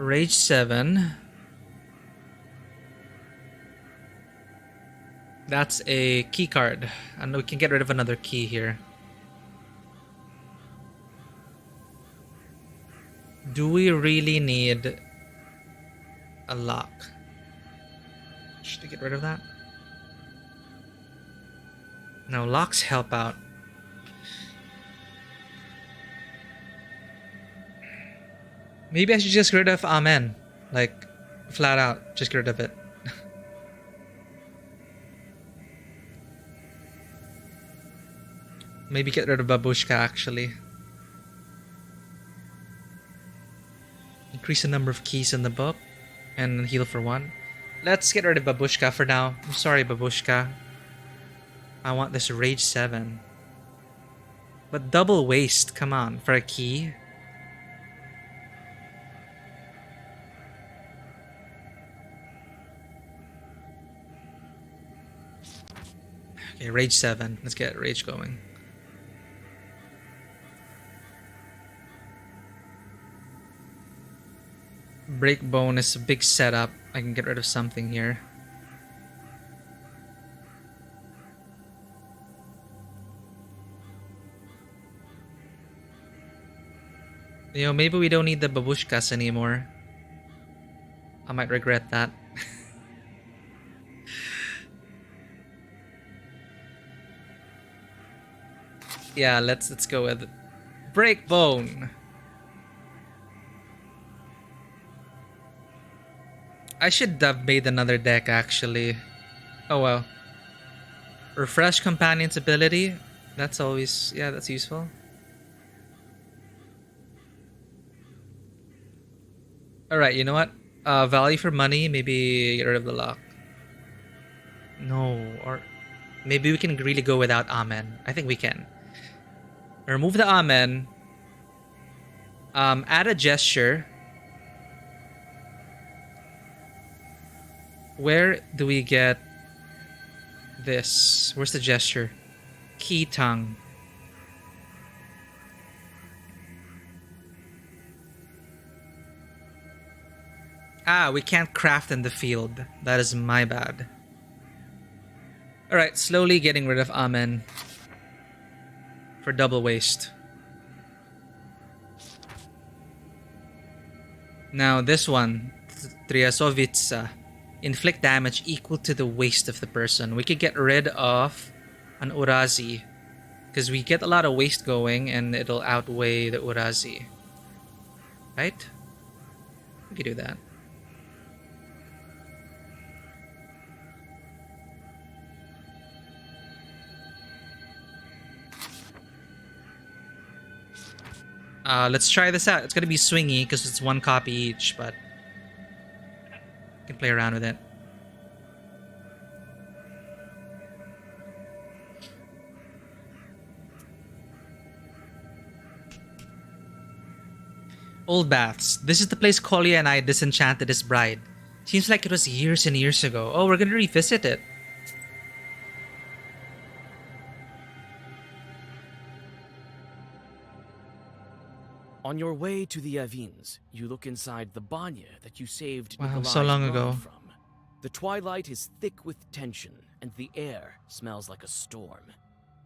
Rage 7. That's a key card. And we can get rid of another key here. Do we really need a lock? Should I get rid of that? No, locks help out. Maybe I should just get rid of Amen. Like, flat out. Just get rid of it. Maybe get rid of Babushka, actually. Increase the number of keys in the book. And heal for 1. Let's get rid of Babushka for now. I'm sorry, Babushka. I want this Rage 7. But double waste, come on, for a key. Okay, Rage 7. Let's get Rage going. Breakbone is a big setup. I can get rid of something here. You know, maybe we don't need the babushkas anymore. I might regret that. Yeah, let's go with Breakbone. I should have made another deck actually. Oh well. Refresh Companion's ability. That's always, yeah, that's useful. Alright, you know what? Value for money, maybe get rid of the lock. No, or maybe we can really go without Amen. I think we can. Remove the Amen. Add a gesture. Where do we get this? Where's the gesture? Key tongue. Ah, we can't craft in the field. That is my bad. Alright, slowly getting rid of Amen. For double waste. Now this one. Triasovitsa. Inflict damage equal to the waste of the person. We could get rid of an Urazi. Because we get a lot of waste going and it'll outweigh the Urazi. Right? We could do that. Let's try this out. It's gonna be swingy because it's 1 copy each, but you can play around with it. Old Baths. This is the place Kolya and I disenchanted his bride. Seems like it was years and years ago. Oh, we're gonna revisit it. On your way to the Avines, you look inside the banya that you saved Wow, Nikolai's so long bride ago. from. The twilight is thick with tension, and the air smells like a storm.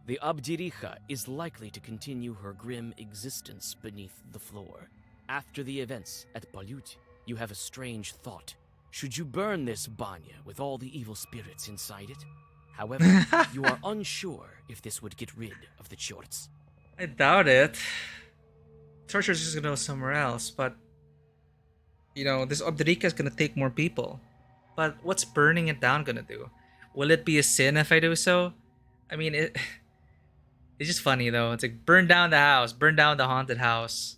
The Abdiricha is likely to continue her grim existence beneath the floor. After the events at Balut, you have a strange thought. Should you burn this banya with all the evil spirits inside it? However, you are unsure if this would get rid of the Chorts. I doubt it. Torture's just gonna go somewhere else, but you know, this Obdrika is gonna take more people. But what's burning it down gonna do? Will it be a sin if I do so? I mean, it's just funny though. It's like burn down the house, burn down the haunted house.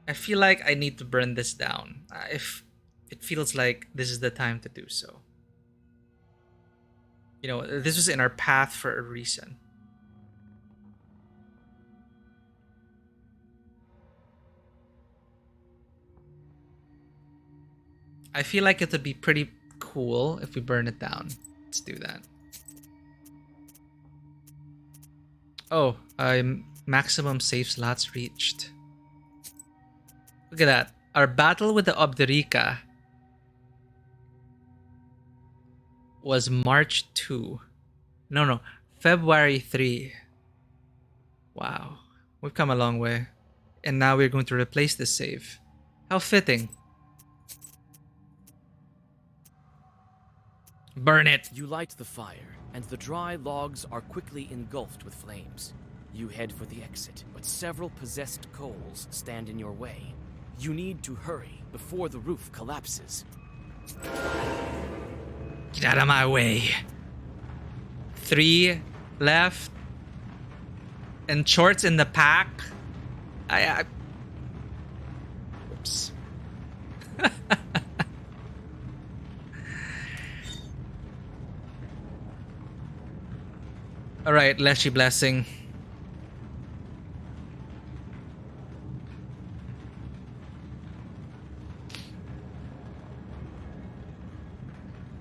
I feel like I need to burn this down. If it feels like this is the time to do so. You know, this was in our path for a reason. I feel like it would be pretty cool if we burn it down. Let's do that. Oh, maximum save slots reached. Look at that. Our battle with the Obderica was March 2. No. February 3. Wow. We've come a long way. And now we're going to replace this save. How fitting. Burn it! You light the fire, and the dry logs are quickly engulfed with flames. You head for the exit, but several possessed coals stand in your way. You need to hurry before the roof collapses. Get out of my way. 3 left. And shorts in the pack. Oops. Alright, Leshy Blessing.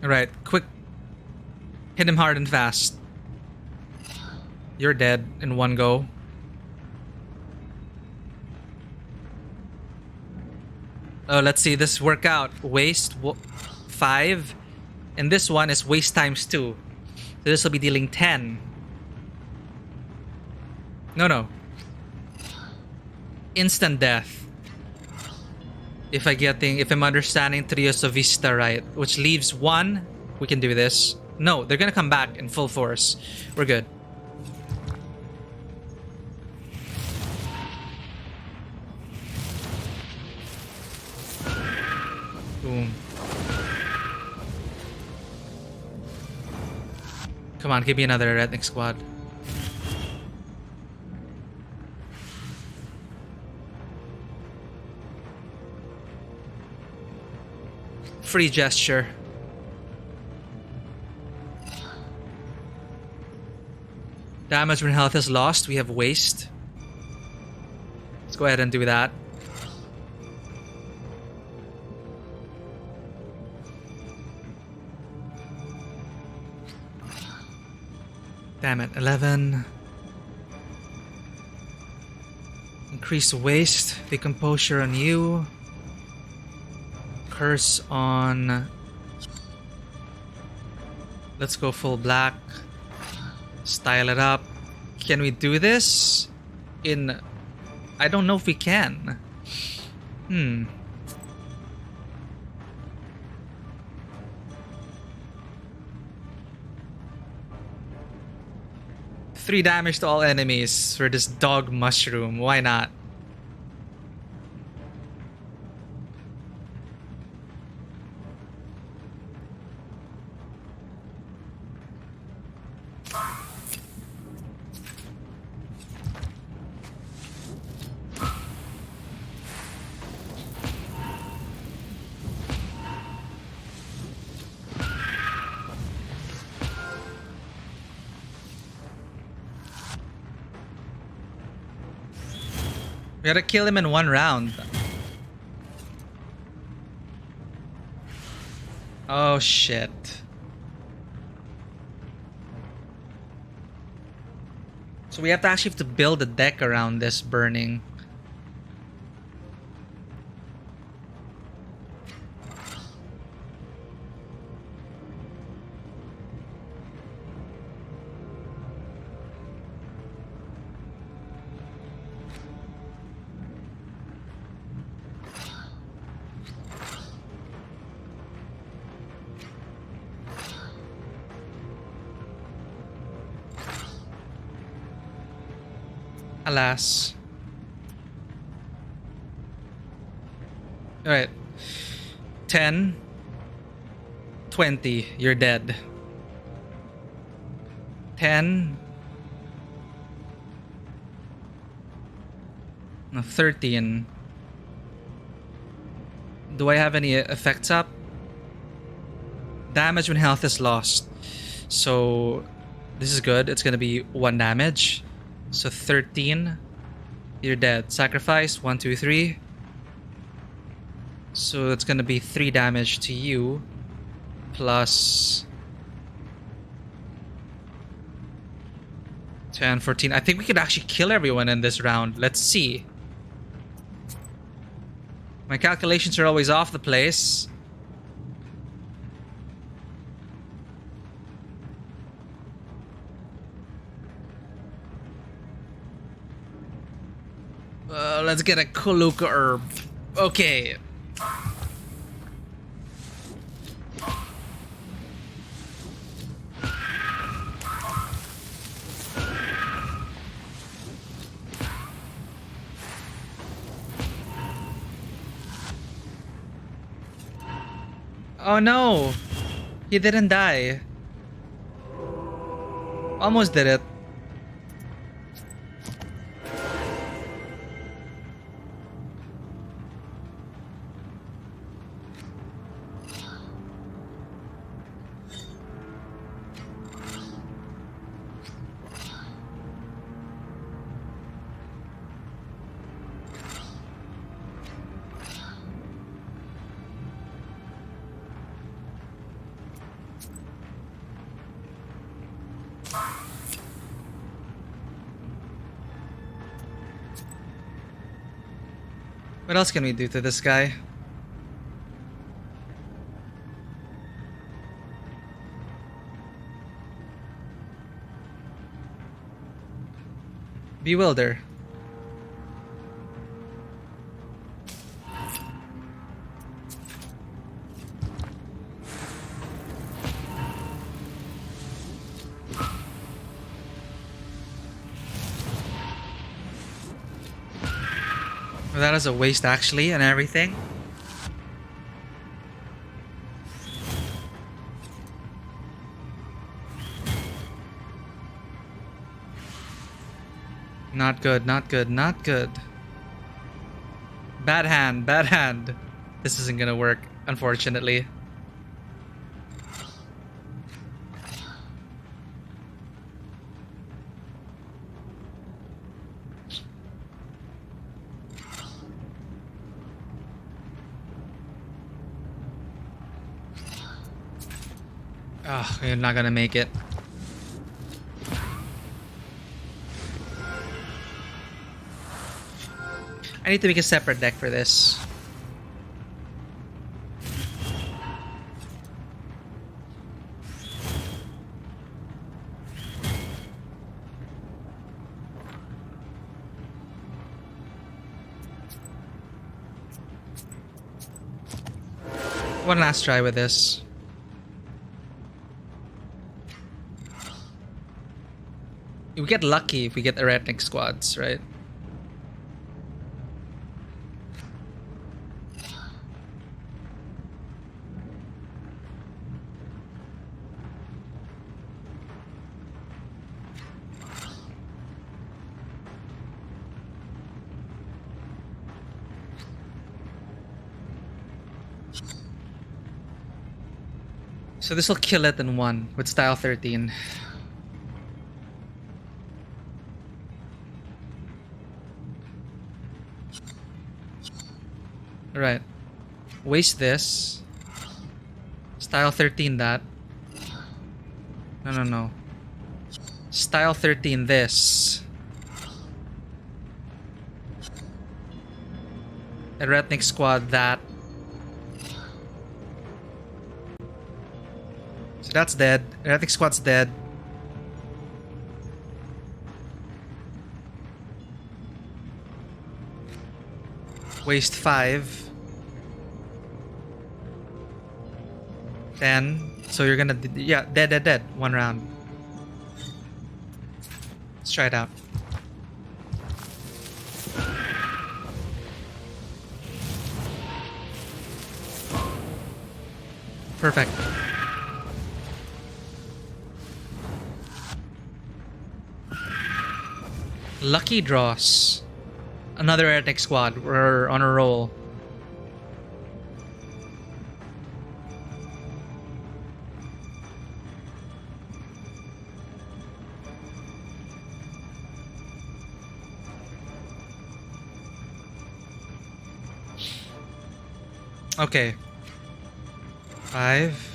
Alright, quick. Hit him hard and fast. You're dead in one go. Oh, let's see this work out. Waste 5. And this one is waste times 2. So this will be dealing 10. No. Instant death. If I'm understanding Trios of Vista right, which leaves 1, we can do this. No, they're gonna come back in full force. We're good. Boom. Come on, give me another ethnic squad. Free gesture. Damage when health is lost. We have waste. Let's go ahead and do that. Damn it, 11. Increase waste, decomposure on you. Curse on... Let's go full black. Style it up. Can we do this? I don't know if we can. 3 damage to all enemies for this dog mushroom. Why not? We gotta kill him in 1 round. Oh shit. So we have to build a deck around this burning. Alas. Alright. 10. 20. You're dead. 10. No, 13. Do I have any effects up? Damage when health is lost. So this is good. It's gonna be 1 damage. So 13. You're dead. Sacrifice. 1, 2, 3. So it's gonna be 3 damage to you. Plus 10, 14. I think we could actually kill everyone in this round. Let's see. My calculations are always off the place. Let's get a Kuluka herb. Okay. Oh no! He didn't die. Almost did it. What else can we do to this guy? Bewilder. Well, that is a waste actually, and everything. Not good, not good, not good. Bad hand, bad hand. This isn't gonna work, unfortunately. Oh, we're not gonna make it. I need to make a separate deck for this. One last try with this. We get lucky if we get erratic squads, right? So this will kill it in one with style 13. Alright. Waste this. Style 13 that. No. Style 13 this. Erratic squad that. So that's dead. Erratic squad's dead. Waste 5. 10. So you're gonna... Yeah, dead. One round. Let's try it out. Perfect. Lucky draws. Another Heretic squad. We're on a roll. Okay. 5.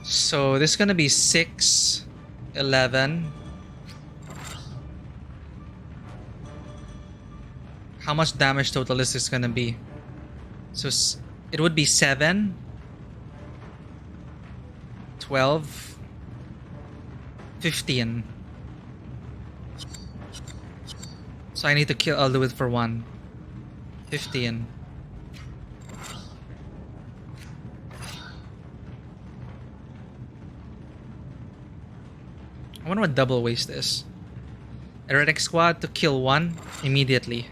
So this is gonna be 6, 11, how much damage total is this gonna be? So it would be 7, 12, 15. So I need to kill. I'll do it for 1. 15. I wonder what double waste is. Heretic squad to kill 1 immediately.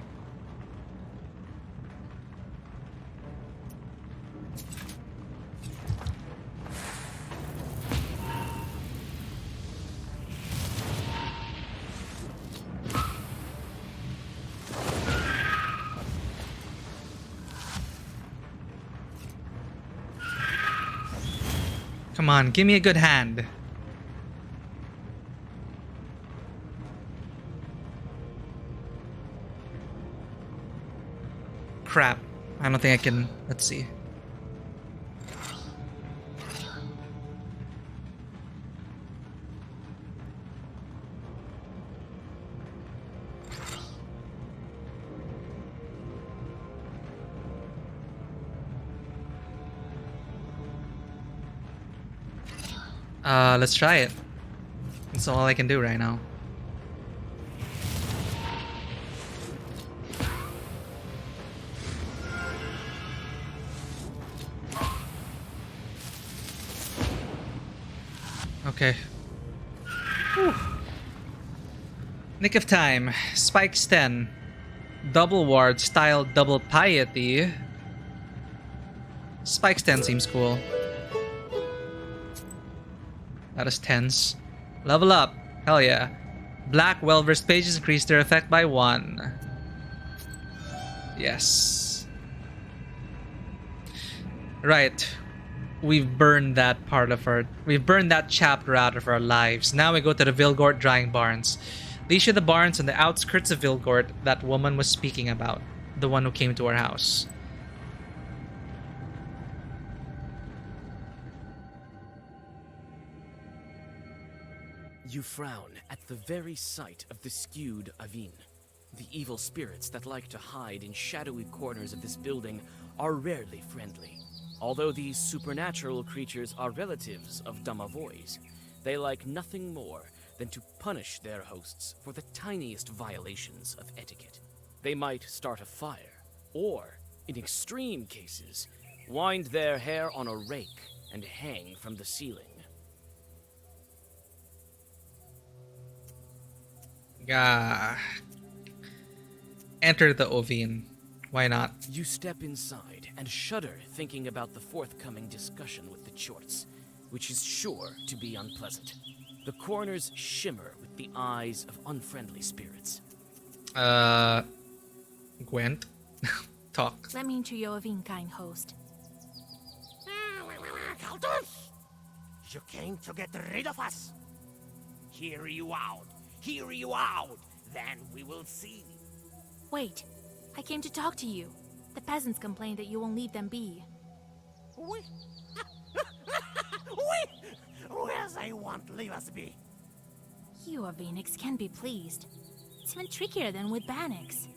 Come on, give me a good hand. Crap. I don't think I can. Let's see. Let's try it. That's all I can do right now. Okay. Whew. Nick of time. Spikes 10. Double ward style double piety. Spikes 10 seems cool. That is tense. Level up. Hell yeah. Black well-versed pages increase their effect by 1. Yes. Right. We've burned that we've burned that chapter out of our lives. Now we go to the Vilgort drying barns. These are the barns on the outskirts of Vilgort that woman was speaking about. The one who came to our house. You frown at the very sight of the skewed Avin. The evil spirits that like to hide in shadowy corners of this building are rarely friendly. Although these supernatural creatures are relatives of Damavois, they like nothing more than to punish their hosts for the tiniest violations of etiquette. They might start a fire, or, in extreme cases, wind their hair on a rake and hang from the ceiling. Enter the Ovine. Why not? You step inside and shudder thinking about the forthcoming discussion with the Chorts, which is sure to be unpleasant. The corners shimmer with the eyes of unfriendly spirits. Gwent? Talk. Let me into your Ovine, kind host. Countess! You came to get rid of us. Hear you out. Hear you out. Then we will see. Wait. I came to talk to you. The peasants complain that you won't leave them be. We? Where's I won't leave us be? You Ovinix can be pleased. It's even trickier than with Banix.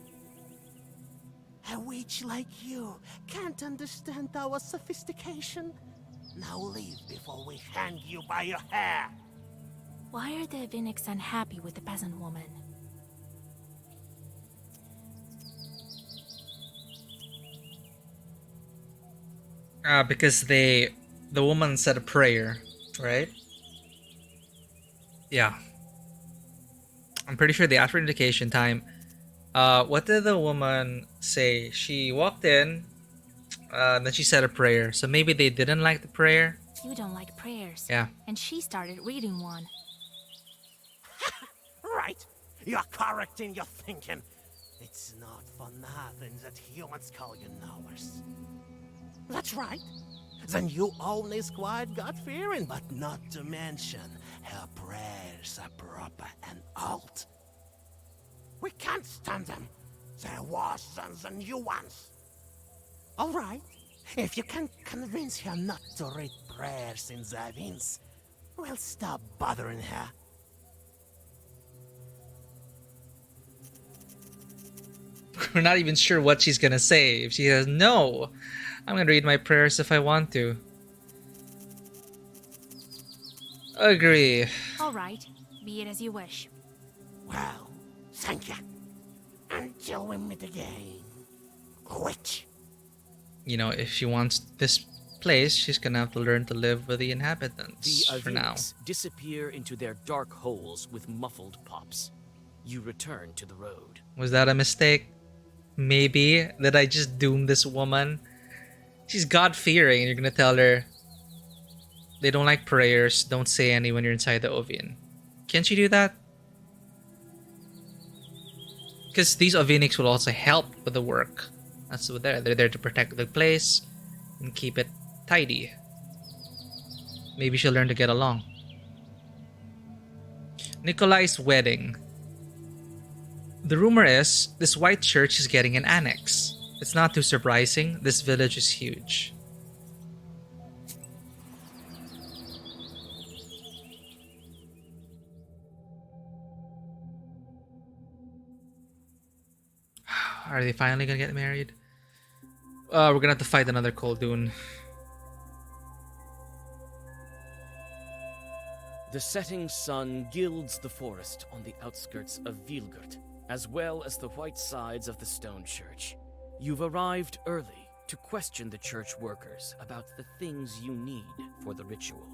A witch like you can't understand our sophistication. Now leave before we hang you by your hair. Why are the Ovinix unhappy with the peasant woman? Because the woman said a prayer, right? Yeah. I'm pretty sure they asked for indication time. What did the woman say? She walked in, then she said a prayer. So maybe they didn't like the prayer. You don't like prayers. Yeah. And she started reading one. Right. You're correct in your thinking. It's not for nothing that humans call you knowers. That's right. Then you only quite God-fearing, but not to mention her prayers are proper and old. We can't stand them. They're worse than the new ones. All right. If you can convince her not to read prayers in the Avins, we'll stop bothering her. We're not even sure what she's gonna say. If she says no, I'm gonna read my prayers if I want to. Agree. All right, be it as you wish. Well, thank you. Until we meet again. Quit. You know, if she wants this place, she's gonna have to learn to live with the inhabitants The for now. Aveniks disappear into their dark holes with muffled pops. You return to the road. Was that a mistake? Maybe. Did I just doom this woman? She's God-fearing and you're gonna tell her they don't like prayers, don't say any when you're inside the Ovian. Can't you do that? Because these Oveniks will also help with the work. That's what they're there to protect the place and keep it tidy. Maybe she'll learn to get along. Nikolai's wedding. The rumor is this white church is getting an annex. It's not too surprising. This village is huge. Are they finally gonna get married? We're gonna have to fight another Koldun. The setting sun gilds the forest on the outskirts of Vilgurt, as well as the white sides of the stone church. You've arrived early to question the church workers about the things you need for the ritual.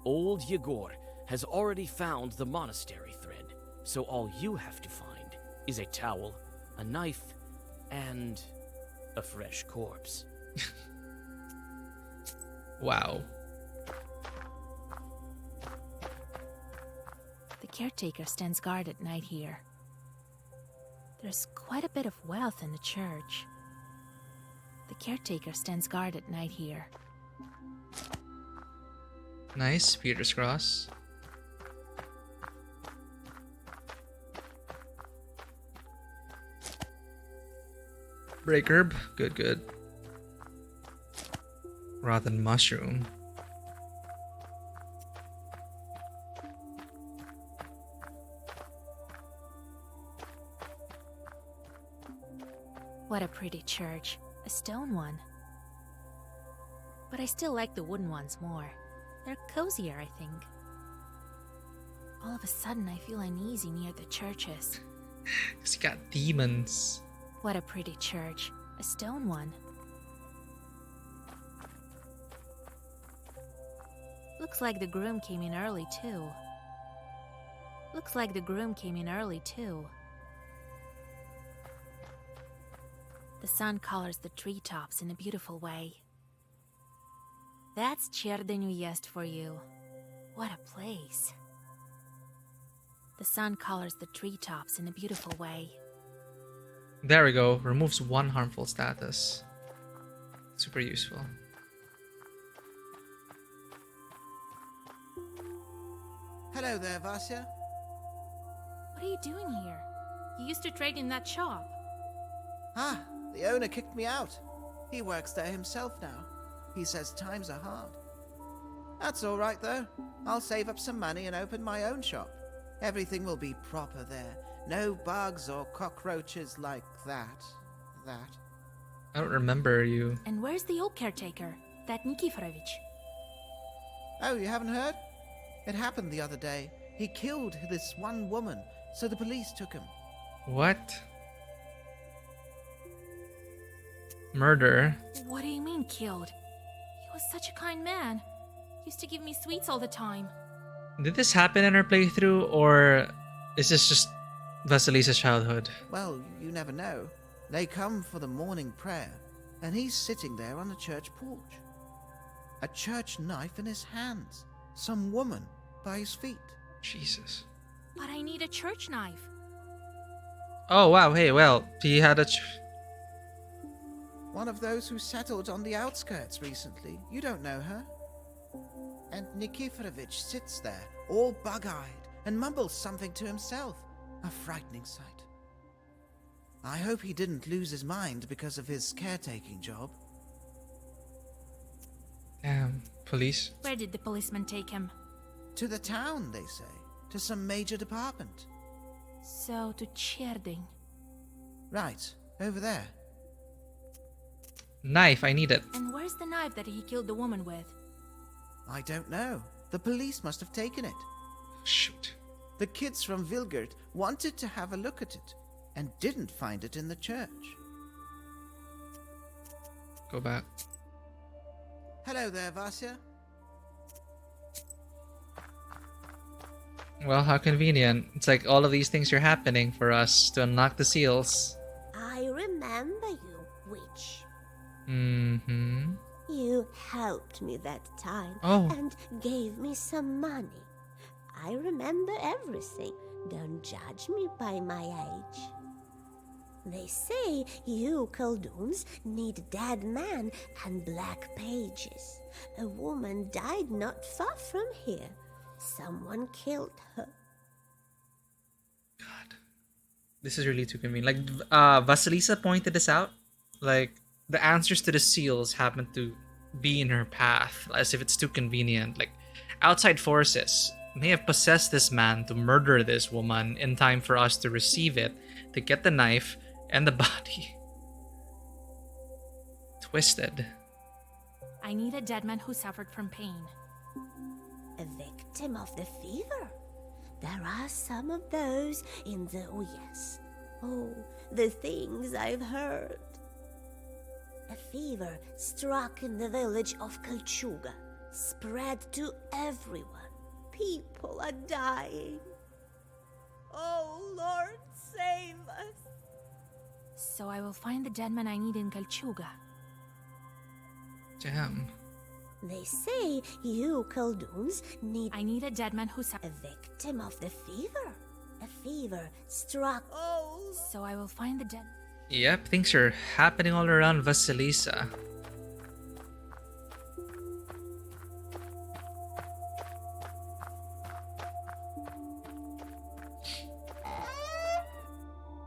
Old Yegor has already found the monastery thread, so all you have to find is a towel, a knife, and a fresh corpse. Wow. The caretaker stands guard at night here. There's quite a bit of wealth in the church. The caretaker stands guard at night here. Nice, Peter's Cross. Break herb, good, good. Rotten mushroom. What a pretty church. A stone one. But I still like the wooden ones more. They're cozier, I think. All of a sudden, I feel uneasy near the churches. Because you got demons. What a pretty church. A stone one. Looks like the groom came in early, too. The sun colors the treetops in a beautiful way. That's Cherdeniu Jest for you. What a place. The sun colors the treetops in a beautiful way. There we go. Removes one harmful status. Super useful. Hello there, Vasya. What are you doing here? You used to trade in that shop. Ah, the owner kicked me out. He works there himself now. He says times are hard. That's all right, though. I'll save up some money and open my own shop. Everything will be proper there. No bugs or cockroaches like that. I don't remember you. And where's the old caretaker? That Nikiforovich? Oh, you haven't heard? It happened the other day. He killed this one woman, so the police took him. What? Murder? What do you mean, killed? He was such a kind man. Used to give me sweets all the time. Did this happen in her playthrough, or is this just Vasilisa's childhood? Well, you never know. They come for the morning prayer, and he's sitting there on the church porch. A church knife in his hands. Some woman by his feet. Jesus. But I need a church knife. Oh, wow. Hey, well, he had a... One of those who settled on the outskirts recently. You don't know her. And Nikiforovich sits there, all bug-eyed, and mumbles something to himself. A frightening sight. I hope he didn't lose his mind because of his caretaking job. Police? Where did the policeman take him? To the town, they say. To some major department. So, to Cherding. Right. Over there. Knife, I need it. And where's the knife that he killed the woman with? I don't know. The police must have taken it. Shoot. The kids from Vilgert wanted to have a look at it and didn't find it in the church. Go back. Hello there, Vasya. Well, how convenient. It's like all of these things are happening for us to unlock the seals. I remember you, witch. Mm-hmm. You helped me that time Oh. and gave me some money. I remember everything. Don't judge me by my age. They say you Khaldun's need dead man and black pages. A woman died not far from here. Someone killed her. God. This is really too convenient. Like, Vasilisa pointed this out. Like, the answers to the seals happen to be in her path, as if it's too convenient. Like, outside forces may have possessed this man to murder this woman in time for us to receive it, to get the knife and the body. Twisted. I need a dead man who suffered from pain. A victim of the fever. There are some of those in the Uyas. Oh, the things I've heard. A fever struck in the village of Kalchuga, spread to everyone. People are dying. Oh, Lord, save us. So I will find the dead man I need in Kalchuga. Damn. They say you Khaldun's need... I need a dead man who A victim of the fever. A fever struck... Oh, So I will find the dead... Yep, things are happening all around Vasilisa.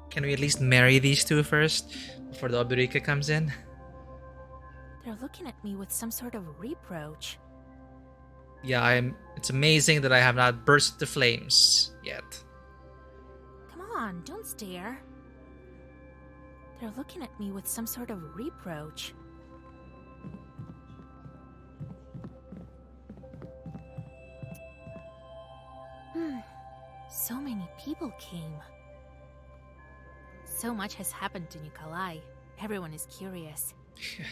Can we at least marry these two first before the Oberika comes in? They're looking at me with some sort of reproach. Yeah, it's amazing that I have not burst into flames yet. Come on, don't stare. They're looking at me with some sort of reproach. So many people came. So much has happened to Nikolai. Everyone is curious. Yeah.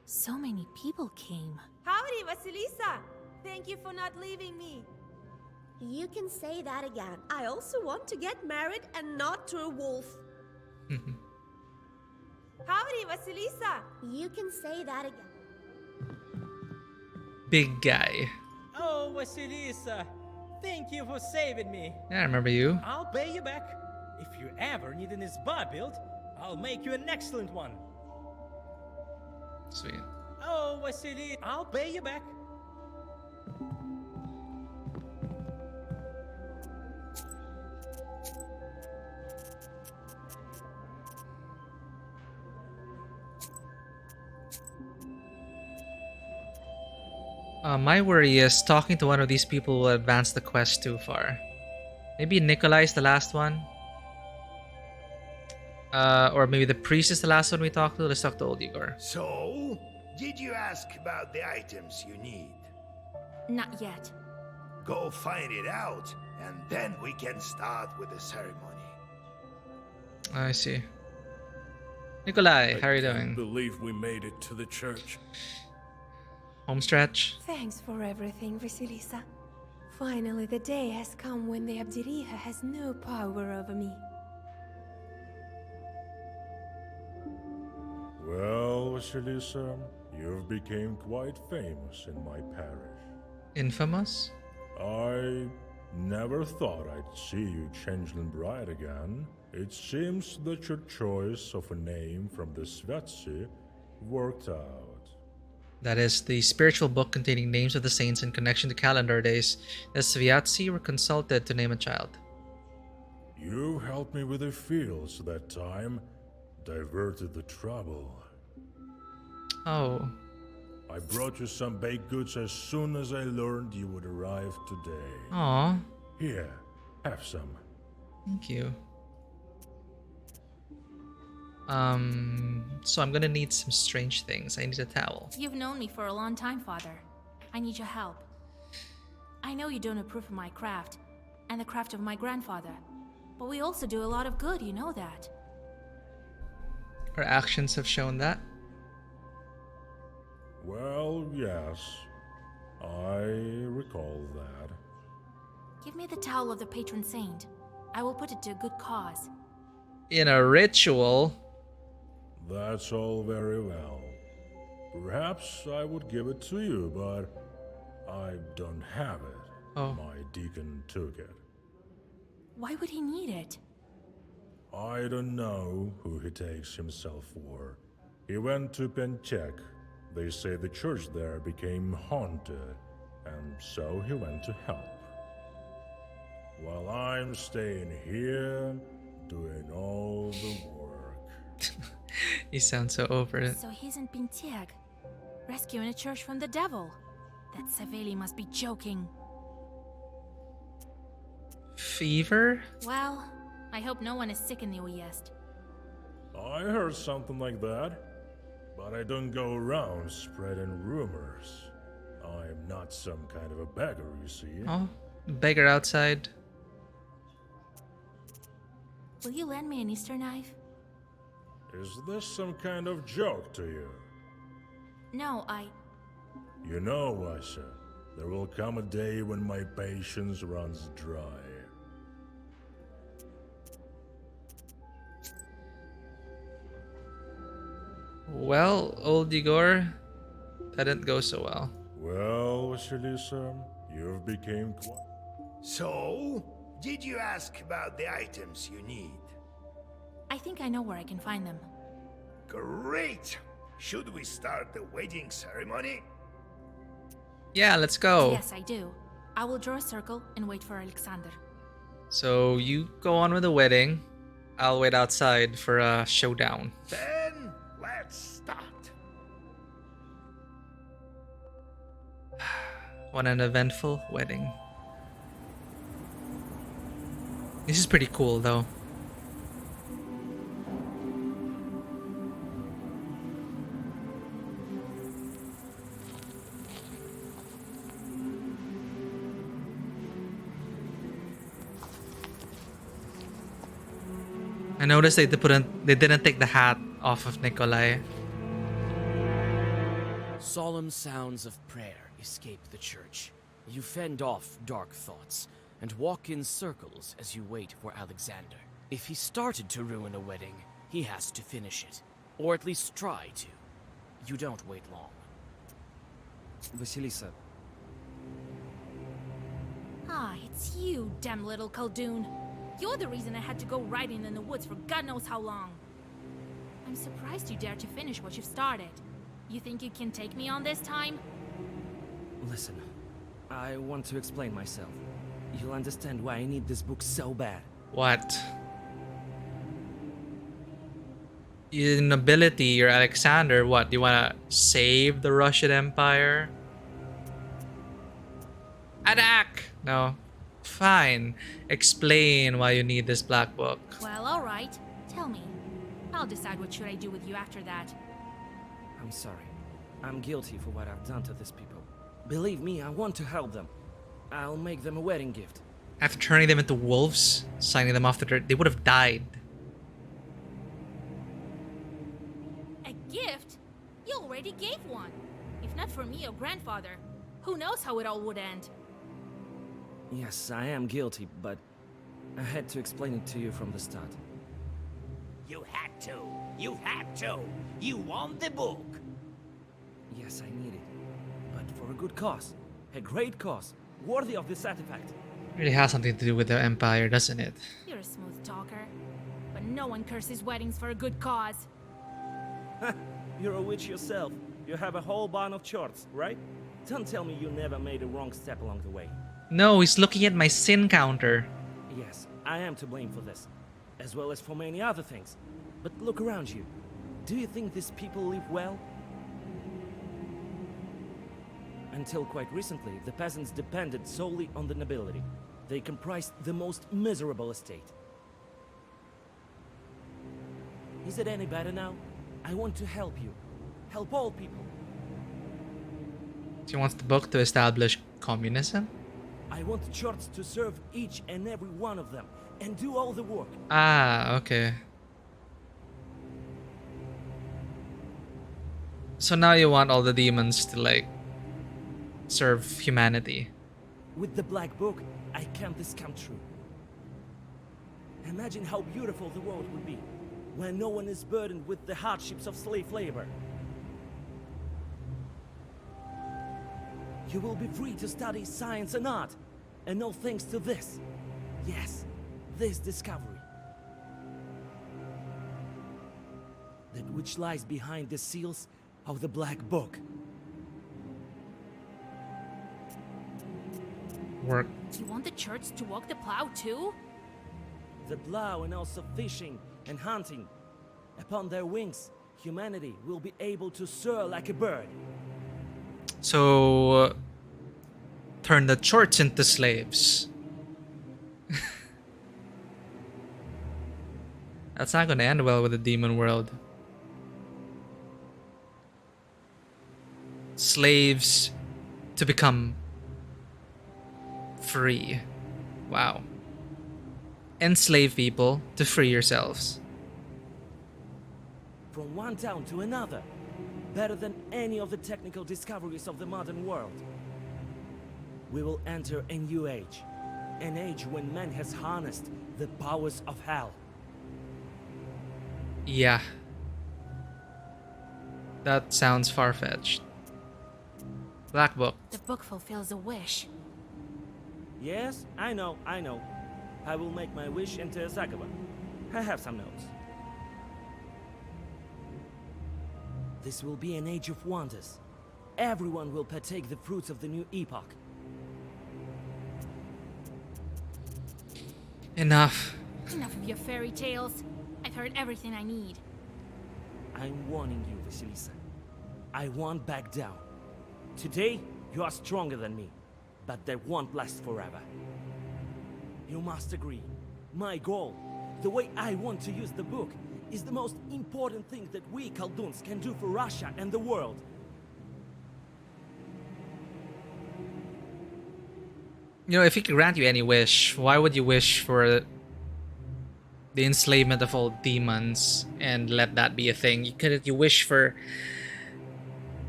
So many people came. Howdy, Vasilisa! Thank you for not leaving me. You can say that again. I also want to get married and not to a wolf. Howdy, Vasilisa! You can say that again. Big guy. Oh, Vasilisa, thank you for saving me. Yeah, I remember you. I'll pay you back. If you ever need an spa built, I'll make you an excellent one. Sweet. Oh, Vasily, I'll pay you back. My worry is talking to one of these people will advance the quest too far. Maybe Nikolai is the last one. Or maybe the priest is the last one we talk to. Let's talk to old Igor. So, did you ask about the items you need? Not yet. Go find it out, and then we can start with the ceremony. I see. Nikolai, how are you I doing? can't believe we made it to the church. Home stretch? Thanks for everything, Vasilisa. Finally, the day has come when the Abderiha has no power over me. Well, Vasilisa, you've become quite famous in my parish. Infamous? I never thought I'd see you changeling bride again. It seems that your choice of a name from the Svetsi worked out. That is the spiritual book containing names of the saints in connection to calendar days. The Sviatsi were consulted to name a child. You helped me with the fields that time, diverted the trouble. Oh. I brought you some baked goods as soon as I learned you would arrive today. Aw. Here, have some. Thank you. So I'm gonna need some strange things. I need a towel. You've known me for a long time, Father. I need your help. I know you don't approve of my craft, and the craft of my grandfather. But we also do a lot of good, you know that. Our actions have shown that. Well, yes. I recall that. Give me the towel of the patron saint. I will put it to a good cause. In a ritual? That's all very well. Perhaps I would give it to you, but I don't have it. Oh. My deacon took it. Why would he need it? I don't know who he takes himself for. He went to Penchek. They say the church there became haunted, and so he went to help. While I'm staying here, doing all the work. You sound so over it. So he's in Pintiag, rescuing a church from the devil. That Saveli must be joking. Fever? Well, I hope no one is sick in the Uyest. I heard something like that, but I don't go around spreading rumors. I'm not some kind of a beggar, you see. Oh, beggar outside. Will you lend me an Easter knife? Is this some kind of joke to you? No, You know, Washa, there will come a day when my patience runs dry. Well, old Igor, that didn't go so well. Well, Vasilisa, you've become quite... So, did you ask about the items you need? I think I know where I can find them. Great! Should we start the wedding ceremony? Yeah, let's go. Yes, I do. I will draw a circle and wait for Alexander. So you go on with the wedding. I'll wait outside for a showdown. Then, let's start. What an eventful wedding. This is pretty cool though. I noticed they didn't take the hat off of Nikolai. Solemn sounds of prayer escape the church. You fend off dark thoughts and walk in circles as you wait for Alexander. If he started to ruin a wedding, he has to finish it. Or at least try to. You don't wait long. Vasilisa, Ah, it's you, damn little Khaldun. You're the reason I had to go riding in the woods for God knows how long. I'm surprised you dare to finish what you've started. You think you can take me on this time? listen. I want to explain myself. You'll understand why I need this book so bad. What? In ability, you're Alexander. What? Do you want to save the Russian Empire? Attack! No. Fine. Explain why you need this black book. Well, alright. Tell me. I'll decide what should I do with you after that. I'm sorry. I'm guilty for what I've done to these people. Believe me, I want to help them. I'll make them a wedding gift. After turning them into wolves, signing them off the dirt, they would have died. A gift? You already gave one. If not for me, your grandfather. Who knows how it all would end? Yes, I am guilty, but I had to explain it to you from the start. You had to. You had to. You want the book. Yes, I need it. But for a good cause. A great cause. Worthy of this artifact. Really has something to do with the Empire, doesn't it? You're a smooth talker. But no one curses weddings for a good cause. You're a witch yourself. You have a whole bun of charts, right? Don't tell me you never made a wrong step along the way. No, he's looking at my sin counter. Yes, I am to blame for this, as well as for many other things. But look around you. Do you think these people live well? Until quite recently, the peasants depended solely on the nobility. They comprised the most miserable estate. Is it any better now? I want to help you. Help all people. She wants the book to establish communism? I want the church to serve each and every one of them and do all the work. Ah, okay. So now you want all the demons to, like, serve humanity. With the Black Book, I can this come true. Imagine how beautiful the world would be when no one is burdened with the hardships of slave labor. You will be free to study science and art, and all thanks to this. Yes, this discovery. That which lies behind the seals of the Black Book. Work. You want the church to walk the plow too? The plow and also fishing and hunting. Upon their wings, humanity will be able to soar like a bird. So, turn the church into slaves. That's not gonna end well with the demon world. Slaves to become free. Wow. Enslave people to free yourselves. From one town to another. Better than any of the technical discoveries of the modern world. We will enter a new age. An age when man has harnessed the powers of hell. Yeah. That sounds far-fetched. Black Book. The book fulfills a wish. Yes, I know. I will make my wish into a Zagaba. I have some notes. This will be an age of wonders. Everyone will partake the fruits of the new epoch. Enough. Enough of your fairy tales. I've heard everything I need. I'm warning you, Vasilisa. I won't back down. Today, you are stronger than me, but that won't last forever. You must agree. My goal, the way I want to use the book, is the most important thing that we Khalduns can do for Russia and the world. You know, if he could grant you any wish, why would you wish for the enslavement of all demons and let that be a thing? Couldn't you wish for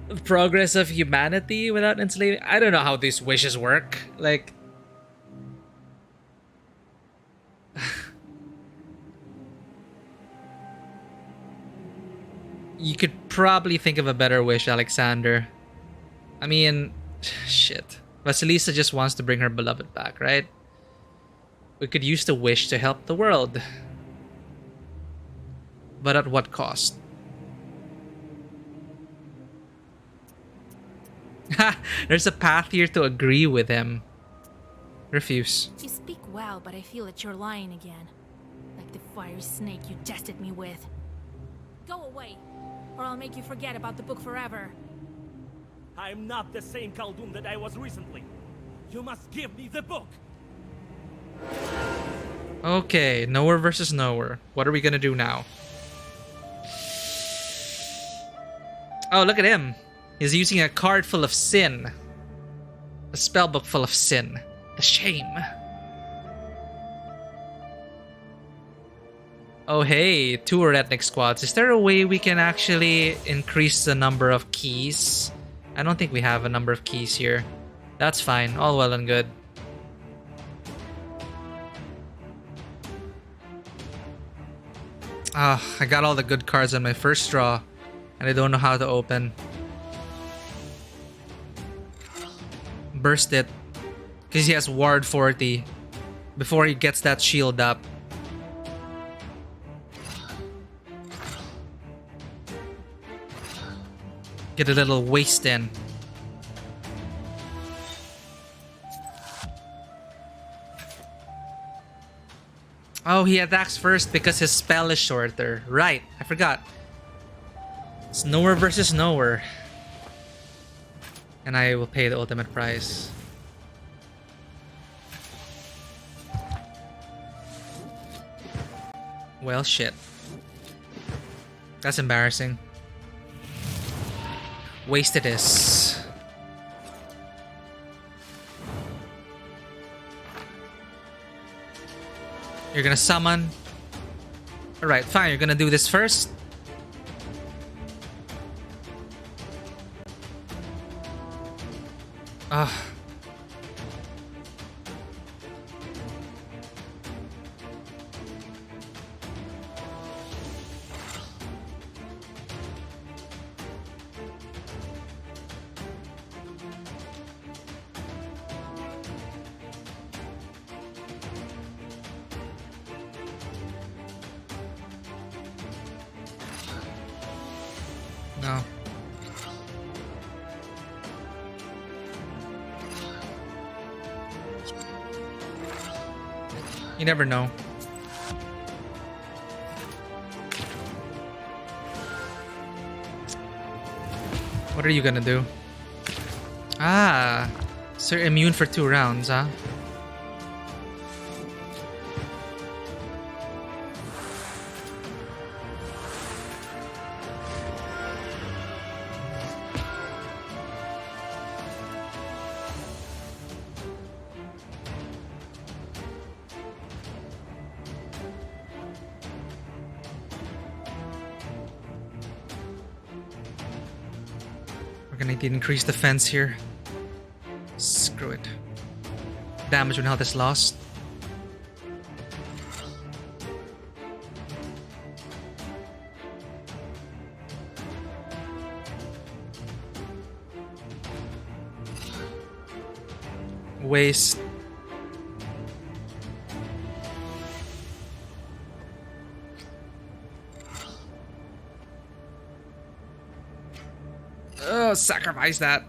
the progress of humanity without enslaving? I don't know how these wishes work. Like, you could probably think of a better wish, Alexander. I mean, shit. Vasilisa just wants to bring her beloved back, right? We could use the wish to help the world. But at what cost? Ha! There's a path here to agree with him. Refuse. You speak well, but I feel that you're lying again. Like the fiery snake you tested me with. Go away, or I'll make you forget about the book forever. I'm not the same Khaldun that I was recently. You must give me the book. Okay, nowhere versus nowhere. What are we gonna do now? Oh, look at him. He's using a card full of sin. A spellbook full of sin. The shame. Oh hey, two ethnic squads. Is there a way we can actually increase the number of keys? I don't think we have a number of keys here. That's fine, all well and good. Ah, I got all the good cards on my first draw, and I don't know how to open. Burst it, because he has Ward 40 before he gets that shield up. Get a little waste in. Oh, he attacks first because his spell is shorter. Right, I forgot. It's nowhere versus nowhere. And I will pay the ultimate price. Well, shit. That's embarrassing. Wasted is. You're gonna summon. Alright, fine. You're gonna do this first. Ugh. No. You never know. What are you gonna do? Ah, so you're immune for 2 rounds, huh? We're gonna need to increase defense here. Screw it. Damage when health is lost. Waste. Oh, sacrifice that.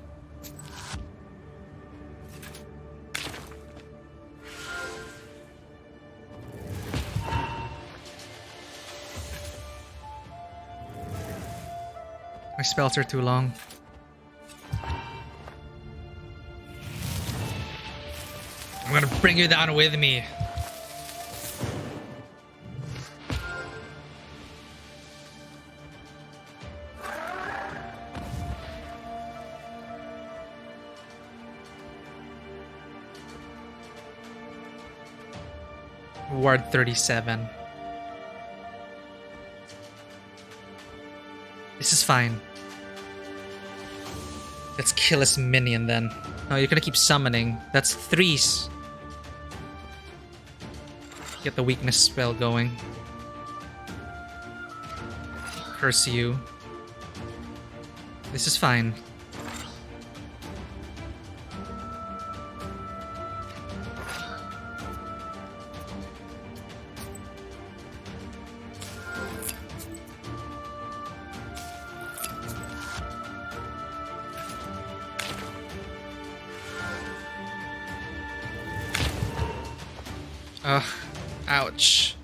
My spells are too long. I'm gonna bring you down with me. Ward 37. This is fine. Let's kill his minion then. No, you're gonna keep summoning. That's 3s. Get the weakness spell going. Curse you. This is fine. Ugh, ouch.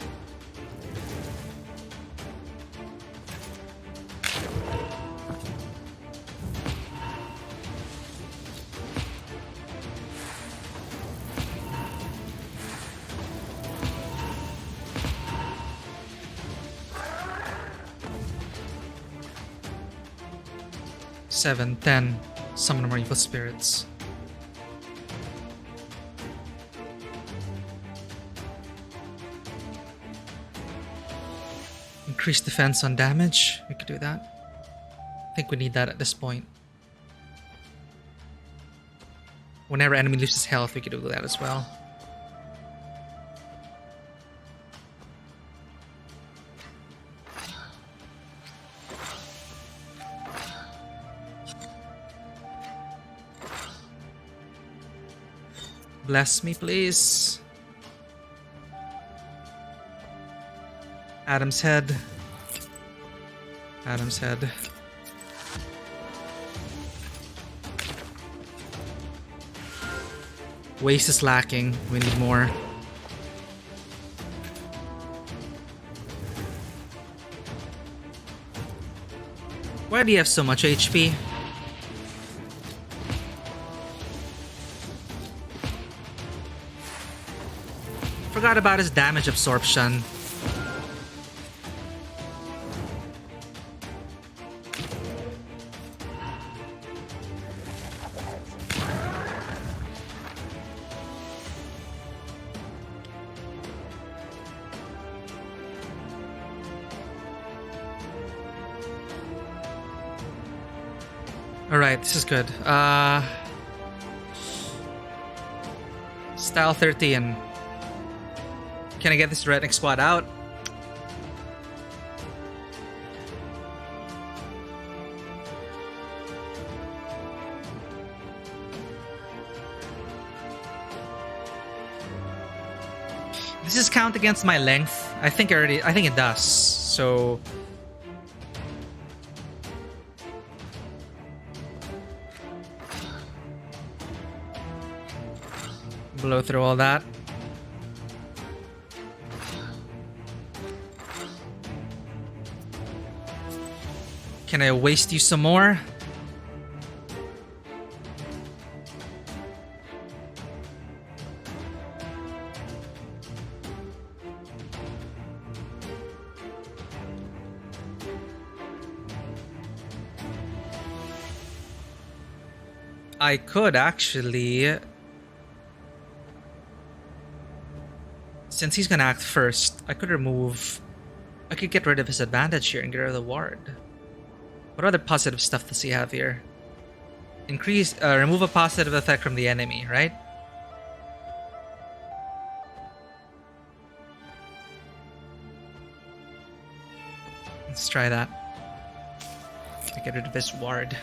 Seven, 10. Summon more evil spirits. Increase defense on damage. We could do that. I think we need that at this point. Whenever enemy loses health, we could do that as well. Bless me, please. Adam's head. Adam's head. Waste is lacking. We need more. Why do you have so much HP? Forgot about his damage absorption. Alright, this is good. Style 13. Can I get this redneck squad out? Does this count against my length? I think it does. So blow through all that. Can I waste you some more? I could actually, since he's gonna act first, I could get rid of his advantage here and get rid of the ward. What other positive stuff does he have here? Remove a positive effect from the enemy, right? Let's try that. Get rid of his ward.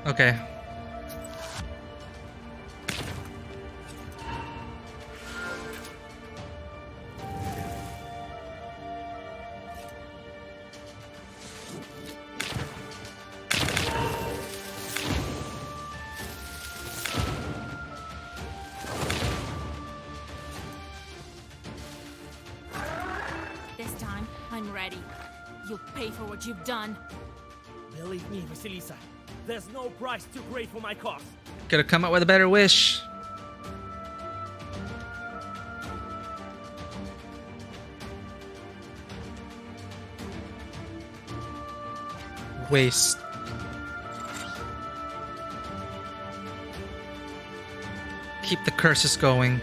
Okay. This time, I'm ready. You'll pay for what you've done. Believe me, Vasilisa, there's no price too great for my cause. Could have come up with a better wish. Waste. Keep the curses going.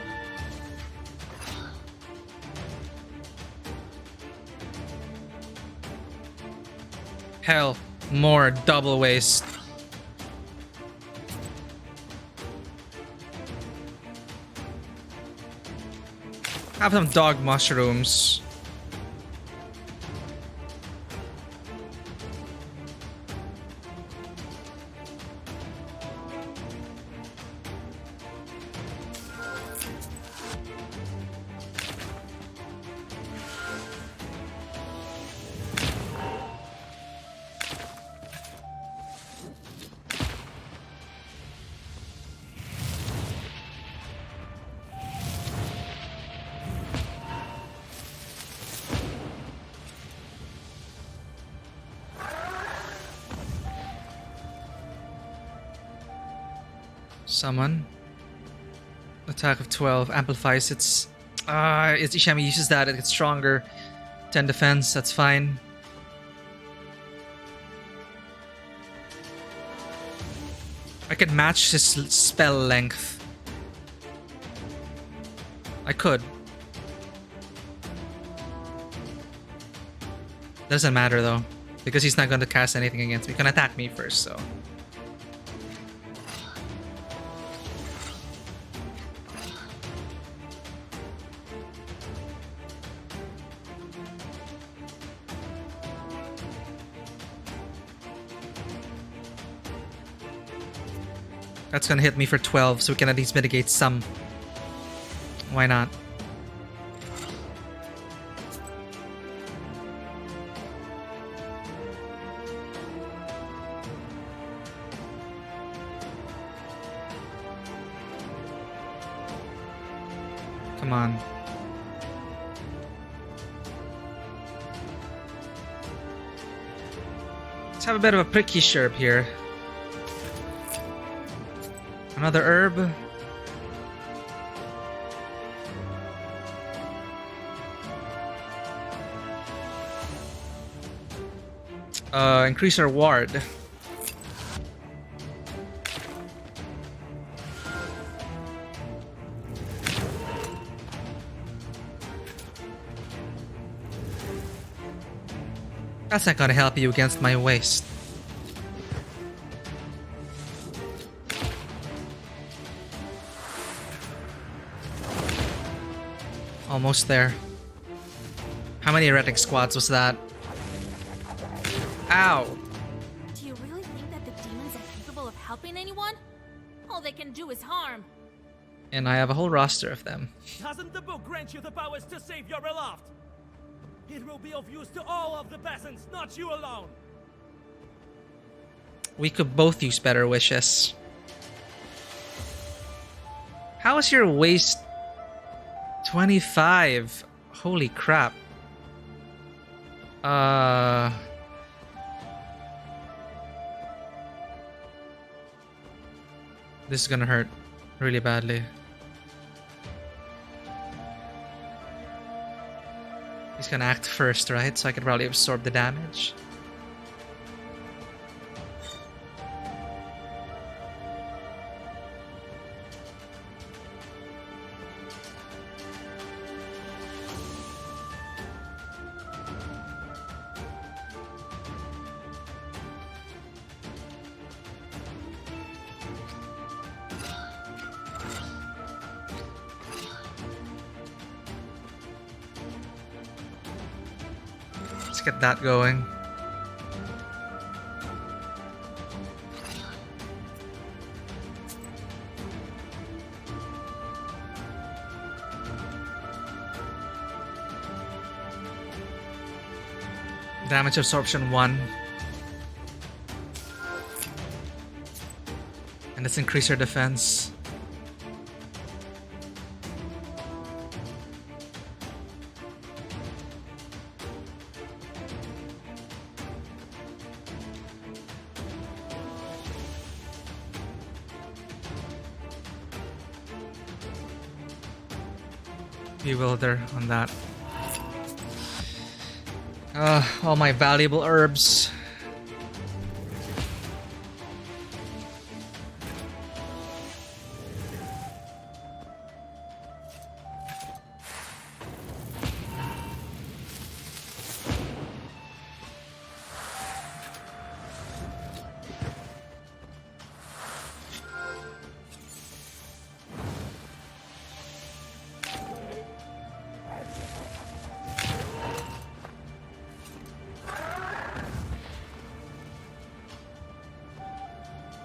Hell, more double waste. Have some dog mushrooms. Summon. Attack of 12 amplifies its each time he uses that it gets stronger. 10 defense, that's fine. I could match his spell length. I could. Doesn't matter though, because he's not going to cast anything against me. He can attack me first, so. That's gonna hit me for 12, so we can at least mitigate some. Why not? Come on. Let's have a bit of a pricky sherp here. Another herb. Increase our ward. That's not gonna help you against my waist. Almost there. How many heretic squads was that? Ow! Do you really think that the demons are capable of helping anyone? All they can do is harm. And I have a whole roster of them. Doesn't the book grant you the powers to save your beloved? It will be of use to all of the peasants, not you alone. We could both use better wishes. How is your waist 25? Holy crap. This is gonna hurt really badly. He's gonna act first, right? So I could probably absorb the damage. Let's get that going. Damage absorption 1. And let's increase our defense. Bewilder on that. All my valuable herbs.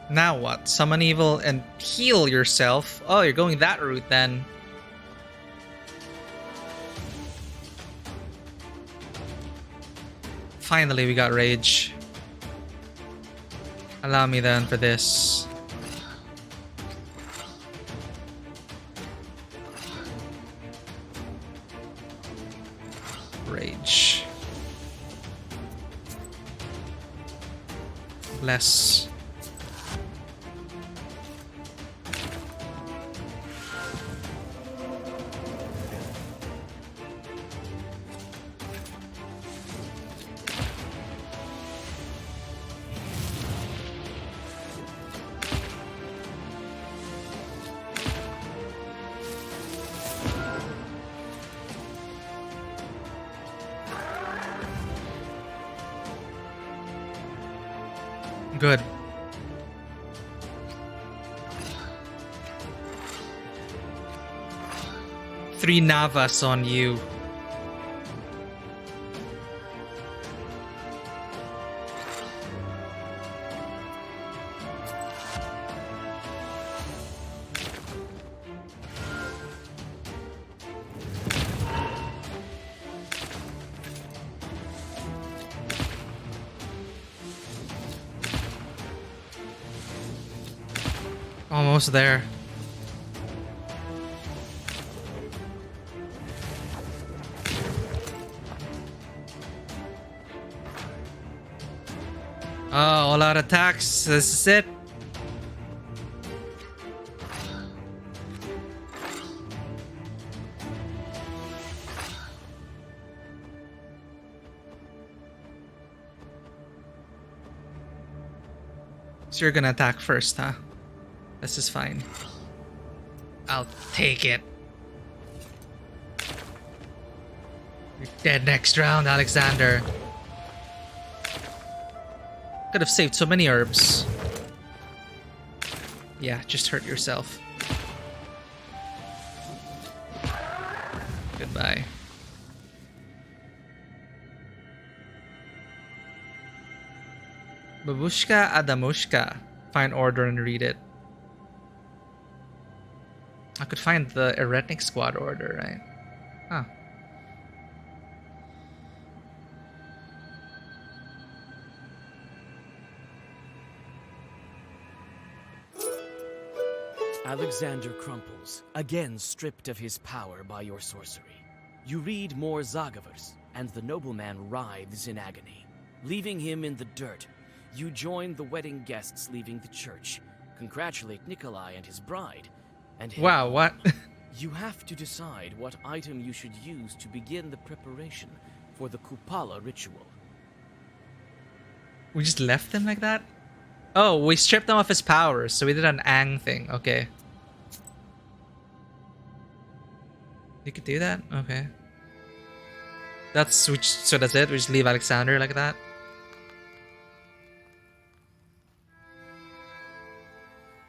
Now what? Summon evil and heal yourself? Oh, you're going that route then. Finally, we got rage. Allow me then for this. Rage. Less. Good. Three Navas on you. Almost there. Oh, all out attacks. This is it. So you're gonna attack first, huh? This is fine. I'll take it. You're dead next round, Alexander. Could have saved so many herbs. Yeah, just hurt yourself. Goodbye. Babushka Adamushka. Find order and read it. I could find the Eretnik Squad order, right? Huh. Alexander crumples, again stripped of his power by your sorcery. You read more Zagavers, and the nobleman writhes in agony. Leaving him in the dirt, you join the wedding guests leaving the church, congratulate Nikolai and his bride, and head wow, home. what? You have to decide what item you should use to begin the preparation for the Kupala ritual. We just left him like that? Oh, we stripped him of his powers, so we did an Ang thing. Okay. You could do that? Okay. So that's it? We just leave Alexander like that?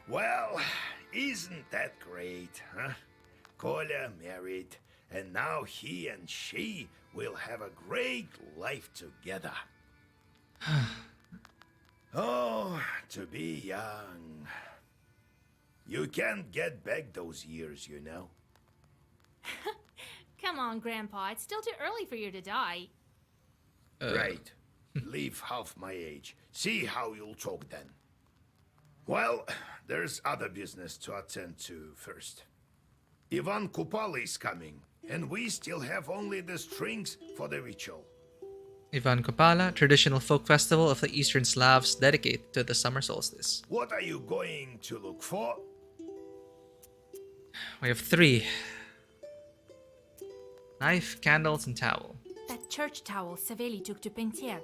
Well, isn't that great, huh? Kolya married, and now he and she will have a great life together. Oh, to be young. You can't get back those years, you know. Come on, Grandpa. It's still too early for you to die. Right. Leave half my age. See how you'll talk then. Well, there's other business to attend to first. Ivan Kupala is coming, and we still have only the strings for the ritual. Ivan Kupala, traditional folk festival of the Eastern Slavs dedicated to the summer solstice. What are you going to look for? We have 3. Knife, candles, and towel. That church towel Saveli took to Pentiag.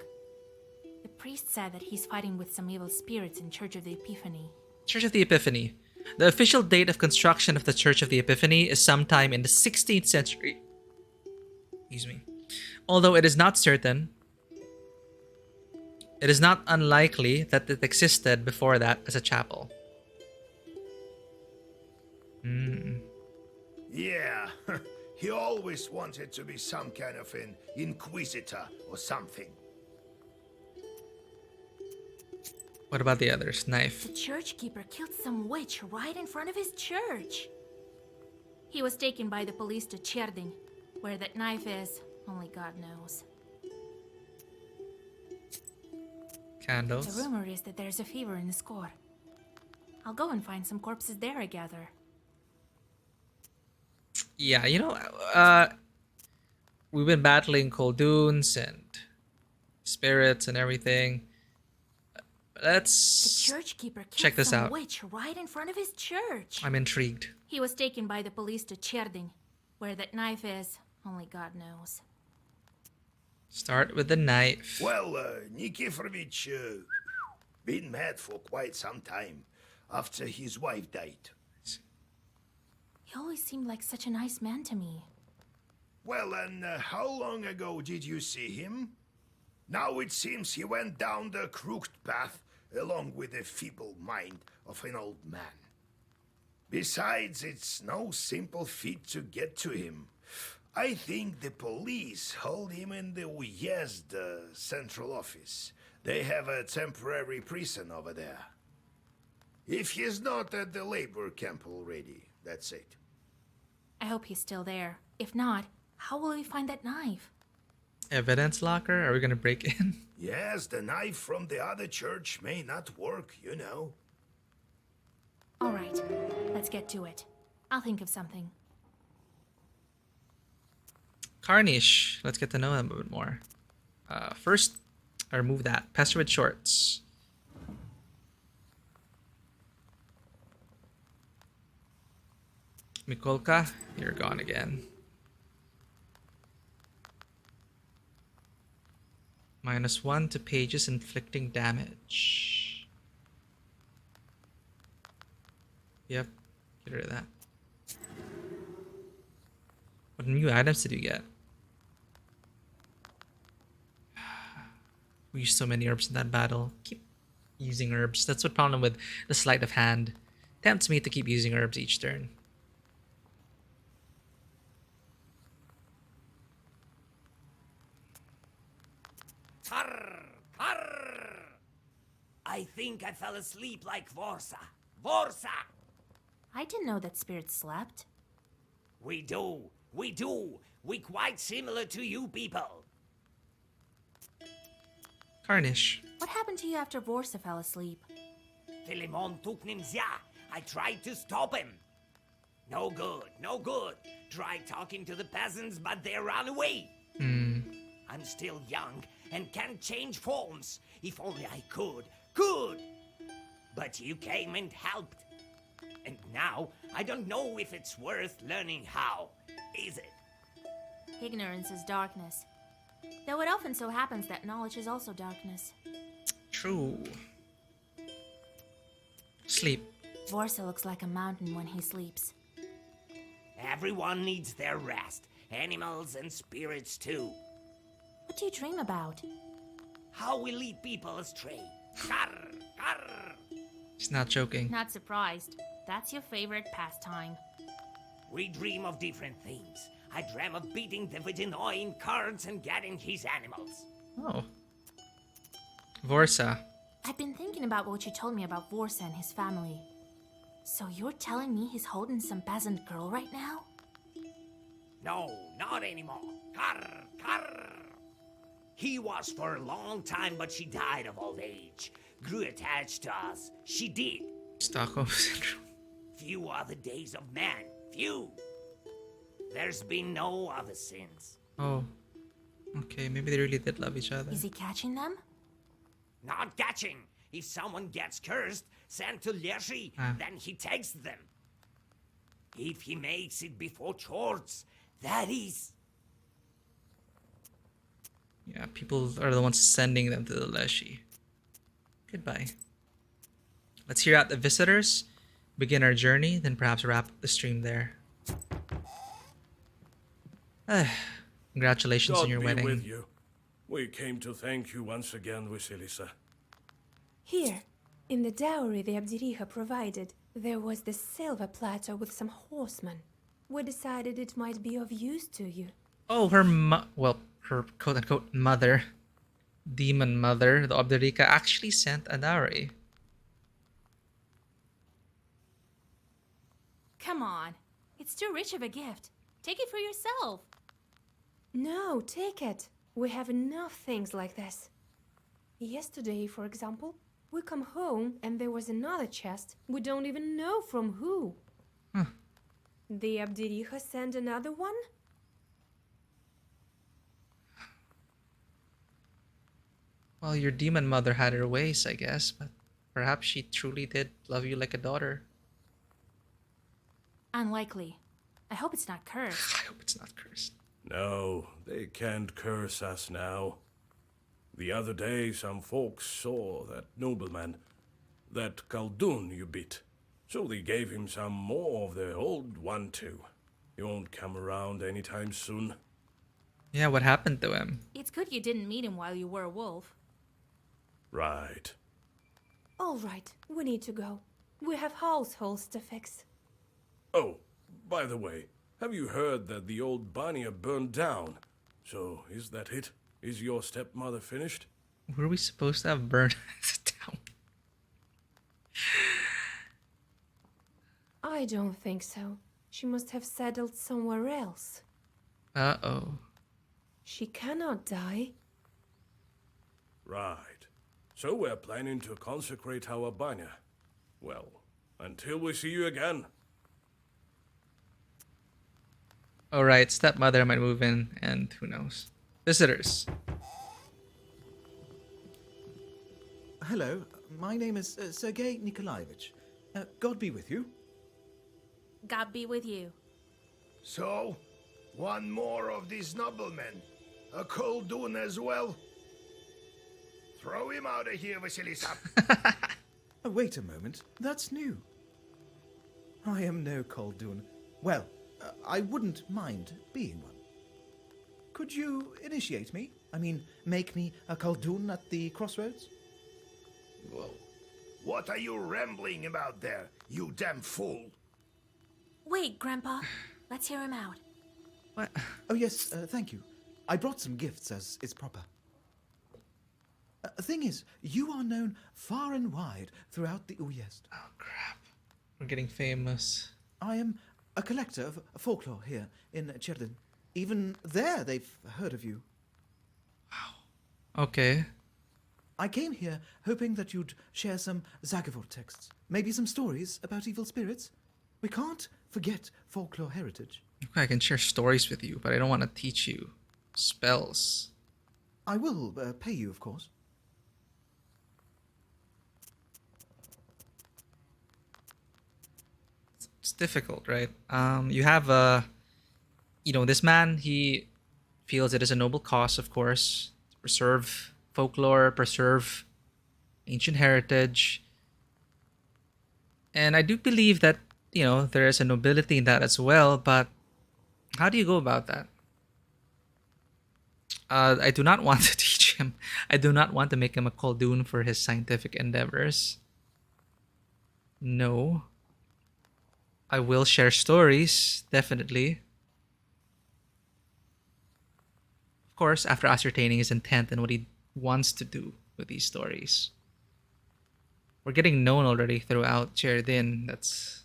The priest said that he's fighting with some evil spirits in Church of the Epiphany. Church of the Epiphany. The official date of construction of the Church of the Epiphany is sometime in the 16th century. Excuse me. Although it is not certain, it is not unlikely that it existed before that as a chapel. Yeah, he always wanted to be some kind of an inquisitor or something. What about the others? Knife. The church keeper killed some witch right in front of his church. He was taken by the police to Cherding. Where that knife is, only God knows. Candles. The rumor is that there's a fever in the score. I'll go and find some corpses there, I gather. Yeah, you know, we've been battling Coldoons and spirits and everything. Let's the church keeper killed check this some out. witch right in front of his church. I'm intrigued. He was taken by the police to Cherding. Where that knife is, only God knows. Start with the knife. Well, Nikiforovich been mad for quite some time after his wife died. He always seemed like such a nice man to me. Well, and how long ago did you see him? Now it seems he went down the crooked path along with the feeble mind of an old man. Besides, it's no simple feat to get to him. I think the police hold him in the Uyezd central office. They have a temporary prison over there. If he's not at the labor camp already, that's it. I hope he's still there. If not, how will we find that knife? Evidence locker? Are we gonna break in? Yes, the knife from the other church may not work, you know. All right, let's get to it. I'll think of something. Carnish. Let's get to know him a bit more. First, I remove that. Pastor with shorts. Mikolka, you're gone again. -1 to pages inflicting damage. Yep, get rid of that. What new items did you get? We used so many herbs in that battle. Keep using herbs. That's what problem with the sleight of hand. Tempts me to keep using herbs each turn. Tarr, tarr. I think I fell asleep like Vorsa. Vorsa! I didn't know that spirits slept. We do. We do. We quite similar to you people. Carnish. What happened to you after Vorsa fell asleep? Philemon took Nimzia. I tried to stop him. No good, no good. Tried talking to the peasants, but they ran away. I'm still young and can change forms. If only I could. But you came and helped. And now, I don't know if it's worth learning how. Is it? Ignorance is darkness. Though it often so happens that knowledge is also darkness. True. Sleep. Vorsa looks like a mountain when he sleeps. Everyone needs their rest. Animals and spirits too. What do you dream about? How we lead people astray. Carr, carr. He's not joking. Not surprised. That's your favorite pastime. We dream of different things. I dream of beating the Vidinoy in cards and getting his animals. Oh. Vorsa. I've been thinking about what you told me about Vorsa and his family. So you're telling me he's holding some peasant girl right now? No, not anymore. Carr, carr. He was for a long time, but she died of old age. Grew attached to us. She did. Stockholm Syndrome. Few are the days of man. Few. There's been no other since. Oh. Okay, maybe they really did love each other. Is he catching them? Not catching. If someone gets cursed, sent to Leshy, then he takes them. If he makes it before chores, that is. Yeah, people are the ones sending them to the Leshy. Goodbye. Let's hear out the visitors, begin our journey, then perhaps wrap up the stream there. Congratulations on your wedding. With you. We came to thank you once again, Vasilisa. Here, in the dowry the Abdiriha provided, there was this silver platter with some horsemen. We decided it might be of use to you. Oh, her her quote-unquote mother, demon mother, the Abderica, actually sent a dowry. Come on. It's too rich of a gift. Take it for yourself. No, take it. We have enough things like this. Yesterday, for example, we come home and there was another chest. We don't even know from who. The Abdiriha sent another one? Well, your demon mother had her ways, I guess, but perhaps she truly did love you like a daughter. Unlikely. I hope it's not cursed. I hope it's not cursed. No, they can't curse us now. The other day, some folks saw that nobleman, that Khaldun you beat. So they gave him some more of their old one too. He won't come around anytime soon. Yeah, what happened to him? It's good you didn't meet him while you were a wolf. Right. All right, we need to go. We have households to fix. Oh, by the way, have you heard that the old Banya burned down? So, is that it? Is your stepmother finished? Were we supposed to have burned the town? I don't think so. She must have settled somewhere else. Uh-oh. She cannot die. Right. So we're planning to consecrate our Banya. Well, until we see you again. Alright, stepmother might move in, and who knows. Visitors. Hello, my name is Sergei Nikolaevich. God be with you. God be with you. So, one more of these noblemen. A Khaldun as well. Throw him out of here, Vasilisa. Wait a moment, that's new. I am no Khaldun. Well, I wouldn't mind being one. Could you initiate me? I mean, make me a Khaldun at the crossroads? Well, What are you rambling about there, you damn fool? Wait, Grandpa. Let's hear him out. What? Oh, yes, thank you. I brought some gifts, as is proper. Thing is, you are known far and wide throughout the Uyezd. Oh, crap. We're getting famous. I am a collector of folklore here in Cherdin. Even there, they've heard of you. Okay. I came here hoping that you'd share some Zagavor texts, maybe some stories about evil spirits. We can't forget folklore heritage. Okay, I can share stories with you, but I don't want to teach you spells. I will pay you, of course. It's difficult, right? You have this man, he feels it is a noble cause, of course, to preserve folklore, preserve ancient heritage. And I do believe that, there is a nobility in that as well, but how do you go about that? I do not want to teach him. I do not want to make him a Khaldun for his scientific endeavors. No. I will share stories, definitely. Of course, after ascertaining his intent and what he wants to do with these stories. We're getting known already throughout Cherdin. That's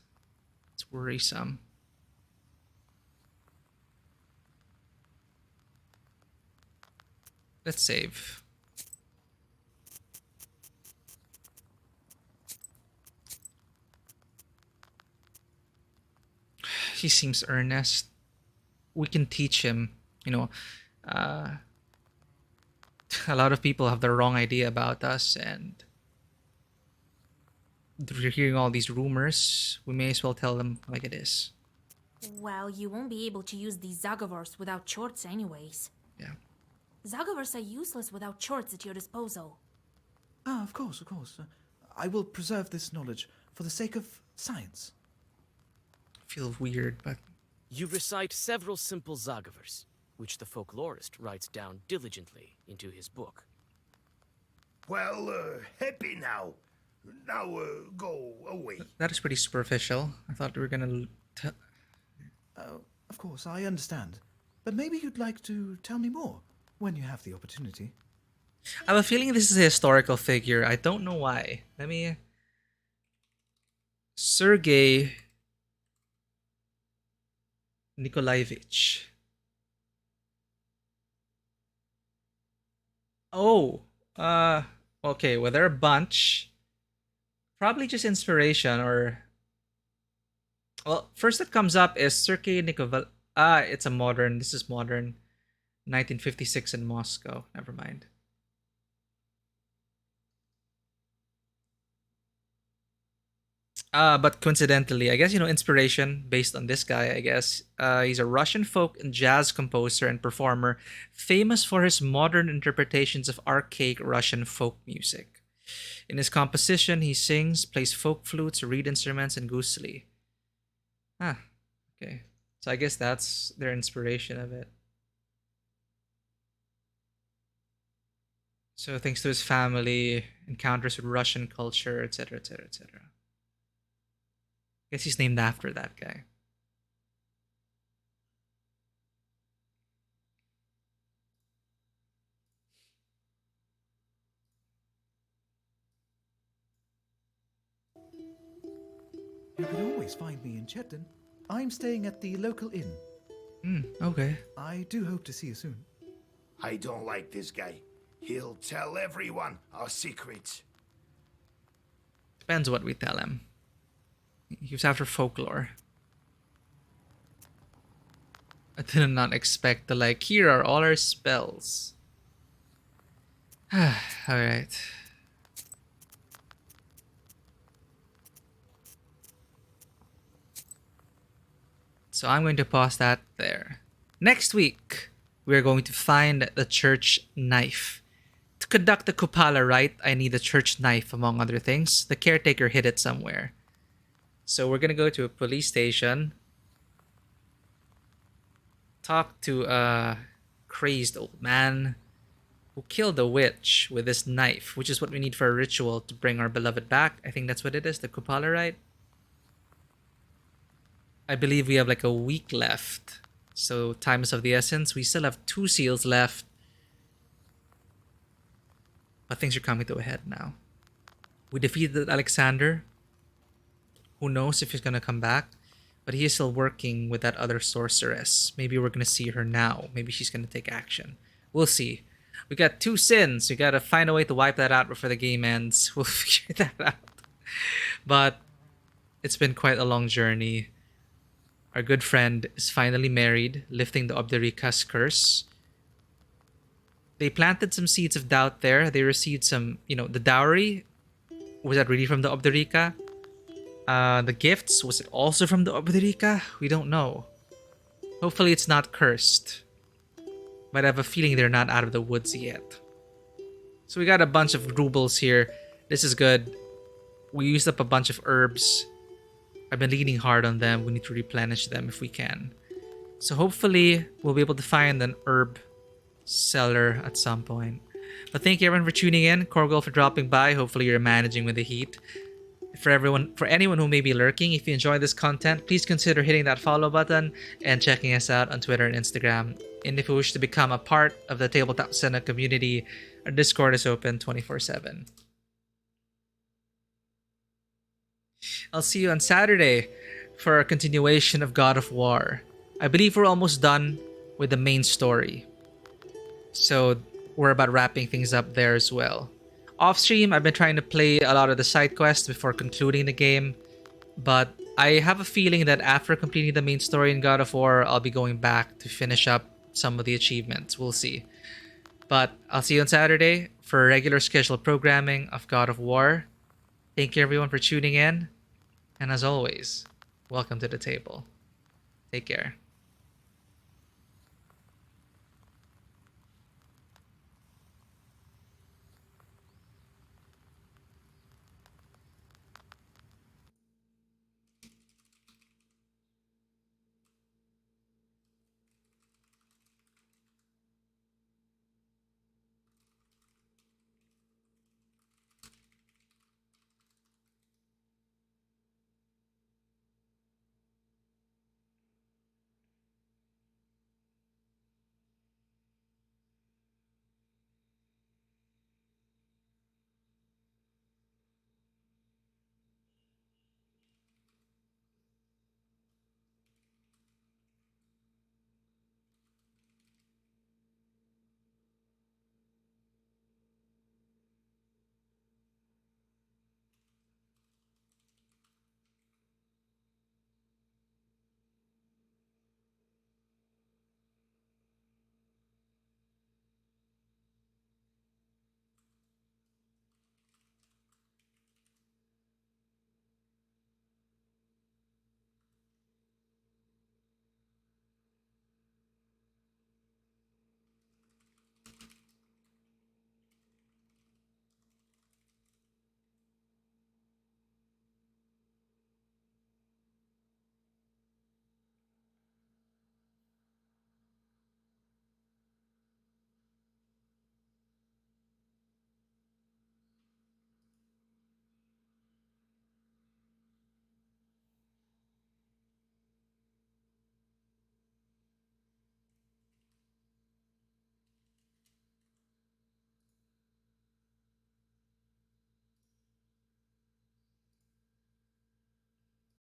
worrisome. Let's save. He seems earnest. We can teach him. A lot of people have the wrong idea about us, and we're hearing all these rumors. We may as well tell them like it is. Well, you won't be able to use these Zagavors without shorts anyways. Yeah. Zagavors are useless without shorts at your disposal. Ah, of course, of course. I will preserve this knowledge for the sake of science. I feel weird, but... You recite several simple Zagavors, which the folklorist writes down diligently into his book. Well, happy now. Now, go away. That is pretty superficial. I thought we were gonna... Of course, I understand. But maybe you'd like to tell me more when you have the opportunity. I have a feeling this is a historical figure. I don't know why. Let me... Sergei Nikolaevich. Oh, okay. Well, they're a bunch. Probably just inspiration, or... Well, first that comes up is Sergei Nikolaevich. It's a modern. This is modern. 1956 in Moscow. Never mind. But coincidentally, I guess, inspiration based on this guy, I guess. He's a Russian folk and jazz composer and performer, famous for his modern interpretations of archaic Russian folk music. In his composition, he sings, plays folk flutes, reed instruments, and gusli. Ah, okay. So I guess that's their inspiration of it. So thanks to his family, encounters with Russian culture, etc., etc., etc. I guess he's named after that guy. You can always find me in Cherdin. I'm staying at the local inn. Okay. I do hope to see you soon. I don't like this guy. He'll tell everyone our secrets. Depends what we tell him. He was after folklore. I did not expect to here are all our spells. Alright. So I'm going to pause that there. Next week, we're going to find the church knife. To conduct the Kupala rite, I need a church knife, among other things. The caretaker hid it somewhere. So we're gonna go to a police station. Talk to a crazed old man. who killed the witch with this knife, which is what we need for a ritual to bring our beloved back. I think that's what it is, the Kupala, right? I believe we have like a week left. So time is of the essence. We still have 2 seals left. But things are coming to a head now. We defeated Alexander. Who knows if he's gonna come back? But he is still working with that other sorceress. Maybe we're gonna see her now. Maybe she's gonna take action. We'll see. We got 2 sins. We gotta find a way to wipe that out before the game ends. We'll figure that out. But it's been quite a long journey. Our good friend is finally married, lifting the Obderika's curse. They planted some seeds of doubt there. They received some, the dowry. Was that really from the Obderika? The gifts, was it also from the Obderika? We don't know. Hopefully it's not cursed. But I have a feeling they're not out of the woods yet. So we got a bunch of rubles here. This is good. We used up a bunch of herbs. I've been leaning hard on them. We need to replenish them if we can. So hopefully we'll be able to find an herb seller at some point. But thank you everyone for tuning in. Corgol for dropping by. Hopefully you're managing with the heat. For anyone who may be lurking, if you enjoy this content, please consider hitting that follow button and checking us out on Twitter and Instagram. And if you wish to become a part of the Tabletop Cinema community, our Discord is open 24/7. I'll see you on Saturday for a continuation of God of War. I believe we're almost done with the main story. So we're about wrapping things up there as well. Off stream, I've been trying to play a lot of the side quests before concluding the game. But I have a feeling that after completing the main story in God of War, I'll be going back to finish up some of the achievements. We'll see. But I'll see you on Saturday for regular scheduled programming of God of War. Thank you everyone for tuning in. And as always, welcome to the table. Take care.